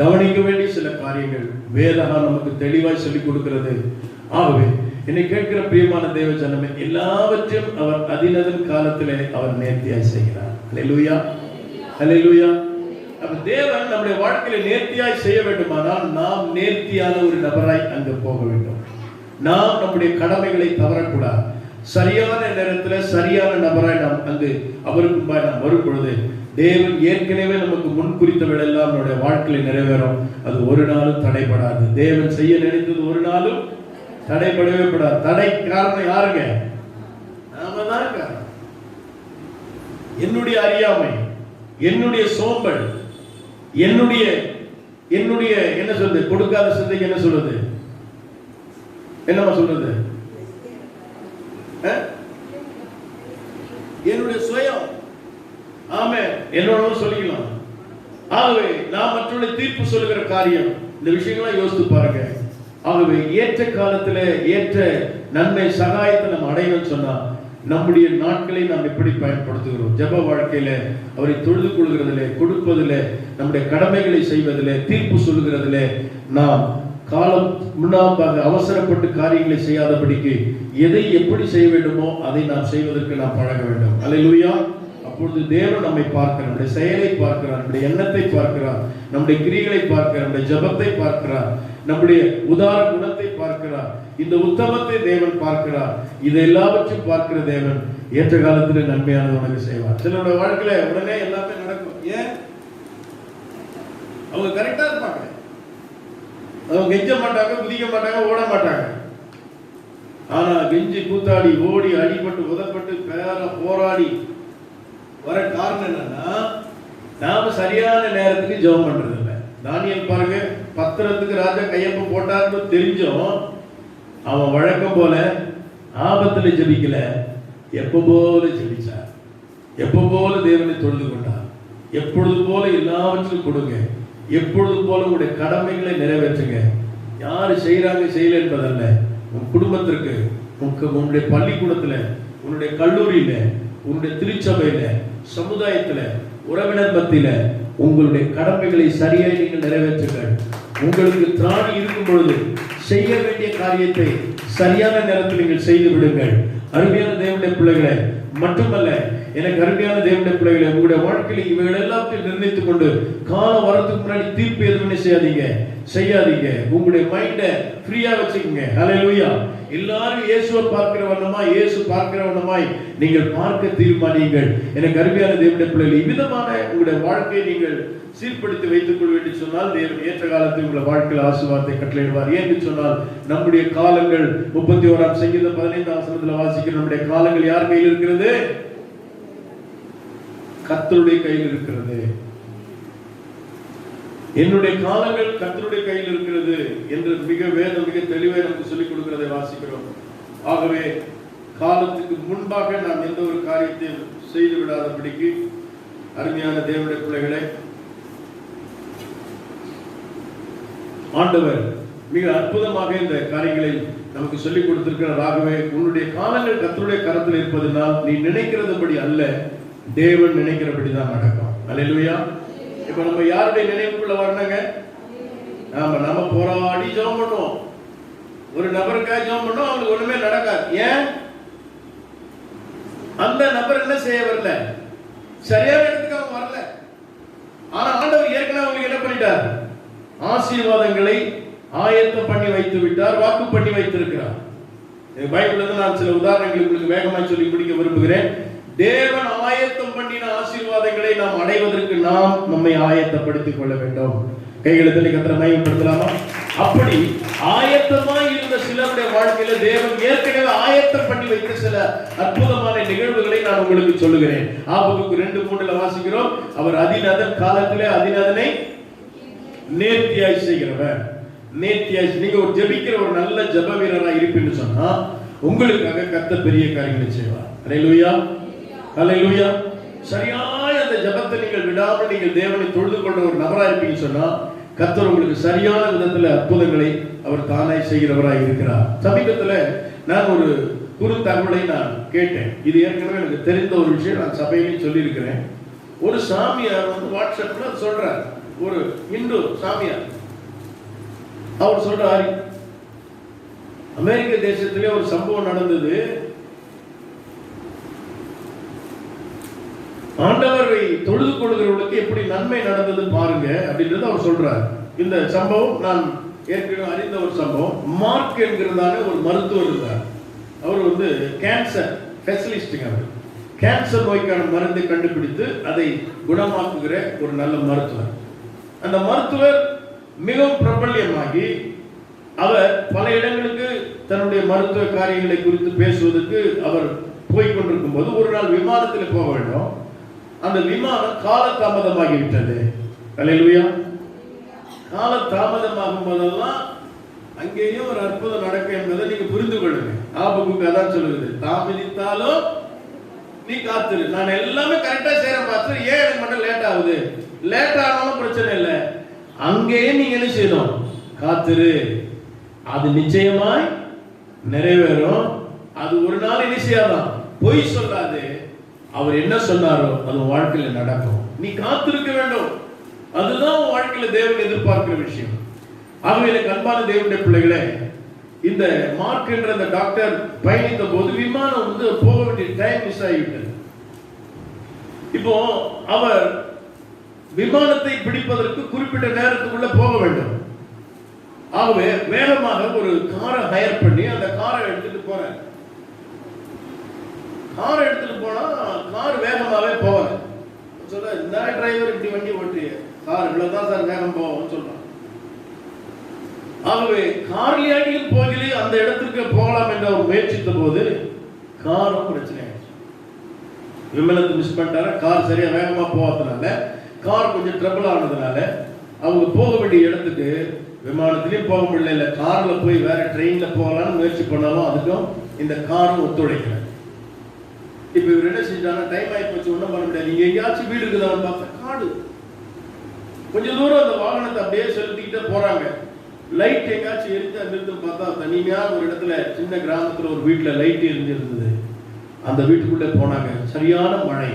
கவனிக்க வேண்டிய சில காரியங்கள் வேதம் நமக்கு தெளிவாய் சொல்லிக் கொடுக்கிறது. ஆகவே என்னை கேட்கிற பிரியமான தேவ ஜனமே, எல்லாவற்றையும் அவர் அதினதன் காலத்திலே அவர் நேர்த்தியாய் செய்கிறார். அல்லேலூயா. அல்லேலூயா. அப்ப தேவன் நம்முடைய வாழ்க்கையில நேர்த்தியாய் செய்ய வேண்டுமானால் நாம் நேர்த்தியான ஒரு நபராய் அங்கு போக வேண்டும். நாம் நம்முடைய கடமைகளை தவறக்கூடாது. சரியான நேரத்தில் சரியான நபராய் நாம் அங்கு அவருக்கு முன்பாக நாம் வரும் பொழுது தேவன் ஏற்கனவே நமக்கு முன்குறித்தவர்கள் எல்லாம் நம்முடைய வாழ்க்கையில நிறைவேறும். அது ஒரு நாளும் தடைபடாது. தேவன் செய்ய நினைத்தது ஒரு நாளும் தடைபடவே படாது. தடை காரணம் யாருங்க? நாம தான் காரணம். என்னுடைய அறியாமை, என்னுடைய சோம்பல், என்னுடைய என்ன சொல்றது, கொடுக்காத சிந்தைக்கு என்ன சொல்றது, என்னமா சொல்றது, என்னுடைய சுயம். ஆமே, என்னோட சொல்லிக்கலாம். ஆகவே நாம் மற்றவர்களை தீர்ப்பு சொல்லுகிற காரியம், இந்த விஷயங்களை யோசித்து பாருங்க. ஆகவே ஏற்ற காலத்துல ஏற்ற நன்மை சகாயத்தை நம்ம அடையணும்னு சொன்னா நம்முடைய நாட்களை நாம் எப்படி பயன்படுத்துகிறோம்? ஜெப வாழ்க்கையில அவரை தொழுது கொள்கிறதிலே, கொடுப்பதிலே, நம்முடைய கடமைகளை செய்வதிலே, தீர்ப்பு சொல்லுகிறதிலே நாம் காலம் முன்னாக அவசரப்பட்டு காரியங்களை செய்யாதபடிக்கு எதை எப்படி செய்ய வேண்டுமோ அதை நாம் செய்வதற்கு நாம் பழக வேண்டும். அல்லேலூயா. அப்பொழுது தேவன் நம்மை பார்க்கிறார், நம்முடைய செயலை பார்க்கிறார், நம்முடைய எண்ணத்தை பார்க்கிறார், நம்முடைய கிரியைகளை பார்க்கிறார், நம்முடைய ஜெபத்தை பார்க்கிறார், நம்முடைய உதார குணத்தை பார்க்கிறார், இந்த உத்தமத்தை தேவன் பார்க்கிறார். இது எல்லாவற்றையும் பார்க்கிற தேவன் ஏற்ற காலத்தில் நன்மையானது உனக்கு செய்வார். சிலருடைய வாழ்க்கையில உடனே எல்லாமே நடக்கும். ஏன்? அவங்க கரெக்டா இருப்பாங்க. அவங்க கெஞ்ச மாட்டாங்க, குதிக்க மாட்டாங்க, ஓட மாட்டாங்க. ஆனா கெஞ்சி கூத்தாடி ஓடி அடிபட்டு உதப்பட்டு போராடி வர காரணம் என்னன்னா, நாம சரியான நேரத்துக்கு ஜெபம் பண்றது இல்லை. தானியேல் பாருங்க, பத்திரத்துக்கு ராஜா கையொப்பம் போட்டாருன்னு தெரிஞ்சும் அவன் வழக்கம் போல ஆபத்துல ஜெபிக்கல, எப்ப போல ஜெபிச்சார், எப்ப போல தேவனை தொழுது கொண்டார். எப்பொழுது போல எல்லாவற்றையும் கொடுங்க, எப்பொழுது போல உங்களுடைய கடமைகளை நிறைவேற்றுங்க. யாரு செய்யறாங்க செய்யல என்பதல்ல, உன் குடும்பத்திற்கு, உன்னுடைய பள்ளிக்கூடத்துல, உன்னுடைய கல்லூரியில, உன்னுடைய திருச்சபையில, சமுதாயத்துல, உறவினர் மத்தியில உங்களுடைய கடமைகளை சரியாய் நீங்கள் நிறைவேற்றுங்கள். உங்களுக்கு திராணி இருக்கும் பொழுது செய்ய வேண்டிய காரியத்தை சரியான நேரத்தில் நீங்கள் செய்து விடுங்கள். அருமையான தேவனுடைய பிள்ளைகளை, மட்டுமல்ல எனக்கு அருமையான தேவனுடைய பிள்ளைகளை, உங்களுடைய வாழ்க்கையில் இவைகள் எல்லாத்தையும் நிர்ணயித்துக் கொண்டு காலம் வரதுக்கு முன்னாடி தீர்ப்பு எதுவுமே செய்யாதீங்க. உங்களுடைய மைண்டை ஃப்ரீயா வச்சுக்கோங்க. ஹல்லேலூயா. எல்லாரும் இயேசுவை பார்க்கிற வண்ணமாய், இயேசு பார்க்கிற வண்ணமாய் நீங்கள் பார்க்க தீர்மானியுங்கள். எனக்கு அருமையான தேவனுடைய பிள்ளைகள், இவ்விதமான உங்களுடைய வாழ்க்கையை நீங்கள் சீர்படுத்தி வைத்துக் கொள்ள வேண்டும் சொன்னால் தேவன் ஏற்ற காலத்தில் உங்களை வாழ்க்கையில் ஆசீர்வாதத்தை கட்டளையிடுவார். ஏன் சொன்னால் நம்முடைய காலங்கள் 31ஆம் சங்கீதம் 15ஆம் வசனத்தில் வாசிக்கிற நம்முடைய காலங்கள் யார் கையில் இருக்கிறது? கர்த்தருடைய கையில் இருக்கிறது. என்னுடைய காலங்கள் கர்த்தருடைய கையில் இருக்கிறது என்று வேதம் மிக தெளிவாக நமக்கு சொல்லிக் கொடுக்கிறதை வாசிக்கிறோம். ஆகவே காலத்துக்கு முன்பாக நாம் எந்த ஒரு காரியத்தையும் செய்து விடாதபடிக்கு அருமையான தேவனுடைய பிள்ளைகளை, ஆண்டவர் மிக அற்புதமாக இந்த காரியங்களை நமக்கு சொல்லிக் கொடுத்திருக்கிறார். ஆகவே உன்னுடைய காலங்கள் கர்த்தருடைய கரத்தில் இருப்பதனால் நீ நினைக்கிறதுபடி அல்ல, தேவன் நினைக்கிறபடி தான் நடக்கும். அல்லேலூயா. இப்ப நம்ம யாருடைய நினைவுக்குள்ள வரணுங்க? நம்ம போராடி ஜெபம் பண்ணுவோம், ஒரு நபருக்காக ஜெபம் பண்ணுவோம், அவங்களுக்கு ஒண்ணுமே நடக்காது. ஏன்? அந்த நபர் என்ன செய்ய வரல, சரியான இடத்துக்கு அவங்க வரல. ஆனா ஆண்டவர் ஏற்கனவே அவங்களுக்கு என்ன பண்ணிட்டார்? ஆசீர்வாதங்களை ஆயத்தம் பண்ணி வைத்து விட்டார், வாக்கு பண்ணி வைத்திருக்கிறார். பைபிள்ல இருந்து நான் சில உதாரணங்களை உங்களுக்கு வேகமாய் சொல்லி முடிக்க விரும்புகிறேன். தேவன் ஆயத்தம் பண்ணின ஆசீர்வாதங்களை நாம் அடைவதற்கு நாம் நம்மை ஆயத்தப்படுத்திக் கொள்ள வேண்டும். கைகளை தள்ளி கர்த்தரை மகிமைப்படுத்தலாமா? அப்படி ஆயத்தமாய் இருந்த சிலருடைய வாழ்க்கையில தேவன் ஏற்கனவே ஆயத்தம் பண்ணி வைத்த சில அற்புதமான நிகழ்வுகளை நான் உங்களுக்கு சொல்லுகிறேன். ஆபகுக்கு 2:3 வாசிக்கிறோம். அவர் அதிநாதன் காலத்திலே அதிநாதனை நேர்த்தியாய் செய்கிறவர். நேர்த்தியாய், நீங்க ஒரு ஜெபிக்கிற ஒரு நல்ல ஜெப வீரரா இருப்பீன்னு சொன்னா உங்களுக்காக கர்த்தர் பெரிய காரியங்களை செய்வார். அல்லேலூயா. அல்லேலூயா. சரியாய் அந்த ஜெபத்தை நீங்கள் விடாமல் நீங்கள் தேவனை தொழுது கொண்ட ஒரு நபரா இருப்பீங்கன்னு சொன்னா கர்த்தர் உங்களுக்கு சரியான விதத்துல அற்புதங்களை அவர் தானாய் செய்கிறவராய் இருக்கிறார். சமீபத்துல நான் ஒரு குறு தகவலை நான் கேட்டேன். இது ஏற்கனவே எனக்கு தெரிந்த ஒரு விஷயம், நான் சபையிலையும் சொல்லி இருக்கிறேன். ஒரு சாமியார் வாட்ஸ்அப்ல சொல்றார், ஒரு இந்து சாமியார், அவர் சொல்றாரு, அமெரிக்க தேசத்திலே ஒரு சம்பவம் நடந்தது. ஆண்டவரை தொழுது கொள்கிறவர்களுக்கு எப்படி நன்மை நடந்தது பாருங்க அப்படின்றது அவர் சொல்றார். இந்த சம்பவம் நான் ஏற்கனவே அறிந்த ஒரு சம்பவம். மார்க் என்கிறதான ஒரு மருத்துவர் இருந்தார். அவர் கேன்சர் ஸ்பெஷலிஸ்டுங்க. அவர் கேன்சர் நோய்க்கான மருந்தை கண்டுபிடித்து அதை குணமாக்குகிற ஒரு நல்ல மருத்துவர். அந்த மருத்துவர் மிகவும் பிரபல்யமாகி அவர் பல இடங்களுக்கு தன்னுடைய மருத்துவ காரியங்களை குறித்து பேசுவதற்கு அவர் போய்கொண்டிருக்கும் போது ஒரு நாள் விமானத்தில் போக வேண்டும். அந்த விமானம் காலதாமதமாகிவிட்டது. அல்லேலூயா. காலதாமதமாகும் போதெல்லாம் அங்கேயும் ஒரு அற்புதம் நடக்கும் என்பதை நீங்க புரிந்து கொள்ளுங்க. ஆபகுக்கு அதான் சொல்லுது, தாமதித்தாலும் நீ காத்துரு, நான் எல்லாமே கரெக்டா செய்யறேன் பார்த்து, ஏன் எனக்கு மட்டும் லேட் ஆகுது? லேட் ஆனாலும் பிரச்சனை இல்லை, அங்கேயே நீங்க என்ன செய்யணும்? காத்துரு, அது நிச்சயமாய் நிறைவேறும். அது ஒரு நாள் என்ன செய்யாதான், பொய் சொல்லாது. அவர் என்ன சொன்னாரோ அது வாழ்க்கையில நடக்கும். நீ காத்திருக்க வேண்டும். அதுதான் வாழ்க்கையில தேவன் எதிர்பார்க்கிற விஷயம். ஆகவே எனக்கு அன்பான தேவனுடைய பிள்ளைகளே, இந்த மார்க் என்ற அந்த டாக்டர் பயணித்த போது விமானம் வந்து போக வேண்டிய டைம் மிஸ் ஆகிவிட்டது. இப்போ அவர் விமானத்தை பிடிப்பதற்கு குறிப்பிட்ட நேரத்துக்குள்ள போக வேண்டும். ஆகவே வேகமாக ஒரு காரை ஹயர் பண்ணி அந்த காரை எடுத்துட்டு போறார். காரை எடுத்துட்டு போனா கார் வேகமாவே போவார். சொல்ல, இந்த டிரைவர் இப்படி வண்டி ஓட்டுறீங்க, கார் இவ்வளவுதான் சார் வேகம் போவோம்னு சொல்றான். ஆகவே கார்லியாடியில் போகலே அந்த இடத்துக்கு போகலாம் என்று அவர் முயற்சித்த போது காரும் பிரச்சனை ஆயிடுச்சு. விமானத்தை மிஸ் பண்ணிட்டார. கார் சரியா வேகமா போவதனால, கார் கொஞ்சம் ட்ரபிள் ஆனதுனால அவங்க போக வேண்டிய இடத்துக்கு விமானத்திலையும் போக முடியல. கார்ல போய் வேற ட்ரெயின்ல போகலாம்னு முயற்சி பண்ணாலும் அதுக்கும் இந்த காரும் ஒத்துழைக்கல. இப்ப இவர் என்ன செஞ்சாங்க, டைம் ஆகி போச்சு, ஒன்றும் பண்ண முடியாது. நீங்க எங்கேயாச்சும் வீடு இருக்குதான்னு பார்த்தா காடு. கொஞ்சம் தூரம் அந்த வாகனத்தை அப்படியே செலுத்திக்கிட்டே போறாங்க. லைட் எங்காச்சும் எரிஞ்சு நிறுத்து பார்த்தா தனிமையா ஒரு இடத்துல சின்ன கிராமத்துல ஒரு வீட்டுல லைட் எரிஞ்சு இருந்தது. அந்த வீட்டுக்குள்ளே போனாங்க. சரியான மழை.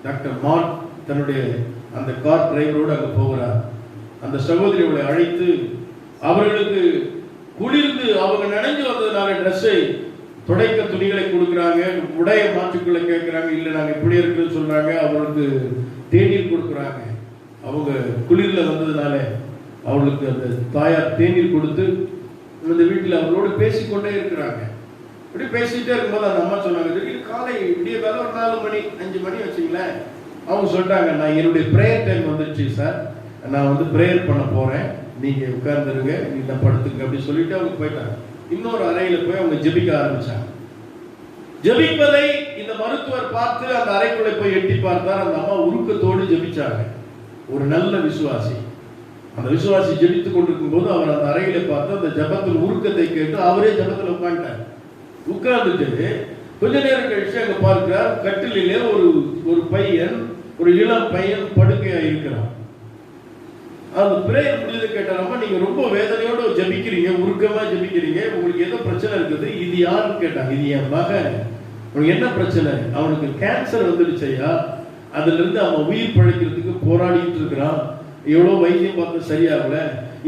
டாக்டர் மார்க் தன்னுடைய அந்த கார் டிரைவரோடு அங்க போகிறார். அந்த சகோதரி அவளை அழைத்து அவர்களுக்கு குளிர்ந்து அவங்க நனைஞ்சு வந்ததுனால ட்ரெஸ்ஸை துடைக்க துணிகளை கொடுக்குறாங்க. உடைய மாற்றிக்குள்ள கேட்கிறாங்க. இல்லை நாங்க இப்படி இருக்குன்னு சொல்றாங்க. அவர்களுக்கு தேநீர் கொடுக்குறாங்க. அவங்க குளிர்ல வந்ததுனால அவளுக்கு அந்த தாயார் தேநீர் கொடுத்து அந்த வீட்டில் அவர்களோடு பேசிக்கொண்டே இருக்கிறாங்க. இப்படி பேசிட்டே இருக்கும்போது அந்த அம்மா சொன்னாங்க, திடீர்னு காலை விடிய காலம் ஒரு 4 மணி 5 மணி வச்சுங்களேன். அவங்க சொல்லிட்டாங்க, நான் என்னுடைய ப்ரேயர் டைம் வந்துடுச்சு சார், நான் வந்து ப்ரேயர் பண்ண போறேன், நீங்க உட்கார்ந்துருங்க, நீங்க படுத்துங்க அப்படின்னு சொல்லிட்டு அவங்க போயிட்டாங்க. இன்னொரு அறையில போய் அவங்க ஜெபிக்க ஆரம்பிச்சாங்க. ஜெபிப்பதை இந்த மருத்துவர் பார்த்து அந்த அறைக்குள்ளே போய் எட்டி பார்த்தார். அந்த அம்மா உருக்கத்தோடு ஜெபிச்சாங்க. ஒரு நல்ல விசுவாசி. அந்த விசுவாசி ஜெபித்துக் கொண்டிருக்கும் போது அவர் அந்த அறையில பார்த்து அந்த ஜபத்தில் உருக்கத்தை கேட்டு அவரே ஜபத்தில் உட்கார்ந்தார். உட்கார்ந்துட்டு கொஞ்ச நேரம் கழிச்சு அங்க பார்க்கிறார், கட்டிலே ஒரு பையன், ஒரு இளம் பையன் படுக்கையா இருக்கிறான். அந்த பிரேயர் முடிஞ்சது கேட்டாரம்மா, நீங்க ரொம்ப வேதனையோட ஜபிக்கிறீங்க, உருக்கமா ஜபிக்கிறீங்க, உங்களுக்கு ஏதோ பிரச்சனை இருக்குது, இது யாருன்னு கேட்டாங்க. இது என் மகன். உனக்கு என்ன பிரச்சனை? அவனுக்கு கேன்சர் வந்துடுச்சையா, அதுல இருந்து அவன் உயிர் பழைக்கிறதுக்கு போராடிட்டு இருக்கிறான், எவ்வளவு வைத்தியம் பார்த்து சரியாகல.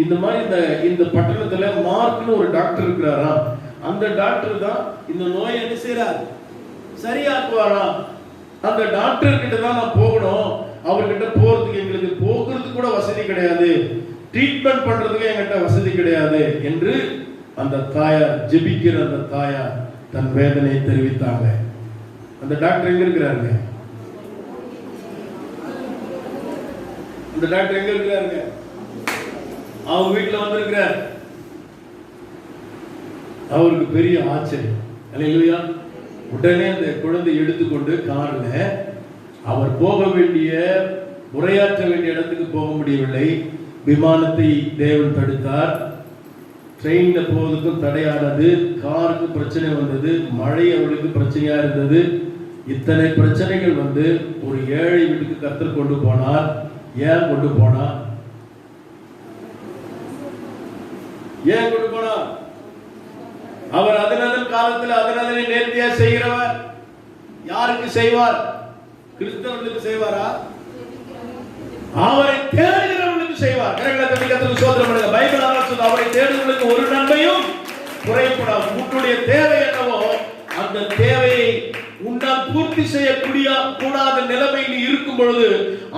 இந்த மாதிரி இந்த பட்டணத்துல மார்க்னு ஒரு டாக்டர் இருக்கிறாரா, அந்த டாக்டர் தான் இந்த நோயை என்ன செய்யறார், சரியாக்குவாரா. அந்த டாக்டர் கிட்ட தான் நான் போகணும், அவர்கிட்ட போறதுக்கு எங்களுக்கு போகிறதுக்கு கூட வசதி கிடையாது, ட்ரீட்மெண்ட் பண்றதுக்கு என்கிட்ட வசதி கிடையாது என்று அந்த தாயார், ஜெபிக்கிற அந்த தாயார் தன் வேதனையை தெரிவித்தாங்க. அந்த டாக்டர் எங்க இருக்கிறாருங்க? அந்த டாக்டர் எங்க இருக்கிறாருங்க? அவங்க வீட்டுல வந்திருக்கிறார். அவருக்கு பெரிய ஆச்சரியம். அல்லேலூயா. உடனே அந்த குழந்தை எடுத்துக்கொண்டு கார்ல அவர் போக வேண்டிய, உரையாற்ற வேண்டிய இடத்துக்கு போக முடியவில்லை. விமானத்தை தேவன் தடுத்தார். ட்ரெயின்ல போவதற்கும் தடையானது, காருக்கு பிரச்சனை வந்தது, மழை அவளுக்கு பிரச்சனையா இருந்தது. இத்தனை பிரச்சனைகள் வந்து ஒரு ஏழை வீட்டுக்கு கர்த்தர் கொண்டு போனார். ஏன் கொண்டு போனார்? ஏன் கொண்டு போனார்? அவர் அதனதன் காலத்தில் அதனதனை நேர்த்தியா செய்கிறவர். யாருக்கு செய்வார்? கிறிஸ்தவர்களுக்கு செய்வாரா? அவரை தேடுகிறவர்களுக்கு செய்வார். சோதனை பண்ணுங்க. பைபிள் சொல்லுது, அவரை தேடுகிறவர்களுக்கு ஒரு நன்மையும் குறையப்படாது. உன்னுடைய தேவை என்னவோ அந்த தேவையை உன்னால் பூர்த்தி செய்யக்கூடிய கூடாத நிலைமையில் இருக்கும் பொழுது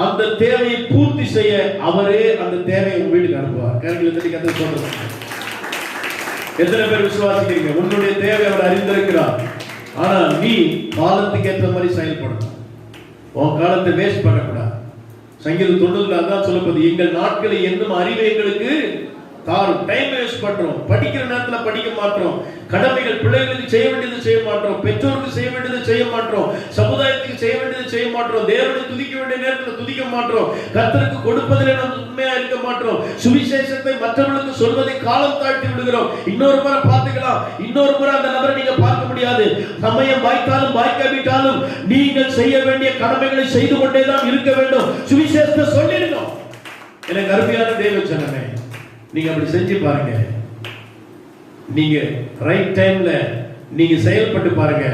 அந்த தேவையை பூர்த்தி செய்ய அவரே அந்த தேவையை உங்க வீட்டுக்கு அனுப்புவார். கர்த்தர் சொல்றாங்க. எத்தனை பேர் விசுவாசிக்கிறீங்க? உன்னுடைய தேவை அவர் அறிந்திருக்கிறார். ஆனா நீ காலத்துக்கு ஏற்ற மாதிரி செயல்படணும். உன் காலத்தை வேஸ்ட் பண்ணக்கூடாது. சங்கீதம் 90 அதான் சொல்லப்படுது, எங்கள் நாட்களை என்னும் அறிவை எங்களுக்கு தாரும். டைம் வேஸ்ட் பண்றோம், படிக்கிற நேரத்துல படிக்க மாட்டோம், கடமைகள் பிள்ளைகளுக்கு செய்ய வேண்டியது செய்ய மாட்டோம், பெற்றோருக்கு செய்ய வேண்டியது செய்ய மாட்டோம், சமுதாயத்துக்கு செய்ய வேண்டியது செய்ய மாட்டோம், தேவனை துதிக்க வேண்டிய நேரத்தில் துதிக்க மாட்டோம், கர்த்தருக்கு கொடுப்பதிலே நாம் உண்மையா இருக்க மாட்டோம், சுவிசேஷத்தை மற்றவர்களுக்கு சொல்வதை காலம் தாழ்த்தி விடுகிறோம். இன்னொரு முறை பார்த்துக்கலாம், இன்னொரு முறை அந்த நபரை நீங்க பார்க்க முடியாது. சமயம் வாய்த்தாலும் வாய்க்காவிட்டாலும் நீங்கள் செய்ய வேண்டிய கடமைகளை செய்து கொண்டே தான் இருக்க வேண்டும். சுவிசேஷத்தை சொல்லிடணும். எனக்கு அருமையான தேவ ஜனமே, நீங்க அப்படி செஞ்சு பாருங்க. நீங்க ரைட் டைம்ல நீங்க செயல்பட்டு பாருங்க,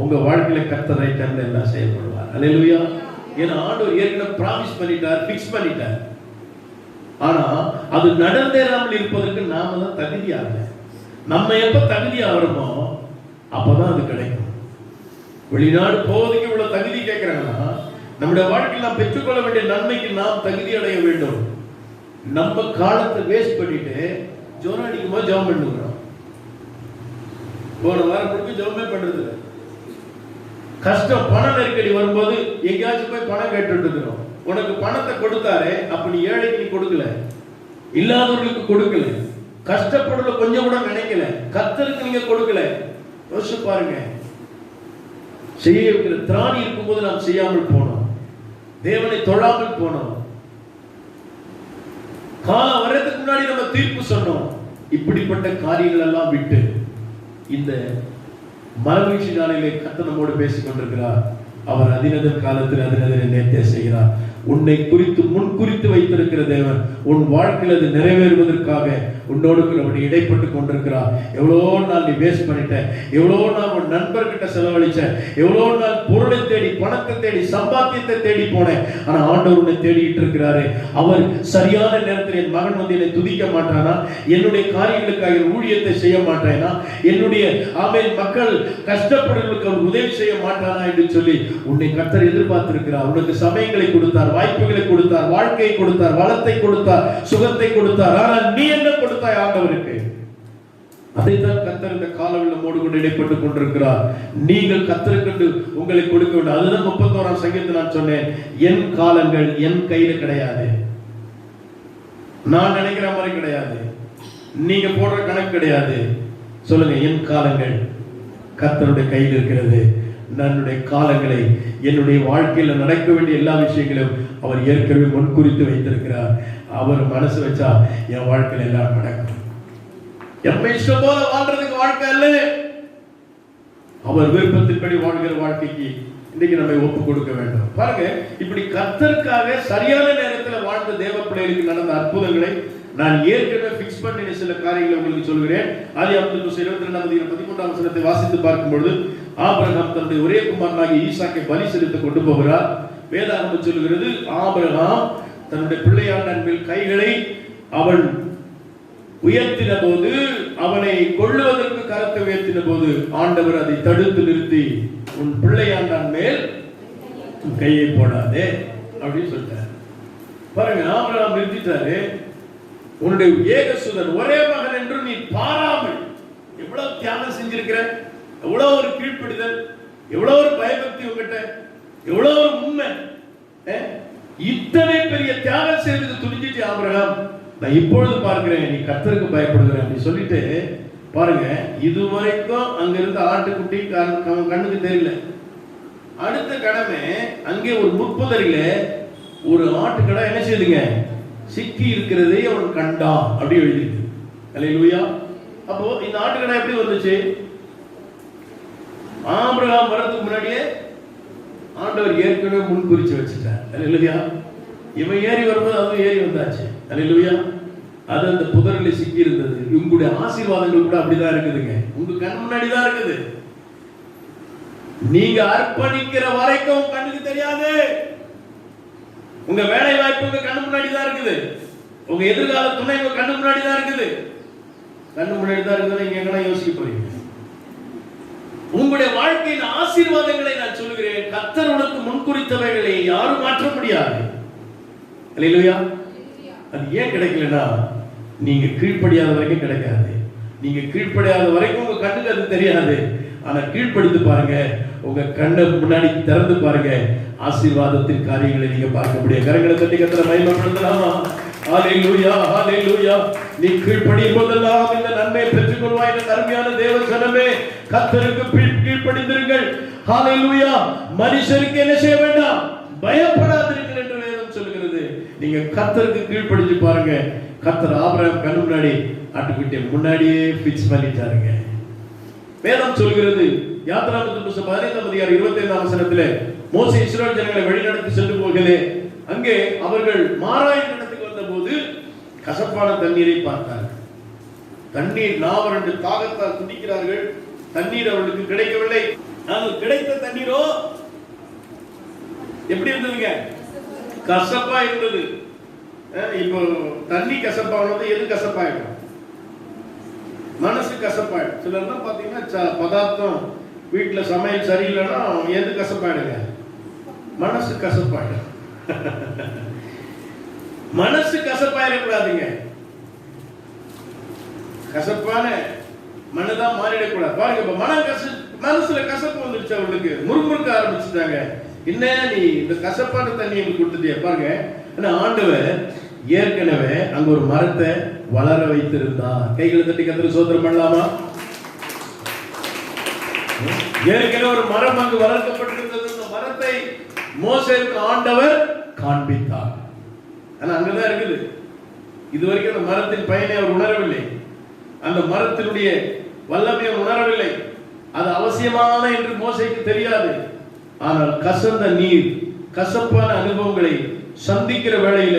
உங்க வாழ்க்கையில கர்த்தர் ரைட் டைம்ல எல்லாம் செயல்படுவார். அல்லேலூயா. ஏன்னா ஆண்டவர் ஏற்கனவே பிராமிஸ் பண்ணிட்டார், ஃபிக்ஸ் பண்ணிட்டார். ஆனா அது நடந்தேறாமல் இருப்பதற்கு நாம தான் தகுதியாக. நம்ம எப்ப தகுதி ஆகிறோமோ அப்பதான் அது கிடைக்கும். வெளிநாடு போவதுக்கு இவ்வளவு தகுதி கேட்கிறாங்கன்னா, நம்முடைய வாழ்க்கையில் நாம் பெற்றுக்கொள்ள வேண்டிய நன்மைக்கு நாம் தகுதி அடைய வேண்டும். நம்ம காலத்தை வேஸ்ட் பண்ணிட்டு ஜோரம் அடிக்கும் போது ஜெபம் பண்ணுகிறோம். போன வாரம் கொடுத்து ஜெபமே பண்றது இல்லை. கஷ்டம் பண நெருக்கடி வரும்போது எங்கேயாச்சும் போய் பணம் கேட்டு இருக்கிறோம். உனக்கு பணத்தை கொடுத்தாரு, அப்ப நீ ஏழைக்கு நீ கொடுக்கல, இல்லாதவர்களுக்கு கொடுக்கல, கஷ்டப்படுற கொஞ்சம் கூட நினைக்கல, கர்த்தருக்கு நீங்க கொடுக்கல. யோசிச்சு பாருங்க. செய்ய வைக்கிற திராணி இருக்கும்போது நாம் செய்யாமல் போனோம், தேவனை தொழாமல் போனோம். காலம் வர்றதுக்கு முன்னாடி நம்ம தீர்ப்பு சொன்னோம். இப்படிப்பட்ட காரியங்கள் எல்லாம் விட்டு இந்த மரவீழ்ச்சி நாளிலே கர்த்தர் நம்மோடு பேசிக் கொண்டிருக்கிறார். அவர் அதினதர் காலத்தில் அதினதரை நேர்த்திய செய்கிறார். உன்னை குறித்து முன்குறித்து வைத்திருக்கிற தேவன் உன் வாழ்க்கையில் அது நிறைவேறுவதற்காக உன்னோடு அப்படி இடைப்பட்டு கொண்டிருக்கிறார். எவ்வளோ நாள் நீ வேஸ்ட் பண்ணிட்ட, எவ்வளோ நாள் உன் நண்பர்கிட்ட செலவழிச்ச, எவ்வளோ நாள் பொருளை தேடி, பணத்தை தேடி, சம்பாத்தியத்தை தேடி போனேன். ஆனா ஆண்டவர் உன்னை தேடிட்டு இருக்கிறாரு. அவர் சரியான நேரத்தில் என் மகன் வந்து என்னை துதிக்க மாட்டானா, என்னுடைய காரியங்களுக்காக ஊழியத்தை செய்ய மாட்டேனா, என்னுடைய மக்கள் கஷ்டப்படுவதற்கு அவர் உதவி செய்ய மாட்டானா என்று சொல்லி உன்னை கர்த்தர் எதிர்பார்த்திருக்கிறார். உனக்கு சமயங்களை கொடுத்தார், வாய்ப்புகளை கொடுத்தார், வாழ்க்கையை கொடுத்தார், வளத்தை கொடுத்தார், சுகத்தை கொடுத்தார். ஆனால் நீ என்ன கொடுத்தாய் ஆண்டவருக்கு? அதைத்தான் கர்த்தர் இந்த காலவில் நம்மோடு கொண்டு இடைப்பட்டுக் கொண்டிருக்கிறார். நீங்கள் கர்த்தருக்கு உங்களை கொடுக்க வேண்டும். அதுதான் 31ஆம் சங்கீதத்தில் நான் சொன்னேன், என் காலங்கள் என் கையில கிடையாது, நான் நினைக்கிற மாதிரி கிடையாது, நீங்க போடுற கணக்கு கிடையாது. சொல்லுங்க, என் காலங்கள் கர்த்தருடைய கையில் இருக்கிறது. என்னுடைய காலங்களை, என்னுடைய வாழ்க்கையில் நடக்க வேண்டிய எல்லா விஷயங்களும் அவர் ஏற்கனவே முன்குறித்து வைத்திருக்கிறார். அவர் மனசு வச்சா என் வாழ்க்கையில் எல்லாம் நடக்கும். எப்ப இஷ்டம் போல வாழ்றதுக்கு வாழ்க்கை அல்ல, அவர் விருப்பத்தின்படி வாழ்கிற வாழ்க்கைக்கு இன்னைக்கு நம்ம ஒப்பு கொடுக்க வேண்டும். பாருங்க, இப்படி கர்த்தருக்காக சரியான நேரத்தில் வாழ்ந்த தேவ பிள்ளைகளுக்கு நடந்த அற்புதங்களை நான் ஏற்கனவே பிக்ஸ் பண்ணின சில காரியங்களை உங்களுக்கு சொல்கிறேன். ஆதியாகமம் 22:13 வசனத்தை வாசித்து பார்க்கும்போது, ஆபிரகாம் தன்னுடைய ஒரே குமாரனாகிய ஈசாக்கை பலி செலுத்த கொண்டு போகிறார். வேதாகமம் சொல்கிறது, ஆபிரகாம் தன்னுடைய பிள்ளையான மேல் கைகளை அவன் உயர்த்தின போது, அவனை கொல்லுவதற்கு கரத்தை உயர்த்தின போது ஆண்டவர் அதை தடுத்து நிறுத்தி, உன் பிள்ளையாண்டான் மேல் கையை போடாதே அப்படின்னு சொல்லிட்டார். பாருங்க, ஆபிரகாம் நிறுத்திட்டாரு. உன்னுடைய ஏகசுதன் ஒரே மகன் என்று நீ பாராமல் எவ்வளவு தியாகம் செஞ்சிருக்கிற, எவ்வளவு ஒரு கீழ்ப்படிதல், எவ்வளவு ஒரு பயபக்தி உங்ககிட்ட, எவ்வளவு ஒரு உண்மை, இத்தனை பெரிய தியாகம் செய்வதற்கு துணிஞ்சிட்டு ஆபிரகாம், நான் இப்பொழுது பார்க்கிறேன் நீ கர்த்தருக்கு பயப்படுகிறேன் அப்படி சொல்லிட்டு பாருங்க. இதுவரைக்கும் அங்க இருந்த ஆட்டுக்குட்டி கண்ணுக்கு தெரியல. அடுத்த கடமை அங்கே ஒரு முற்புதரில ஒரு ஆட்டுக்கடை என்ன செய்யுதுங்க, சிக்கி இருக்கிறதை அவன் கண்டான் அப்படி எழுதிருக்கு. அல்லேலூயா. அப்போ இந்த ஆட்டுக்கடை எப்படி வந்துச்சு? ஆபிரகாம் வரதுக்கு முன்னாடியே ஆண்டவர் ஏற்கனவே முன்குறிச்சு வச்சுட்டார். அல்லேலூயா. இவன் ஏறி வரும்போது அதுவும் ஏறி வந்தாச்சு. அல்லேலூயா. அது அந்த புதரில் சிக்கி இருந்தது. உங்களுடைய ஆசீர்வாதங்கள் கூட அப்படிதான் இருக்குதுங்க, உங்க கண் முன்னாடி தான் இருக்குது. நீங்க அர்ப்பணிக்கிற வரைக்கும் கண்ணுக்கு தெரியாது. உங்க வேலை வாய்ப்பு உங்க கண்ணு முன்னாடி தான் இருக்குது. உங்க எதிர்கால துணை உங்க கண்ணு முன்னாடி தான் இருக்குது. கண்ணு முன்னாடி தான் இருக்குது. நீங்க எங்கனா யோசிக்க போறீங்க? உங்களுடைய வாழ்க்கையின் ஆசீர்வாதங்களை நான் சொல்கிறேன், கர்த்தர் உனக்கு முன்குறித்தவைகளை யாரும் மாற்ற முடியாது. அல்லேலூயா. அது ஏன் கிடைக்கலனா, நீங்க கீழ்ப்படியாத வரைக்கும் கிடைக்காது. நீங்க கீழ்ப்படியாத வரைக்கும் உங்க கண்ணுக்கு அது தெரியாது. ஆனா கீழ்ப்படித்து பாருங்க, உங்க கண்ணை முன்னாடி திறந்து பாருங்க, ஆசீர்வாதத்தின் காரியங்களை நீங்க பார்க்க முடியும். கரங்களை தட்டி கர்த்தரை மகிமைப்படுத்தலாமா? ஹalleluya, ஹalleluya. நீ கீழ்ப்படியும் போதெல்லாம் இந்த நன்மையை பெற்றுக் கொள்வாய். என்ற அருமையான தேவ ஜனமே, கர்த்தருக்கு கீழ்ப்படிந்திருங்கள். ஹalleluya. மனுஷருக்கு என்ன செய்ய வேண்டாம், பயப்படாதீர்கள் என்று வேதம் சொல்கிறது. நீங்க கர்த்தருக்கு கீழ்ப்படிஞ்சு பாருங்க. கர்த்தர் ஆபிரகாம் கண்ணு முன்னாடி ஆட்டுக்குட்டியை முன்னாடியே ஃபிக்ஸ் பண்ணிட்டாருங்க. வேதம் சொல்கிறது, யாத்திராகமம் புத்தகம் 15:25 வசனத்திலே, மோசே இஸ்ரவேல் ஜனங்களை வழிநடத்தி சென்று போகலே, அங்கே அவர்கள் மாராயின் இடத்துக்கு வந்தபோது கசப்பான தண்ணீரை பார்த்தார்கள். தண்ணீர் நாவரண்டு தாகத்தால் துடிக்கிறார்கள். தண்ணீர் அவர்களுக்கு கிடைக்கவில்லை. ஆனால் கிடைத்த தண்ணீரோ எப்படி இருந்ததுங்க? கசப்பா இருந்தது. இப்போ தண்ணி கசப்பானது எது கசப்பாயிடும்? மனசு கசப்பாயிடும். சிலர்லாம் பார்த்தீங்கன்னா பதார்த்தம் வீட்டில் சமையல் சரியில்லைன்னா எது கசப்பாயிடுங்க? மனசு கசப்பாயிடும். மனசு கசப்பாயிடக்கூடாதுங்க. கசப்பான மனதான் மாறிடக்கூடாது. பாருங்க, இப்ப மனசுல கசப்பு வந்துருச்சு, அவங்களுக்கு முறுமுறுக்க ஆரம்பிச்சுட்டாங்க. என்ன நீ இந்த கசப்பான தண்ணி எங்களுக்கு கொடுத்துட்டிய பாருங்க. ஆண்டவர் ஏற்கனவே அங்க ஒரு மரத்தை வளர வைத்திருந்தார். கைகளை தட்டி கத்திர சோதரம் பண்ணலாமா? ஏற்கனவே ஒரு மரம் அங்கு வளர்க்கப்பட்டிருந்தது. அந்த மரத்தை மோசேக்கு ஆண்டவர் காண்பித்தார். ஆனா அங்கதான் இருக்குது. இதுவரைக்கும் அந்த மரத்தின் பயனை அவர் உணரவில்லை. அந்த மரத்தினுடைய வல்லமையை உணரவில்லை. அது அவசியமான என்று மோசேக்கு தெரியாது. ஆனால் கசந்த நீர், கசப்பான அனுபவங்களை சந்திக்கிற வேளையில,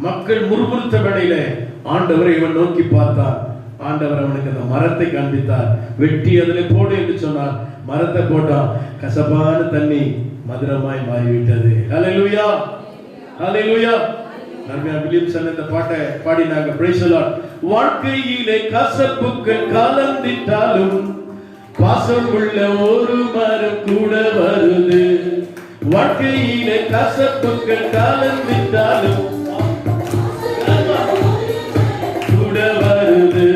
மக்கள் முறுமுறுத்த வேளையில ஆண்டவரை இவன் நோக்கி பார்த்தார். ஆண்டவர் அவனுக்கு அந்த மரத்தை காண்பித்தார். வெட்டி அதில் போடு என்று சொன்னார். மரத்தை போட்டான். கசப்பான தண்ணி மதுரமாய் மாறிவிட்டது. ஹல்லேலூயா, ஹல்லேலூயா. வில்லியம்சன் இந்த பாட்டை பாடினாங்க. Price the Lord. வாழ்க்கையிலே கசப்புகள் கலந்திட்டாலும் பாசம் உள்ள ஒரு மரம் கூட வருது. வாழ்க்கையிலே கசப்புகள் கலந்திட்டாலும் கூட வருது.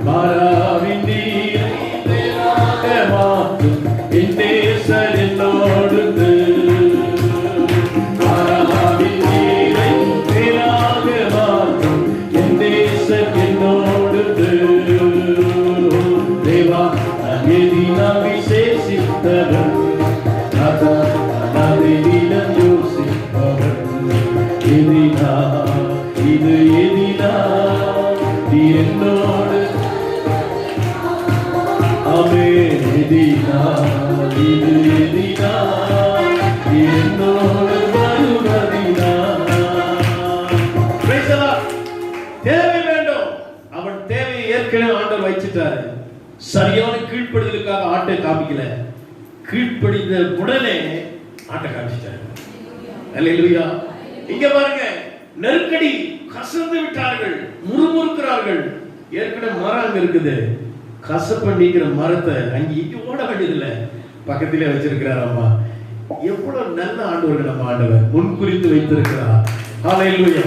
மாறாவின் நீரை தேனாக மாற்றும் என் நேசர் என்னோடு. மாறாவின் நீரை தேனாக மாற்றும் என் நேசர் என்னோடு. தேவா எதினால் விசேஷித்தவன், அதிலும் யோசிப்பவன். எதினா இது எதினா நீ என்னோடு. அமே எதினா இது எதினா நீ என்னோடு வருவதினா. தேவை வேண்டும். அவன் தேவையை ஏற்கனவே ஆண்டவர் வச்சிட்டாரு. சரியான கீழ்ப்படிதலுக்காக ஆட்டை காமிக்கல. கீழ்ப்படிந்த உடனே ஆட்டை காமிச்சிட்டாரு. அல்லேலூயா. இங்க பாருங்க, நெருக்கடி, கசந்து விட்டார்கள், முறுமுறுக்கிறார்கள். ஏற்கனவே மரம் அங்க இருக்குது. கசப்ப நீக்கிற மரத்தை அங்க இங்க ஓட வேண்டியதில்லை, பக்கத்திலே வச்சிருக்கிறார். அம்மா, எவ்வளவு நல்ல ஆண்டவர்கள் நம்ம ஆண்டவர் முன்குறித்து வைத்திருக்கிறார். ஹல்லேலூயா.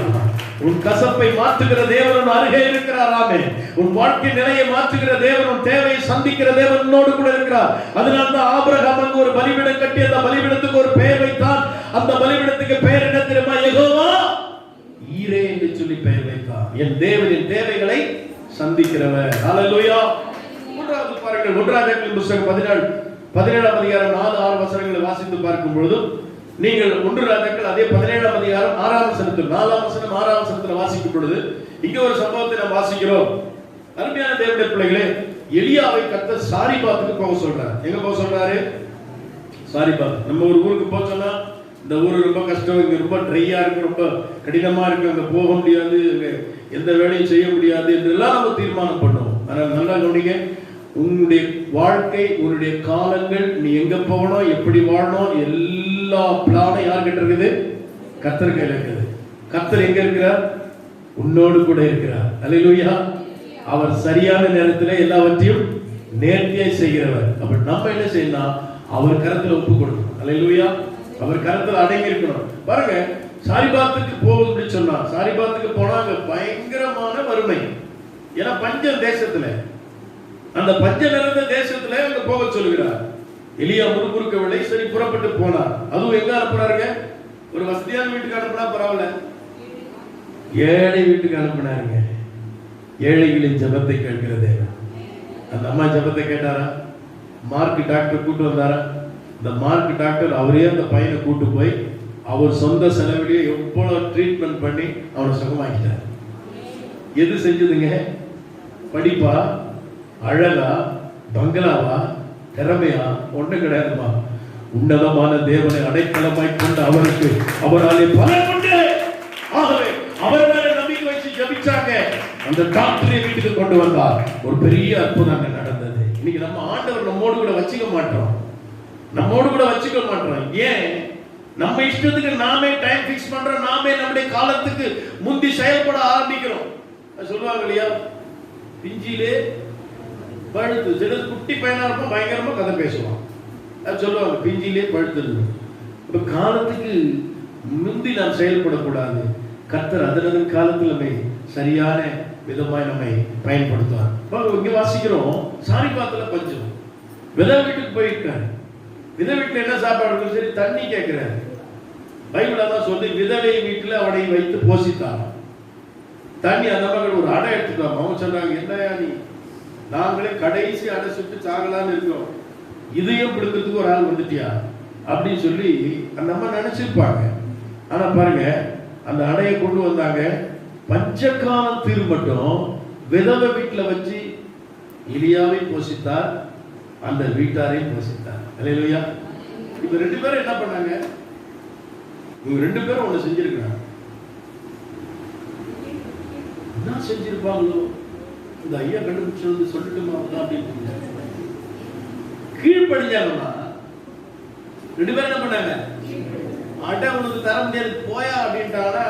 உன் கசப்பை மாற்றுகிற தேவன் அருகே இருக்கிறார். ஆமென். உன் வாழ்க்கை நிலையை மாற்றுகிற தேவன், உன் தேவையை சந்திக்கிற தேவன் உன்னோடு கூட இருக்கிறார். அதனால்தான் ஆபிரகாம் அங்கு ஒரு பலிபீடம் கட்டி அந்த பலிபீடத்துக்கு ஒரு பெயர் வைத்தான். அந்த பலிபீடத்துக்கு பெயர் என்ன தெரியுமா? யெகோவா ஈரே என்று சொல்லி பெயர் வைத்தான். என் தேவனின் தேவைகளை சந்திக்கிறவர். ஹல்லேலூயா. மூன்றாவது பாருங்கள், 1 ராஜாக்களின் புத்தகம் 17ஆம் அதிகாரம் 4-6 வசனங்களை வாசித்து பார்க்கும் பொழுது, நீங்கள் 1 ராஜாக்கள் அதே 17ஆம் அதிகாரம் 6ஆம் வசனத்தில் 4ஆம் வசனம் 6ஆம் வசனத்தில் வாசிக்கும் பொழுது இங்க ஒரு சம்பவத்தை நாம் வாசிக்கிறோம். அருமையான தேவனுடைய பிள்ளைகளே, எலியாவை கர்த்தர் சாரிபாத்துக்கு போக சொல்றார். எங்க போக சொல்றாரு? சாரிபாத். நம்ம ஒரு ஊருக்கு போக சொன்னா, இந்த ஊரு ரொம்ப கஷ்டம், இங்க ரொம்ப ட்ரையா இருக்கு, ரொம்ப கடினமா இருக்கு, அங்க போக முடியாது, எந்த வேலையும் செய்ய முடியாது என்றெல்லாம் நம்ம தீர்மானம் பண்ணுவோம். ஆனால் நல்லா கவனிங்க, உன்னுடைய வாழ்க்கை, உன்னுடைய காலங்கள், நீ எங்க போகணும், எப்படி வாழணும், எல்லா பிளானும் யார்கிட்ட இருக்குது? கர்த்தர் கையில இருக்குது. கர்த்தர் எங்க இருக்கிறார்? உன்னோடு கூட இருக்கிறார். அல்லேலூயா. அவர் சரியான நேரத்தில் எல்லாவற்றையும் நேர்த்தியாய் செய்கிறவர். அப்ப நம்ம என்ன செய்யணும்? அவர் கரத்துல ஒப்பு கொடுக்கணும். அல்லேலூயா. அவர் கரத்துல அடங்கி இருக்கணும். பாருங்க, சாரிபாத்துக்கு போகுதுன்னு சொன்னா, சாரிபாத்துக்கு போனா அங்க பயங்கரமான வறுமை. ஏன்னா பஞ்சம் தேசத்துல, அந்த பஞ்ச நிறைந்த தேசத்துல அங்க போக சொல்லுகிறார். எலியா முறுமுறுக்கவில்லை. சரி, புறப்பட்டு போனார். அதுவும் எங்க அனுப்புறாருங்க? ஒரு வசதியான வீட்டுக்கு அனுப்புனா பரவாயில்ல, ஏழை வீட்டுக்கு அனுப்புனாருங்க. ஏழைகளின் ஜெபத்தை கேட்கிற தேவன். அந்த அம்மா ஜெபத்தை கேட்டாரா? மார்க் டாக்டர் கூட்டு வந்தாரா? இந்த மார்க் டாக்டர் அவரே அந்த பையனை கூட்டு போய் அவர் சொந்த செலவிலேயே எவ்வளவு ட்ரீட்மெண்ட் பண்ணி அவனை சுகமாக்கிட்டார். எது செஞ்சதுங்க? படிப்பா, அழகா, பங்களாவா, திறமையா? ஒண்ணு கிடையாதுமா. உன்னதமான தேவனை அடைக்கலமாய் கொண்டு அவருக்கு அவராலே பலன் உண்டு. ஆகவே அவர் மேல நம்பிக்கை வச்சு ஜெபிச்சாங்க. அந்த டாக்டரை வீட்டுக்கு கொண்டு வந்தார். ஒரு பெரிய அற்புதம் நடந்தது. இன்னைக்கு நம்ம ஆண்டவர் நம்மோடு கூட வச்சுக்க மாட்டோம். நம்மோடு கூட வச்சுக்க மாட்டோம். ஏன்? நம்ம இஷ்டத்துக்கு நாமே டைம் ஃபிக்ஸ் பண்றோம், நாமே நம்முடைய காலத்துக்கு முந்தி செயல்பட ஆரம்பிக்கிறோம். சொல்லுவாங்க இல்லையா, பிஞ்சிலே பழுத்து. சில குட்டி பையனா இருக்கும், பயங்கரமா கதை பேசுவான். அது சொல்லுவாங்க, பிஞ்சிலே பழுத்து. இப்ப காலத்துக்கு முந்தி நாம் செயல்படக்கூடாது. கர்த்தர் அதனது காலத்தில் நம்மை சரியான விதமாய் நம்மை பயன்படுத்துவார். இங்க வாசிக்கிறோம், சாரிபாத்துல பஞ்சம். விதை வீட்டுக்கு போயிருக்காரு. விதை வீட்டுல என்ன சாப்பாடு இருக்கும், சரி தண்ணி கேட்கிறாரு. பைபிள் அதான் சொல்லி, விதவை வீட்டுல அவனை வைத்து போஷித்தான். தண்ணி அந்த மகள் ஒரு அடை எடுத்துட்டான். அவங்க சொன்னாங்க, என்னையா நீ, நாங்களே கடைசி அடை சுட்டு சாகலான்னு இருக்கோம், இதையும் பிடிக்கிறதுக்கு ஒரு ஆள் வந்துட்டியா அப்படின்னு சொல்லி அந்த அம்மா நினைச்சிருப்பாங்க. ஆனா பாருங்க, அந்த அடையை கொண்டு வந்தாங்க. பஞ்சகாலம் தீர் மட்டும் விதவை வீட்டுல வச்சு எலியாவை போஷித்தார், அந்த வீட்டாரையும் போஷித்தார். அல்லேலூயா. இப்ப 2 பேரும் என்ன பண்ணாங்க, இவங்க 2 பேரும் ஒண்ணு செஞ்சிருக்காங்க. என்ன செஞ்சிருப்பாங்களோ, இந்த ஐயா கண்டுபிடிச்சு சொல்லட்டுமா அப்படின்னு கீழ்படிஞ்சாங்கன்னா 2 பேரும் என்ன பண்ணாங்க, அட உனக்கு தர முடியாது போயா அப்படின்ட்டாங்கன்னா,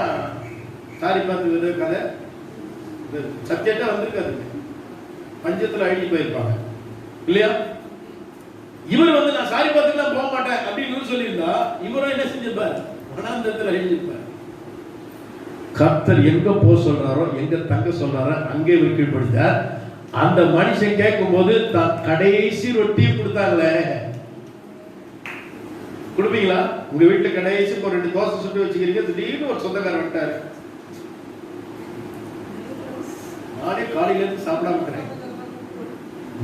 சாரி பார்த்து வித கதை சப்ஜெக்டா வந்திருக்காது, பஞ்சத்துல அழிஞ்சு போயிருப்பாங்க இல்லையா. இவர் வந்து நான் சாரி பார்த்துக்கலாம் போக மாட்டேன் அப்படின்னு சொல்லியிருந்தா, இவரும் என்ன செஞ்சிருப்பார், வனாந்தரத்தில் அழிஞ்சிருப்பார். கர்த்தர் எங்க போ சொல்றாரோ, எங்க தங்க சொல்றாரோ அங்கே இவர் கீழ்படிந்தார். அந்த மனுஷன் கேட்கும் போது கடைசி ரொட்டியை கொடுத்தாங்களே, கொடுப்பீங்களா? உங்க வீட்டுல கடைசி ஒரு 2 தோசை சுட்டு வச்சுக்கிறீங்க, திடீர்னு ஒரு சொந்தக்காரர் வந்துட்டாரு, நானே காலையில இருந்து சாப்பிடாம இருக்கிறேன்,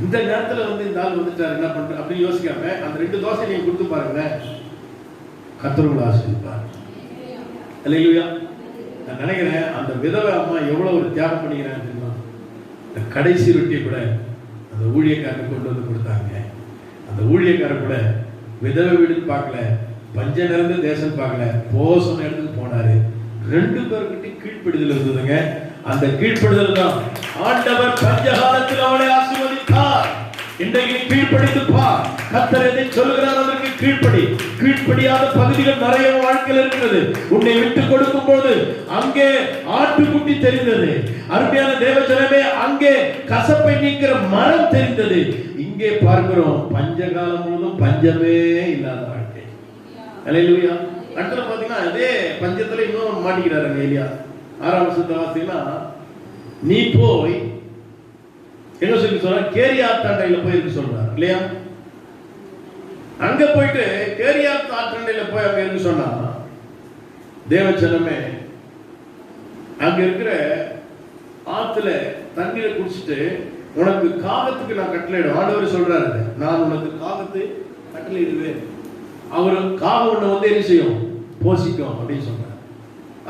இந்த நேரத்துல வந்து இந்த ஆள் வந்துட்டாரு, என்ன பண்ற அப்படின்னு யோசிக்காம அந்த 2 தோசை நீங்க கொடுத்து பாருங்க, கர்த்தர் உங்களை ஆசீர்வதிப்பார். அல்லேலூயா. நான் நினைக்கிறேன், அந்த விதவை அம்மா எவ்வளவு ஒரு தியாகம் பண்ணிக்கிறாங்க தெரியுமா. இந்த கடைசி ரொட்டியை கூட அந்த ஊழியக்காரனுக்கு கொண்டு வந்து கொடுத்தாங்க. அந்த ஊழியக்காரர் கூட விதவை வீடு பார்க்கல, பஞ்ச நிறைந்த தேசம் பார்க்கல, போசன இடத்துக்கு போனாரு. 2 பேர்கிட்ட கீழ்ப்படிதல் இருந்ததுங்க. அந்த கீழ்ப்படிதல் தான் ஆண்டவர் பஞ்சகாலத்தில் அவளை ஆசீர்வதித்தார். இன்றைக்கு கீழ்ப்படித்து பார், கர்த்தர் எதை சொல்லுகிறார் அதற்கு கீழ்ப்படி. கீழ்ப்படியாத பகுதிகள் நிறைய வாழ்க்கையில் இருக்கிறது. உன்னை விட்டு கொடுக்கும் போது அங்கே ஆட்டுக்குட்டி தெரிந்தது. அருமையான தேவஜனமே, அங்கே கசப்பை நீக்கிற மரம் தெரிந்தது. இங்கே பார்க்கிறோம், பஞ்சகாலம் முழுவதும் பஞ்சமே இல்லாத வாழ்க்கை. அல்லேலூயா. அடுத்த பாத்தீங்கன்னா அதே பஞ்சத்துல இன்னும் மாட்டிக்கிறாருங்க எலியா. 6ஆம் வசனத்தை வாசித்தீங்கன்னா, நீ போய் என்ன சொல்லி சொல்ற, கேரியாத் ஆற்றண்டையில போயிருக்கு சொல்றாரு இல்லையா. அங்க போயிட்டு கேரியாத் ஆற்றண்டையில போய் அங்க இருக்கு சொன்னா, தேவச்சனமே அங்க இருக்கிற ஆத்துல தண்ணீரை குடிச்சிட்டு உனக்கு காகத்துக்கு நான் கட்டளையிடும். ஆண்டவர் சொல்றாரு, நான் உனக்கு காகத்தை கட்டளையிடுவேன், அவரு காகம் ஒண்ணு வந்து என்ன செய்யும், போஷிக்கும் அப்படின்னு சொல்றாரு.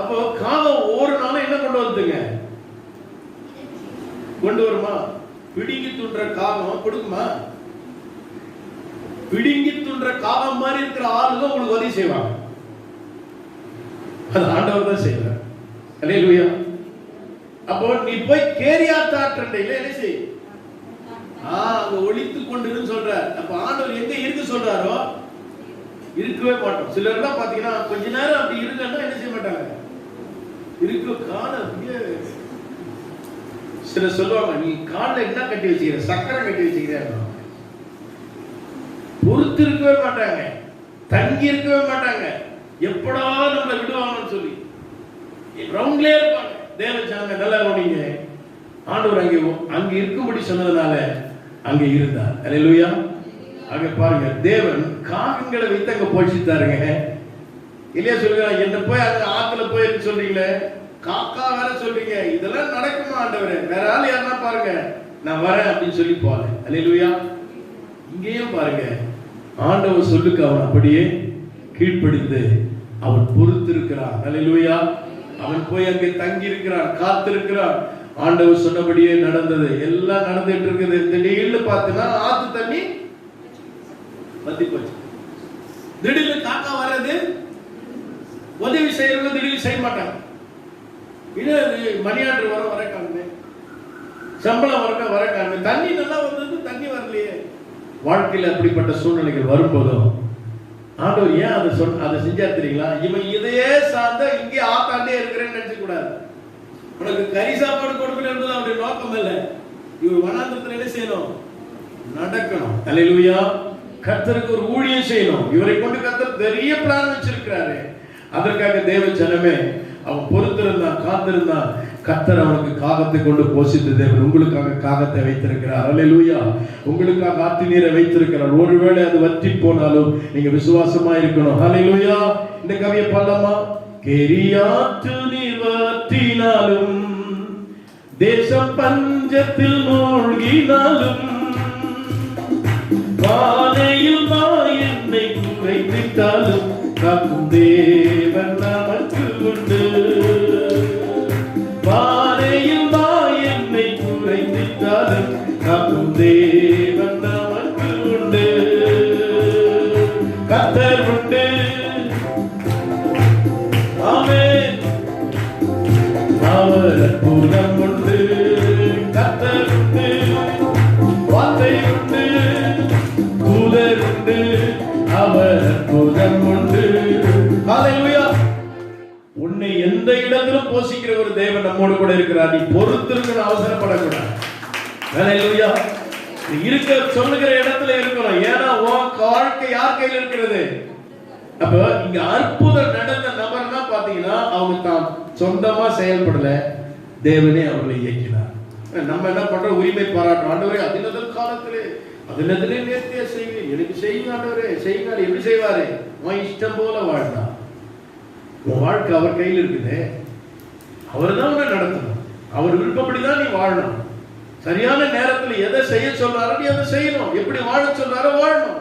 அப்போ காகம் ஒவ்வொரு நாளும் என்ன கொண்டு வந்துங்க, கொண்டு வருமா? பிடுங்கி துன்ற காகம் கொடுக்குமா? பிடுங்கி துன்ற காகம் மாதிரி இருக்கிற ஆளுங்க உங்களுக்கு உதவி செய்வாங்க. அது ஆண்டவர் தான் செய்வார். அல்லேலூயா. அப்போ நீ போய் கேரியாத் ஆற்றண்டையில என்ன செய், அங்க ஒளித்து கொண்டிருன்னு சொல்றார். அப்ப ஆண்டவர் எங்க இருக்கு சொல்றாரோ இருக்கவே மாட்டோம். சிலர் எல்லாம் பாத்தீங்கன்னா கொஞ்ச நேரம் அப்படி இருக்குன்னா என்ன செய்ய மாட்டாங்க, இருக்க காண. சிலர் சொல்லுவாங்க, நீ காலில் என்ன கட்டி வச்சுக்கிற, சக்கரை கட்டி வச்சுக்கிற. பொறுத்து இருக்கவே மாட்டாங்க, தங்கி இருக்கவே மாட்டாங்க, எப்படா நம்மளை விடுவாங்கன்னு சொல்லி ரவுண்ட்லயே இருப்பாங்க. தேவஜனமே நல்லா கவனிங்க, ஆண்டவர் அங்க இருக்கும்படி சொன்னதுனால அங்க இருந்தார். அல்லேலூயா. அங்க பாருங்க, தேவன் காகங்களை வைத்து அங்க போஷித்தாருங்க. இல்லையா சொல்லுங்க, என்ன போய் அங்க ஆத்துல போயிருக்கு சொல்றீங்களே, காக்கா வேற சொல்றீங்க, இதெல்லாம் நடக்குமா ஆண்டவரே? வேற ஆள் யாருன்னா பாருங்க, நான் வரேன் அப்படின்னு சொல்லி போறேன். அல்லேலூயா. இங்கேயும் பாருங்க, ஆண்டவர் சொல்லுக்கு அவன் அப்படியே கீழ்ப்படிந்து அவன் பொறுத்து இருக்கிறான். அல்லேலூயா. அவன் போய் அங்கே தங்கி இருக்கிறான், காத்திருக்கிறான். ஆண்டவர் சொன்னபடியே நடந்தது. எல்லாம் நடந்துட்டு இருக்குது. திடீர்னு பார்த்தீங்கன்னா ஆத்து தண்ணி வத்தி போச்சு. திடீர்னு காக்கா வர்றது, உதவி செய்யறது திடீர்னு செய்ய மாட்டாங்க. இது மணியாற்று வர காணுமே, சம்பளம் வர காணுமே, தண்ணி நல்லா வந்தது, தண்ணி வரலையே. வாழ்க்கையில் அப்படிப்பட்ட சூழ்நிலைகள் வரும்போதும் ஆண்டவர் ஏன் அதை செஞ்சா தெரியுங்களா? இவன் இதையே சார்ந்த இங்கே ஆத்தாண்டே இருக்கிறேன்னு நினைச்ச கூடாது. உனக்கு கறி சாப்பாடு கொடுக்கணும்ன்றது அவருடைய நோக்கம் இல்லை. இவர் வனாந்திரத்தில் என்ன செய்யணும்? நடக்கணும். அல்லேலூயா. கர்த்தருக்கு ஒரு ஊழியம் செய்யணும். இவரை கொண்டு கர்த்தர் பெரிய பிளான் வச்சிருக்கிறாரு. அதற்காக தேவ ஜனமே அவன் பொறுத்திருந்தான், காத்திருந்தான். கர்த்தர் அவனுக்கு காகத்தை கொண்டு போஷித்த தேவன் உங்களுக்காக காகத்தை வைத்திருக்கிறார். அல்லேலூயா. உங்களுக்காக ஆற்று நீரை வைத்திருக்கிறார். ஒருவேளை அது வற்றி போனாலும் நீங்க விசுவாசமா இருக்கணும். அல்லேலூயா. இந்த கவியை பாடலாமா? கெரியாற்று நீர் வற்றினாலும், தேசம் பஞ்சத்தில் மூழ்கினாலும், பானையில் எண்ணெய் குறைத்திட்டாலும் காக்கும் தேவன் நமக்கு உண்டு. பானையில் எண்ணெய் குறைத்திட்டாலும் காக்கும் தேவன் நமக்கு உண்டு. கர்த்தர் உண்டு. ஆமென். அவர் அற்புதம் உண்டு. கர்த்தர் உண்டு. வார்த்தை உண்டு. தூதர் உண்டு. அவர் அற்புதம் உண்டு. ஹல்லேலூயா. உன்னை எந்த இடத்திலும் போஷிக்கிற ஒரு தேவன் நம்மோடு கூட இருக்கிறார். நீ பொறுத்திருக்கிற அவசரப்படக்கூடாது. ஹல்லேலூயா. நீ இருக்க சொல்லுகிற இடத்துல இருக்கணும். ஏன்னா உன் வாழ்க்கை யார் கையில் இருக்கிறது? அப்ப இங்க அற்புதம் நடந்த நபர் தான் பாத்தீங்கன்னா அவங்க தான் சொந்தமா செயல்படல, தேவனே அவர்களை இயக்கினார். நம்ம என்ன பண்றோம்? உரிமை பாராட்டும். ஆண்டவரே அதினதன் காலத்திலே அதினதிலே நேர்த்தியா செய்வேன், எனக்கு செய்யுங்க ஆண்டவரே, செய்யுங்க. எப்படி செய்வாரு? உன் இஷ்டம் போல வாழ்ந்தா. உன் வாழ்க்கை அவர் கையில் இருக்குது. அவர் தான் உன்னை நடத்தணும். அவர் விருப்பப்படிதான் நீ வாழணும். சரியான நேரத்தில் எதை செய்ய சொல்றாரோ நீ அதை செய்யணும். எப்படி வாழ சொல்றாரோ வாழணும்.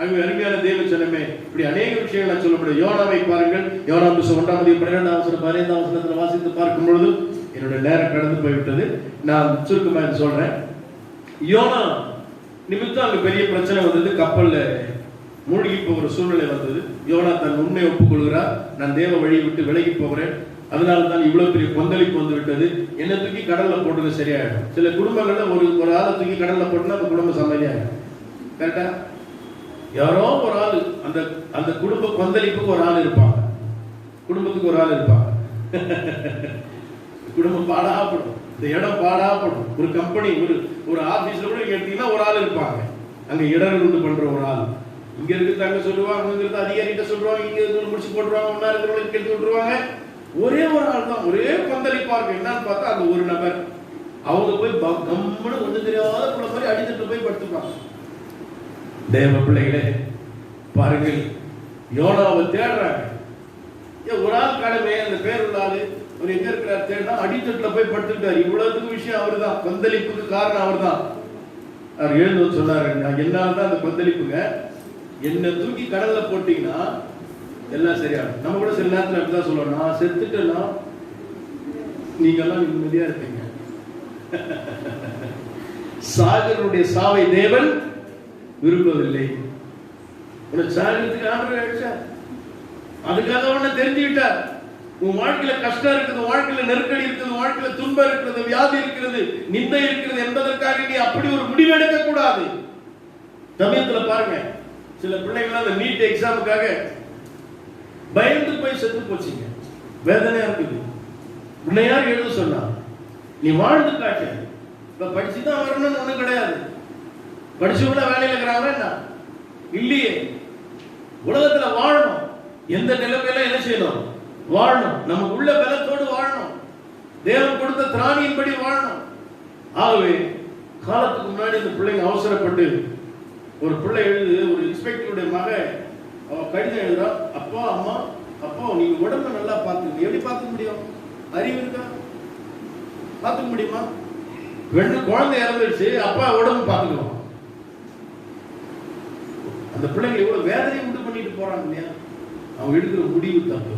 அருமையான தேவ ஜனமே, இப்படி அநேக விஷயங்களை சொல்லப்படும். யோனாவை பாருங்கள். யோனா புத்தகம் 1:12-15 வாசித்து பார்க்கும் பொழுது என்னுடைய நேரம் கடந்து போய்விட்டது. நான் சுருக்கமாக சொல்றேன். யோனா நிமித்தம் அங்க பெரிய பிரச்சனை வந்தது. கப்பல்ல மூழ்கி போகிற சூழ்நிலை வந்தது. யோனா தன் உண்மையை ஒப்புக்கொள்கிறார். நான் தேவ வழியை விட்டு விலகி போகிறேன், அதனால தான் இவ்வளவு பெரிய கொந்தளிப்பு வந்து விட்டது. என்ன தூக்கி கடல்ல போட்டது சரியாயிடும். சில குடும்பங்கள்ல ஒரு ஆளை தூக்கி கடல்ல போட்டுனா அந்த குடும்பம் சமைதியாயிடும். கரெக்டா? யாரோ ஒரு ஆள் அந்த குடும்ப கொந்தளிப்புக்கு ஒரு ஆள் இருப்பாங்க. குடும்பத்துக்கு ஒரு ஆள் இருப்பாங்க. குடும்பம் பாடாப்படும், இந்த இடம் பாடாப்படும். ஒரு கம்பெனி, ஒரு ஆபீஸ்ல கூட எடுத்தீங்கன்னா ஒரு ஆள் இருப்பாங்க. அங்க இடர்கள் உண்டு பண்ற ஒரு ஆள். இங்க இருக்கு அங்க சொல்லுவாங்க, அங்க இருந்து அதிகாரிகிட்ட சொல்லுவாங்க, இங்க இருந்து முடிச்சு போட்டுருவாங்க, ஒன்னா இருக்கிறவங்களுக்கு எடுத்து விட்டுருவாங்க. ஒரே ஒரு ஆள் தான், ஒரே கொந்தளிப்பா இருக்கு. என்னன்னு பார்த்தா அந்த ஒரு நபர். அவங்க போய் கம்முன்னு ஒண்ணு தெரியாத புள்ள மாதிரி அடித்துட்டு போய் படுத்துப்பாங்க. தேவ பிள்ளைகளே பாருங்கள், யோனாவை தேடுறாங்க. ஒரு ஆள் கடமை, அந்த பேர் உள்ள ஆளு அவர் எங்க இருக்கிறார் தேடினா அடித்தட்டுல போய் படுத்துட்டார். இவ்வளவுக்கு விஷயம் அவர் தான், கொந்தளிப்புக்கு காரணம் அவர் தான். அவர் எழுந்து சொன்னாரு, என்னால்தான் அந்த கொந்தளிப்புங்க, என்ன தூக்கி கடல்ல போட்டீங்கன்னா எல்லாம் சரியாகும். நம்ம கூட சில நேரத்தில் அப்படிதான் சொல்லுவோம், நான் செத்துட்டேன்னா நீங்க எல்லாம் நிம்மதியா இருப்பீங்க. சாகருடைய சாவை தேவன் விரும்பவில்லை. உனக்கு சாகரத்துக்கு ஆண்டவர் அழைச்சார். அதுக்காக உன்னை தெரிஞ்சுக்கிட்டார். உன் வாழ்க்கையில கஷ்டம் இருக்குது, வாழ்க்கையில நெருக்கடி இருக்குது, வாழ்க்கையில துன்பம் இருக்கிறது, வியாதி இருக்கிறது, நிந்தை இருக்கிறது என்பதற்காக நீ அப்படி ஒரு முடிவு எடுக்க கூடாது. சமயத்துல பாருங்க, சில பிள்ளைகள் அந்த நீட் எக்ஸாமுக்காக பயந்து போய் செத்து போச்சுங்க. வேதனையா இருக்குது. உன்னை யார் எழுத சொன்னா? நீ வாழ்ந்து காட்டு. இப்ப படிச்சுதான் வரணும்னு ஒண்ணும் கிடையாது. படிச்சு கூட வேலையில இருக்கிறாங்க இல்லையே. உலகத்துல வாழணும். எந்த நிலைமையில என்ன செய்யணும்? வாழணும். நமக்கு உள்ள பலத்தோடு வாழணும். தேவன் கொடுத்த திராணியின்படி வாழணும். ஆகவே காலத்துக்கு முன்னாடி இந்த பிள்ளைங்க அவசரப்பட்டு, ஒரு பிள்ளை எழுது, ஒரு இன்ஸ்பெக்டருடைய மக அவ கடிதம் எழுதுறா, அப்பா அம்மா, அப்பா நீங்க உடம்பு நல்லா பார்த்துக்கணும். எப்படி பார்த்துக்க முடியும்? அறிவு இருக்கா? பார்த்துக்க முடியுமா? குழந்தை இறந்துருச்சு, அப்பா உடம்பு பார்த்துக்கலாம். அந்த பிள்ளைங்க எவ்வளவு வேதனை உண்டு பண்ணிட்டு போறாங்க இல்லையா? அவங்க எடுக்கிற முடிவு தப்பு.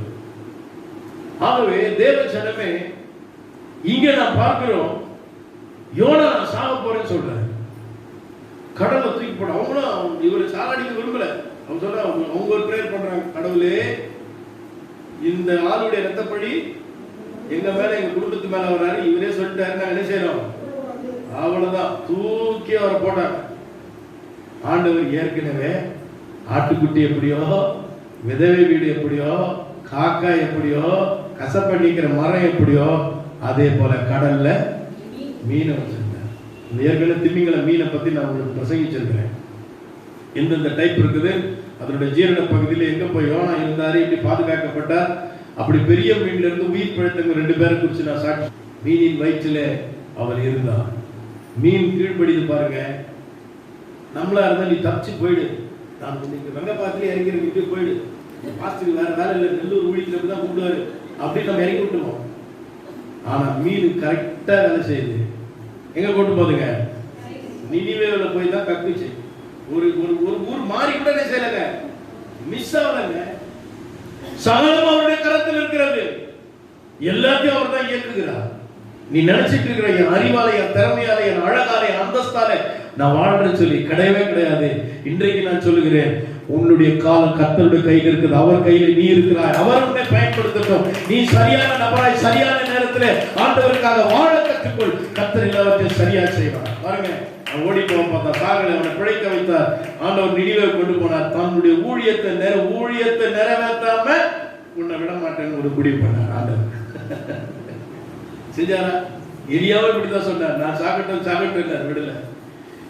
ஆகவே தேவ ஜனமே, இங்க நான் பார்க்கிறோம், யோனா நான் சாக போறேன்னு சொல்றாரு. கடவுளை தூக்கி போட அவங்களும் இவரை சாகடிக்க விரும்பல. அவங்க சொல்ற, அவங்க ஒரு பிரேயர் பண்றாங்க, கடவுளே இந்த ஆளுடைய ரத்தப்படி எங்க மேல, எங்க குடும்பத்து மேல வர்றாரு, இவரே சொல்லிட்டாரு, நாங்க என்ன செய்யறோம்? அவ்வளவுதான், தூக்கி அவரை போட்டாங்க. ஆண்டவர் ஏற்கனவே ஆட்டுக்குட்டி எப்படியோ, விதவை வீடு எப்படியோ, காக்கா எப்படியோ, கசப்பண்ணிக்கிற மரம் எப்படியோ, அதே போல கடல்ல மீனை வச்சிருக்கார். ஏற்கனவே திமிங்கல மீனை பத்தி நான் உங்களுக்கு பிரசங்கிச்சிருக்கிறேன். எந்தெந்த டைப் இருக்குது, அதனுடைய ஜீரண பகுதியில் எங்க போய் யோனா இருந்தாரு, இப்படி பாதுகாக்கப்பட்டார். அப்படி பெரிய மீன்ல இருந்து உயிர் பிழைத்தவங்க 2 பேரை குறித்து நான் சாட்சி. மீனின் வயிற்றில அவர் இருந்தார். மீன் கீழ்படிது பாருங்க. நம்மளா இருந்தா நீ தப்பிச்சு போயிடு, நான் வெங்கப்பாத்திலே இறங்கி போயிடு, பாஸ்டர் வேற வேலை இல்லை, நெல்லூர் ஊழியத்துல தான் கூப்பிடுவாரு அப்படின்னு நம்ம இறங்கி விட்டுருவோம். ஆனா மீன் கரெக்டா வேலை செய்யுது. எங்க கொண்டு போதுங்க? நினிவேல போய் தான் கக்குச்சு. ஒரு ஊர் மாறி கூட என்ன செய்யலங்க, மிஸ் ஆகலங்க. சகலம் அவருடைய கரத்தில் இருக்கிறது. எல்லாத்தையும் அவர் தான் இயக்குகிறார். நீ நினைச்சிட்டு இருக்கிற என் அறிவால, என் திறமையால, என் அழகால, என் அந்தஸ்தால நான் வாழ்றேன்னு சொல்லி கிடையவே கிடையாது. இன்றைக்கு நான் சொல்லுகிறேன், உன்னுடைய காலம் கர்த்தருடைய கையில் இருக்குது. அவர் கையில நீ இருக்கிறாய். அவர் உன்னை பயன்படுத்தட்டும். நீ சரியான நபராய் சரியான நேரத்தில் ஆண்டவருக்காக வாழ கற்றுக்கொள். கர்த்தர் எல்லாவற்றையும் சரியா செய்வார். பாருங்க, அவன் ஓடி போக பார்த்தா சாகலை, அவனை பிழைக்க வைத்தார். ஆண்டவர் நினிவே கொண்டு போனார். தன்னுடைய ஊழியத்தை நிறைவேற்றாம உன்னை விட மாட்டேன்னு ஒரு முடிவு பண்ணார் ஆண்டவர். செஞ்சாரா? எலியாவும் இப்படிதான் சொன்னார், நான் சாகட்டும் விடல.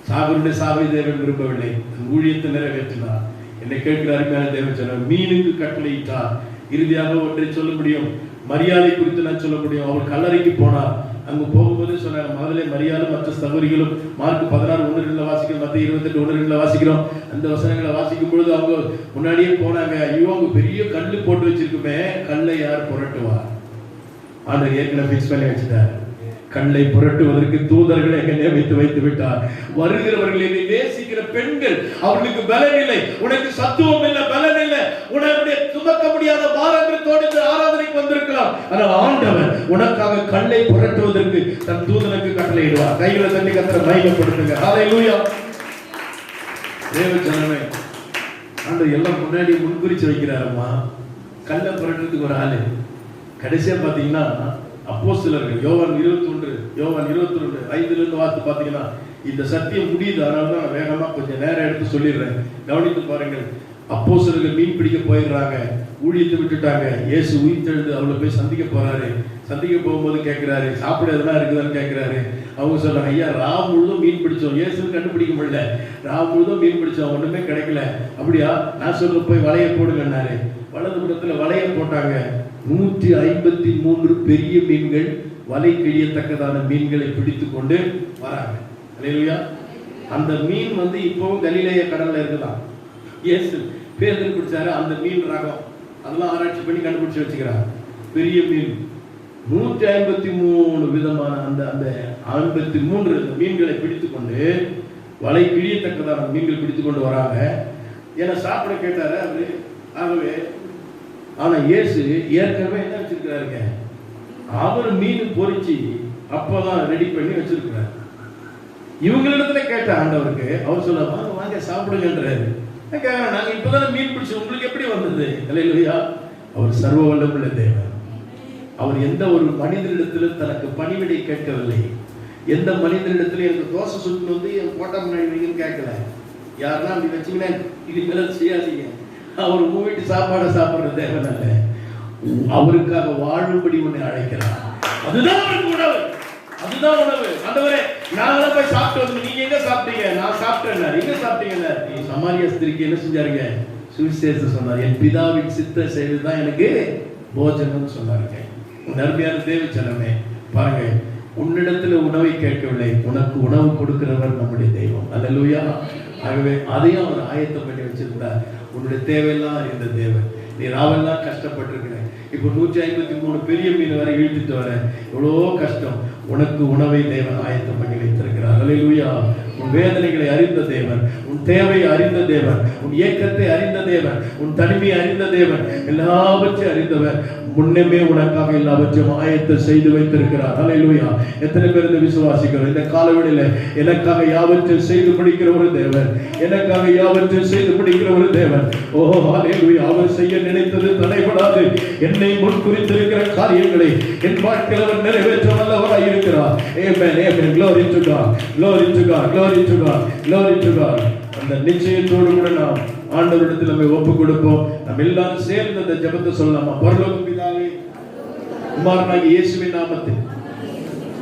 சாகருடைய சாவை தேவன் விரும்பவில்லை, தன் ஊழியத்தை நிறைவேற்றினார். என்னை கேட்கிற அருமையான தேவன் சொன்னார், மீனுக்கு கட்டளையிட்டார். இறுதியாக ஒன்றை சொல்ல முடியும், மரியாதை குறித்து நான் சொல்ல முடியும். அவர் கல்லறைக்கு போனார். அங்கு போகும்போது சொன்னார், முதல்ல மரியாதை மற்ற சகோதரிகளும் மார்க் 16:1-2 வாசிக்கிறோம், மத்திய 28:1-2 வாசிக்கிறோம். அந்த வசனங்களை வாசிக்கும் பொழுது அவங்க முன்னாடியே போனாங்க. ஐயோ, அவங்க பெரிய கல்லு போட்டு வச்சிருக்குமே, கல்லை யார் புரட்டுவார்? ஆண்டவர் ஏற்கனவே பிக்ஸ் பண்ணி வச்சுட்டார். கல்லை புரட்டுவதற்கு தூதர்களை நியமித்து வைத்து விட்டார். வருகிறவர்களை நேசிக்கிற பெண்கள், அவர்களுக்கு பலன் இல்லை, உனக்கு சத்துவம் இல்லை, பலன் இல்லை, உன்னுடைய சுமக்க முடியாத பாரங்களோடு ஆராதனைக்கு வந்திருக்கலாம். ஆனால் ஆண்டவர் உனக்காக கல்லை புரட்டுவதற்கு தன் தூதனுக்கு கட்டளையிடுவார். கைகளை தண்ணி கத்தரை மகிமைப்படுத்துங்க. ஹல்லேலூயா. தேவ ஜனமே, ஆண்டவர் எல்லாம் முன்னாடி முன்குறிச்சு வைக்கிறாரம்மா. கல்லை புரட்டுறதுக்கு ஒரு ஆளு. கடைசியா பாத்தீங்கன்னா அப்போஸ்தலர்கள் யோவான் 21:5 வார்த்தை பாத்தீங்கன்னா, இந்த சத்தியம் முடியுது. அதனால தான் நான் வேகமா கொஞ்சம் நேரம் எடுத்து சொல்லிடுறேன். கவனித்து பாருங்கள். அப்போஸ்தலர்கள் மீன் பிடிக்க போயிடுறாங்க, ஊழியத்தை விட்டுட்டாங்க. இயேசு உயிர்த்தெழுந்து அவளை போய் சந்திக்க போறாரு. சந்திக்க போகும்போது கேட்கிறாரு, சாப்பிட எதனா இருக்குதான்னு கேட்கிறாரு. அவங்க சொல்றாங்க, ஐயா ராவ் முழுதும் மீன் பிடிச்சோம், இயேசு கண்டுபிடிக்க முடியல, ராவ் முழுதும் மீன் பிடிச்சோம், ஒண்ணுமே கிடைக்கல. அப்படியா? நான் சொல்ற போய் வலையை போடுங்கன்னாரு. வலது புறத்துல வலையை போட்டாங்க. 153 பெரிய மீன்கள், வலை கிழியத்தக்கதான மீன்களை பிடித்து கொண்டு வராங்க. அல்லேலூயா. அந்த மீன் இப்பவும் கலிலேய கடல்ல இருக்குதான். இயேசு பேதுரு பிடிச்சாரு, அந்த மீன் ரகம் அதெல்லாம் ஆராய்ச்சி பண்ணி கண்டுபிடிச்சு வச்சுக்கிறார். பெரிய மீன் 153 விதமான அந்த 53 மீன்களை பிடித்து கொண்டு, வலை கிழியத்தக்கதான மீன்கள் பிடித்து கொண்டு வராங்க. ஏன்னா சாப்பிட கேட்டாரு அவரு. ஆகவே ஆனா இயேசு ஏற்கனவே என்ன வச்சிருக்கிறாருங்க, அவர் மீன் பொறிச்சு அப்பதான் ரெடி பண்ணி வச்சிருக்கிறார். இவங்களிடத்துல கேட்ட ஆண்டவருக்கு அவர் சொல்ல, வாங்க சாப்பிடுங்கன்றாரு. நாங்க இப்பதானே மீன் பிடிச்சு, உங்களுக்கு எப்படி வந்தது? அல்லேலூயா. அவர் சர்வ வல்லமுள்ள தேவன். அவர் எந்த ஒரு மனிதனிடத்திலும் தனக்கு பணிவிடை கேட்கவில்லை. எந்த மனிதனிடத்திலும் எனக்கு தோசை சுட்டு என் போட்டா முன்னாடி கேட்கல. யாருன்னா அப்படி வச்சுங்கன்னா இது மேல செய்யாதீங்க. அவர் வீட்டு சாப்பாடு சாப்பிடுற தேவன் அல்ல, அவருக்காக வாழும்படி உன்னை அழைக்கிறார். அதுதான் அவருக்கு உணவு, அதுதான் உணவு. ஆண்டவரே, நாங்கள போய் சாப்பிட்டு வந்து நீங்க எங்க சாப்பிட்டீங்க? நான் சாப்பிட்டேன். எங்க சாப்பிட்டீங்க? நீ சமாரியா ஸ்திரீக்கு என்ன செஞ்சாருங்க? சுவிசேஷம் சொன்னார். என் பிதாவின் சித்த செய்துதான் எனக்கு போஜனம் சொன்னாருங்க. நர்மையான தேவ ஜனமே, பாருங்க, உன்னிடத்துல உணவை கேட்கவில்லை, உனக்கு உணவு கொடுக்கிறவர் நம்முடைய தெய்வம். அல்லேலூயா. ஆகவே அதையும் அவர் ஆயத்தம் பண்ணி வச்சிருந்தார். உன்னுடைய தேவையெல்லாம் அறிந்த தேவன். நீ ராவெல்லாம் கஷ்டப்பட்டிருக்கிற, இப்போ 153 பெரிய மீன் வரை இழுத்துட்டு வர எவ்வளோ கஷ்டம். உனக்கு உணவை தேவன் ஆயத்தம் பண்ணி வைத்திருக்கிறார். அல்லேலூயா. உன் வேதனைகளை அறிந்த தேவன், உன் தேவையை அறிந்த தேவன், உன் ஏக்கத்தை அறிந்த தேவன், உன் தனிமையை அறிந்த தேவன், எல்லாவற்றையும் அறிந்தவர். முன்னமே உனக்காக எல்லாவற்றையும் ஆயத்தம் செய்து வைத்திருக்கிறார். அல்லேலூயா. எத்தனை பேர் இந்த விசுவாசிக்கிறோம்? இந்த காலவெளியில எனக்காக யாவற்றையும் செய்து முடிக்கிற ஒரு தேவன், எனக்காக யாவற்றையும் செய்து முடிக்கிற ஒரு தேவன். ஓ அல்லேலூயா. அவர் செய்ய நினைத்தது தடைபடாது. என்னை முன்குறித்திருக்கிற காரியங்களை என் வாழ்க்கையில் அவர் நிறைவேற்ற வல்லவராய் இருக்கிறார். ஆமென், ஆமென். Glory to God, glory to God, glory to God, glory to God. அந்த நிச்சயத்தோடு கூட நாம் ஆண்டவரிடத்தில் நம்மை ஒப்புக் கொடுப்போம். நம்ம எல்லாரும் சேர்ந்து அந்த ஜெபத்தை சொல்லலாமா? பரலோக பிதாவே, குமாரனாகிய இயேசுவின் நாமத்தில்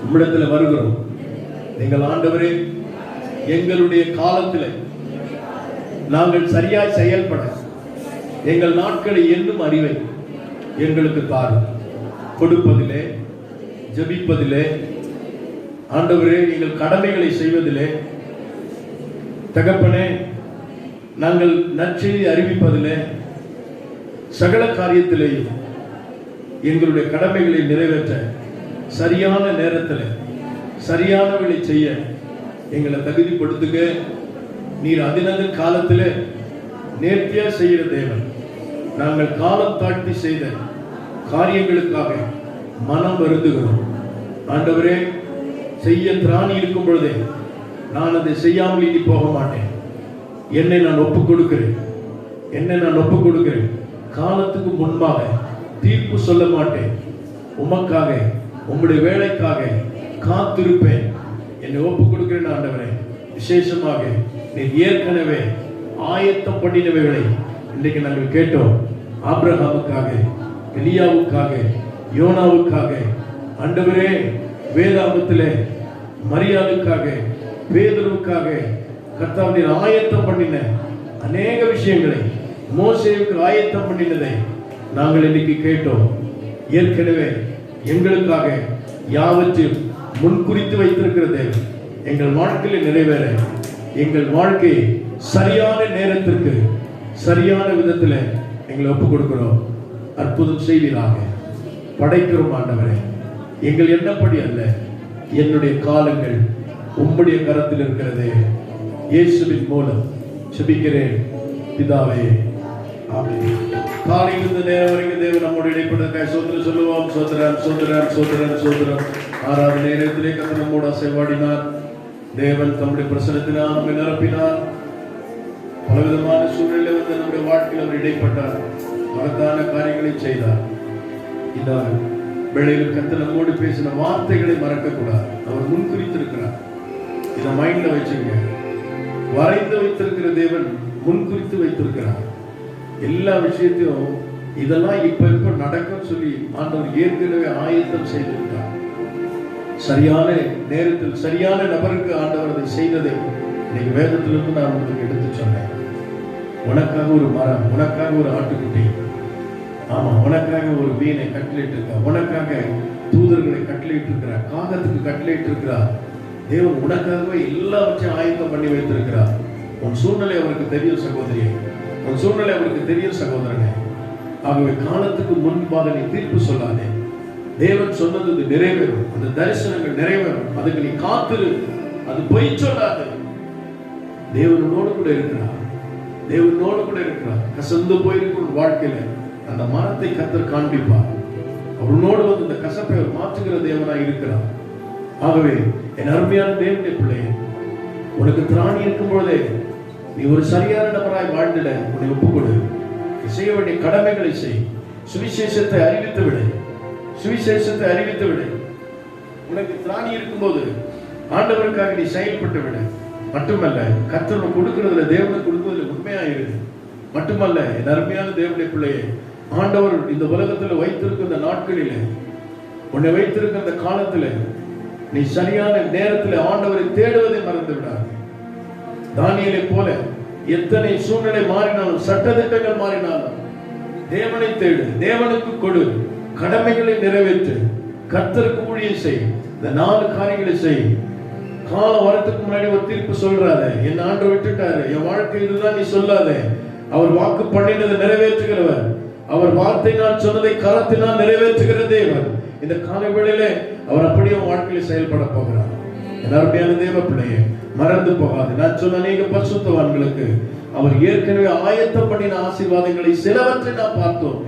உம்மிடத்தில் வருகிறோம். நீங்கள் ஆண்டவரே, எங்களுடைய காலத்தில் நாங்கள் சரியாய் செயல்பட எங்கள் நாட்களை எண்ணும் அறிவை எங்களுக்கு தாரும். கொடுப்பதிலே, ஜெபிப்பதிலே, ஆண்டவரே எங்கள் கடமைகளை செய்வதிலே, தகப்பனே நாங்கள் நற்செய்தி அறிவிப்பதிலே, சகல காரியத்திலேயும் எங்களுடைய கடமைகளை நிறைவேற்ற சரியான நேரத்தில் சரியானவர்களை செய்ய எங்களை தகுதிப்படுத்துக. நீர் அதினதின் காலத்தில் நேர்த்தியா செய்கிற தேவன். நாங்கள் காலம் தாழ்த்தி செய்த காரியங்களுக்காக மனம் வருந்துகிறோம். ஆண்டவரே, செய்ய திராணி இருக்கும் பொழுதே நான் அதை செய்யாமல் இனி போக மாட்டேன். என்னை நான் ஒப்புக் கொடுக்கிறேன். காலத்துக்கு முன்பாக தீர்ப்பு சொல்ல மாட்டேன். உமக்காக, உம்முடைய வேலைக்காக காத்திருப்பேன். என்னை ஒப்புக் கொடுக்கிறேன் ஆண்டவரே. விசேஷமாக நீர் ஏற்கனவே ஆயத்தம் பண்ணினவைகளை இன்றைக்கு நாங்கள் கேட்டோம். ஆபிரகாமுக்காக, எலியாவுக்காக, யோனாவுக்காக, ஆண்டவரே வேதாகமத்திலே மரியாளுக்காக, பேதுருவுக்காக கர்த்தாவே ஆயத்தம் பண்ணின அநேக விஷயங்களை, மோசேவுக்கு ஆயத்தம் பண்ணினதை நாங்கள் இன்னைக்கு கேட்டோம். ஏற்கனவே எங்களுக்காக யாவற்றையும் முன்குறித்து வைத்திருக்கிற தேவன் எங்கள் வாழ்க்கையில் நிறைவேற எங்கள் வாழ்க்கையை சரியான நேரத்திற்கு சரியான விதத்தில் எங்களை ஒப்புக் கொடுக்கிறோம். அற்புதம் செய்வீராக. படைக்கிறோம் ஆண்டவரே. எங்கள் எண்ணப்படி அல்ல, என்னுடைய காலங்கள் உம்முடைய கரத்தில் இருக்கிறது. இயேசுவின் மூலம் செபிக்கிறேன் பிதாவே, ஆமென். காலையில் இந்த நேரம் வரைக்கும் தேவன் நம்மோடு இடைப்பட்டதற்காக சோத்திரம் சொல்லுவோம். சோத்திரம். ஆறாவது நேரத்திலே கர்த்தர் நம்மோடு அசைவாடினார். தேவன் தம்முடைய பிரசன்னத்தினால் நம்மை நிரப்பினார். பலவிதமான சூழ்நிலை வந்து நம்முடைய வாழ்க்கையில் அவர் இடைப்பட்டார். மகத்தான காரியங்களை செய்தார். இந்த வேளையில் கர்த்தர் நம்மோடு பேசின வார்த்தைகளை மறக்க கூடாது. அவர் முன்குறித்திருக்கிறார். இதை மைண்ட்ல வச்சுங்க. வரைந்து வைத்திருக்கிற தேவன் முன்குறித்து வைத்திருக்கிறார். எல்லா விஷயத்தையும் இதெல்லாம் இப்ப நடக்கும் சொல்லி ஆண்டவர் ஏற்கனவே ஆயத்தம் செய்திருக்கிறார். சரியான நேரத்தில் சரியான நபருக்கு ஆண்டவர் அதை செய்ததை இன்னைக்கு வேதத்திலிருந்து நான் உங்களுக்கு எடுத்து சொன்னேன். உனக்காக ஒரு மரம், உனக்காக ஒரு ஆட்டுக்குட்டி, ஆமா, உனக்காக ஒரு வீணை கட்டளையிட்டு இருக்கா, உனக்காக தூதர்களை கட்டளையிட்டு இருக்கிறார், காகத்துக்கு கட்டளையிட்டு இருக்கிறார். தேவன் உனக்காகவே எல்லாவற்றையும் ஆயத்தம் பண்ணி வைத்திருக்கிறார். உன் சூழ்நிலை அவருக்கு தெரியும் சகோதரியே, உன் சூழ்நிலை அவருக்கு தெரியும் சகோதரனே. ஆகவே காலத்துக்கு முன்பாக நீ தீர்ப்பு சொல்லாதே. தேவன் சொன்னது நிறைவேறும். அந்த தரிசனங்கள் நிறைவேறும். அதுக்கு நீ காத்திரு. அது பொய் சொல்லாது. தேவனோடு கூட இருக்கிறார். கசந்து போயிருக்கும் வாழ்க்கையில அந்த மரத்தை கர்த்தர் காண்பிப்பார். அவனோடு வந்து இந்த கசப்பை மாற்றுகிற தேவனாய் இருக்கிறார். ஆகவே என் அருமையான தேவனுடைய பிள்ளையே, உனக்கு திராணி இருக்கும் பொழுதே நீ ஒரு சரியான நபராய் வாழ்ந்திட உன்னை ஒப்புக்கொடு. செய்ய வேண்டிய கடமைகளை செய். சுவிசேஷத்தை அறிவித்து விடு. உனக்கு திராணி இருக்கும்போது ஆண்டவருக்காக நீ செயல்பட்டு விடு. மட்டுமல்ல, கர்த்தர் கொடுக்கிறதுல, தேவனுக்கு கொடுக்கிறதுல உண்மையாயிருக்கு. மட்டுமல்ல, என் அருமையான தேவனுடைய பிள்ளையே, ஆண்டவர் இந்த உலகத்தில் வைத்திருக்கிற இந்த நாட்களிலே, உன்னை வைத்திருக்கிற இந்த காலத்தில் நீ சரியான நேரத்தில் ஆண்டவரை தேடுவதை மறந்து விடாது. தானியேலை போல எத்தனை சூழ்நிலை மாறினாலும், சட்டதிட்டங்கள் மாறினாலும், தேவனை தேடு, தேவனுக்கு கொடு, கடமைகளை நிறைவேற்று, கர்த்தருக்கு ஊழியம் செய். இந்த 4 காரியங்களை செய். காலம் வரத்துக்கு முன்னாடி ஒரு தீர்ப்பு சொல்றாத, என் ஆண்டவர் விட்டுட்டாரு, என் வாழ்க்கை இதுதான் நீ சொல்லாத. அவர் வாக்கு பண்ணினதை நிறைவேற்றுகிறவர். அவர் வார்த்தையினால் சொன்னதை காலத்தினால் நிறைவேற்றுகிற தேவன். இந்த கால வேளையிலே அவர் அப்படியே வாழ்க்கையில் செயல்பட போகிறார். என் அருமையான தேவ பிள்ளையே, மறந்து போகாது. நான் சொன்ன அநேக பரிசுத்தவான்களுக்கு அவர் ஏற்கனவே ஆயத்தம் பண்ணின ஆசீர்வாதங்களை சிலவற்றை நாம் பார்த்தோம்.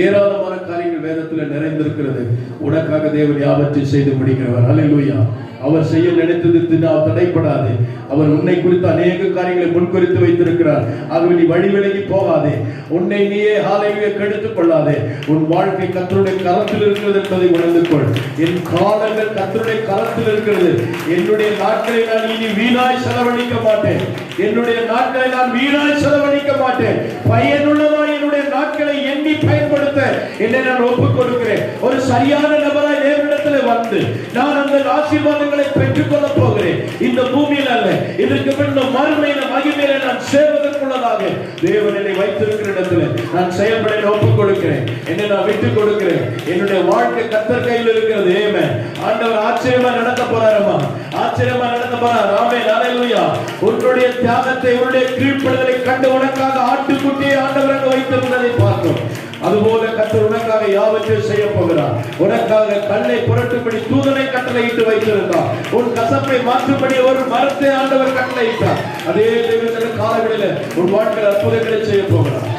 ஏராளமான காரியங்கள் வேதத்தில் நிறைந்திருக்கிறது. உனக்காக தேவன் யாவற்றை செய்து முடிக்கிறவர். அல்லேலூயா. அவர் செய்ய நினைத்தது தடைப்படாது. அவர் உன்னை குறித்து அநேக காரியங்களை முன்குறித்து வைத்திருக்கிறார். ஆகவே நீ வழி விலகி போகாதே, உன்னை நீயே ஹalleluya கெடுத்துக் கொள்ளாதே. உன் வாழ்க்கை கர்த்தருடைய கரத்தில் இருக்கிறது என்பதை உணர்ந்து கொள். என் காலங்கள் கர்த்தருடைய கரத்தில் இருக்கிறது. என்னுடைய நாட்களை நான் இனி வீணாய் செலவழிக்க மாட்டேன். என்னுடைய நாட்களை நான் வீணாய் செலவழிக்க மாட்டேன். பயனுள்ளதாய் என்னுடைய நாட்களை எண்ணி பயன்படுத்த என்னை நான் ஒப்புக் கொடுக்கிறேன். ஒரு சரியான நபராய் தேவனிடத்தில் வந்து நான் அந்த ஆசீர்வாதங்களை பெற்றுக் கொள்ள போகிறேன். இந்த பூமியில் அல்ல, இதற்கு பின் மறுமையில மகிமையில நான் சேர்வதற்குள்ளதாக தேவன் என்னை வைத்திருக்கிற இடத்துல நான் செயல்பட ஒப்புக் கொடுக்கிறேன். என்னை நான் விட்டுக் கொடுக்கிறேன். என்னுடைய வாழ்க்கை கர்த்தர் கையில் இருக்கிறது. ஆமென். ஆண்டவர் ஆச்சரியமா நடத்த போறாரமா, ஆச்சரியமா நடத்த போறார். ஆமென். ஹalleluya. உன்னுடைய தியாகத்தை, உன்னுடைய கீழ்ப்படிதலை கண்டு உனக்காக ஆட்டுக்குட்டியை ஆண்டவர் அங்கு வைத்திருந்ததை பார்த்தோம். அதுபோல கர்த்தர் உனக்காக யாவற்றையும் செய்ய போகிறார். உனக்காக கல்லை புரட்டும்படி தூதனை கட்டளையிட்டு வைத்திருந்தார். உன் கசப்பை மாற்றும்படி ஒரு மரத்தை ஆண்டவர் கட்டளையிட்டார். அதே தேவனுடைய காலங்களில் உன் வாழ்க்கையில் அற்புதங்களை செய்ய போகிறார்.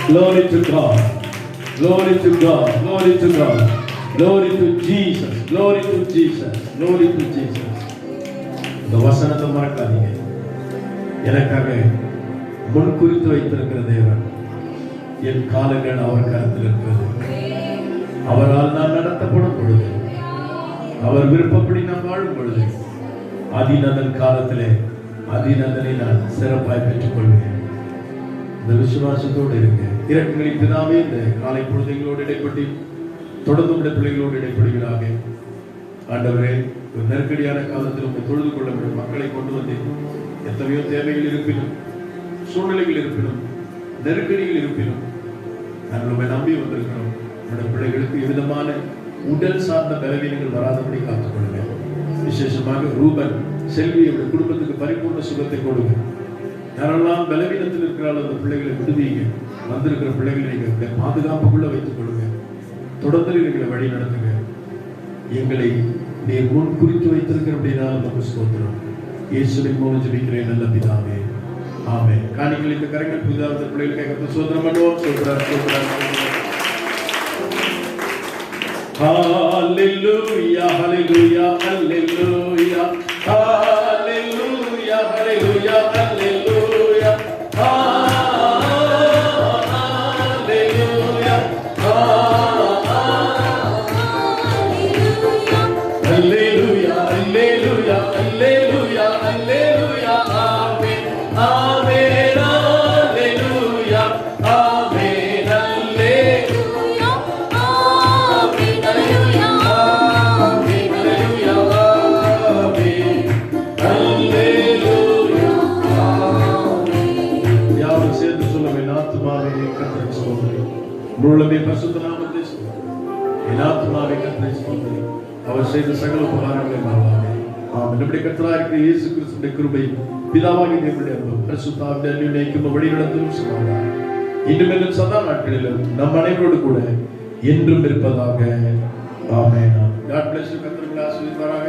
Glory to God, glory to God, glory to God, glory to Jesus, glory to Jesus, glory to Jesus. இந்த வசனத்தை மறக்காதீங்க. எனக்காக முன் குறித்து வைத்திருக்கிற தேவன், என் காலங்கள் அவர் கரத்தில் இருக்கிறது. அவரால் நான் நடத்தப்படும் பொழுது, அவர் விருப்பப்படி நான் வாழும் பொழுது, அதிநந்தன் காலத்திலே அதிநந்தனை நான் சிறப்பாய் பெற்றுக் கொள்வேன். இந்த விசுவாசத்தோடு இருக்க இரக்கங்களின் பிதாவே, இந்த காலை பொழுதுகளோடு இடைப்பட்டு தொடர்ந்து உடைய பிள்ளைகளோடு இடைப்படுகிறாக. ஆண்டவரே, ஒரு நெருக்கடியான காலத்தில் உங்களை தொழுது கொள்ள வேண்டும் மக்களை கொண்டு வந்து, எத்தனையோ தேவைகள் இருப்பினும், சூழ்நிலைகள் இருப்பினும், நெருக்கடிகள் இருப்பினும் நாங்கள் நம்பி வந்திருக்கிறோம். நம்முடைய பிள்ளைகளுக்கு எவ்விதமான உடல் சார்ந்த பலவீனங்கள் வராதபடி காத்துக்கொள்ளுங்க. விசேஷமாக ரூபன், செல்வியுடைய குடும்பத்துக்கு பரிபூர்ண சுகத்தை கொடுங்க. யாரெல்லாம் பலவீனத்தில் இருக்கிறாள் அந்த பிள்ளைகளை விடுவீங்க. வந்திருக்கிற பிள்ளைகளை நீங்கள் பாதுகாப்புக்குள்ள வைத்துக் கொள்ளுங்க. தொடர்ந்து எங்களை வழி நடத்துங்க. எங்களை நீர் முன் குறித்து வைத்திருக்கிற அப்படின்னா நமக்கு ஸ்தோத்திரம். இயேசுவின் மூலம் ஜெபிக்கிறேன் நல்ல பிதாவே, ஆமென். காணிக்கையில் இந்த கரங்கள் புதிதாக பிள்ளைகளுக்கு சோதனம் பண்ணுவோம். ஹalleluya, hallelujah, hallelujah, hallelujah, hallelujah, hallelujah, hallelujah, hallelujah, hallelujah, hallelujah, amen, amen, hallelujah, amen, hallelujah, amen, hallelujah, amen, hallelujah, hallelujah, amen. யாரும் சேர்ந்து சொல்லுங்க, என் ஆத்துமாவே கர்த்தரை ஸ்தோத்திரி, முழுமே பரிசுத்த நாமத்தை ஸ்தோத்திரி, என் ஆத்துமாவே கர்த்தரை ஸ்தோத்திரி, அவர் செய்த சகல உபகாரங்களை மறவாதே. ஆமென். நம்முடைய கர்த்தராகிய இருக்கிற இயேசு கிறிஸ்துவின் கிருபை, பிதாவாகிய தேவனுடைய அன்பும், பரிசுத்த ஆவியானவரின் அன்பினைக்கும் வழிநடத்தலும் சமாதானம் இன்றும் என்றும் சதா நாட்களிலும் நம் அனைவரோடு கூட என்றும் இருப்பதாக. ஆமென். God bless you. கர்த்தர் உங்களை ஆசீர்வதிப்பாராக.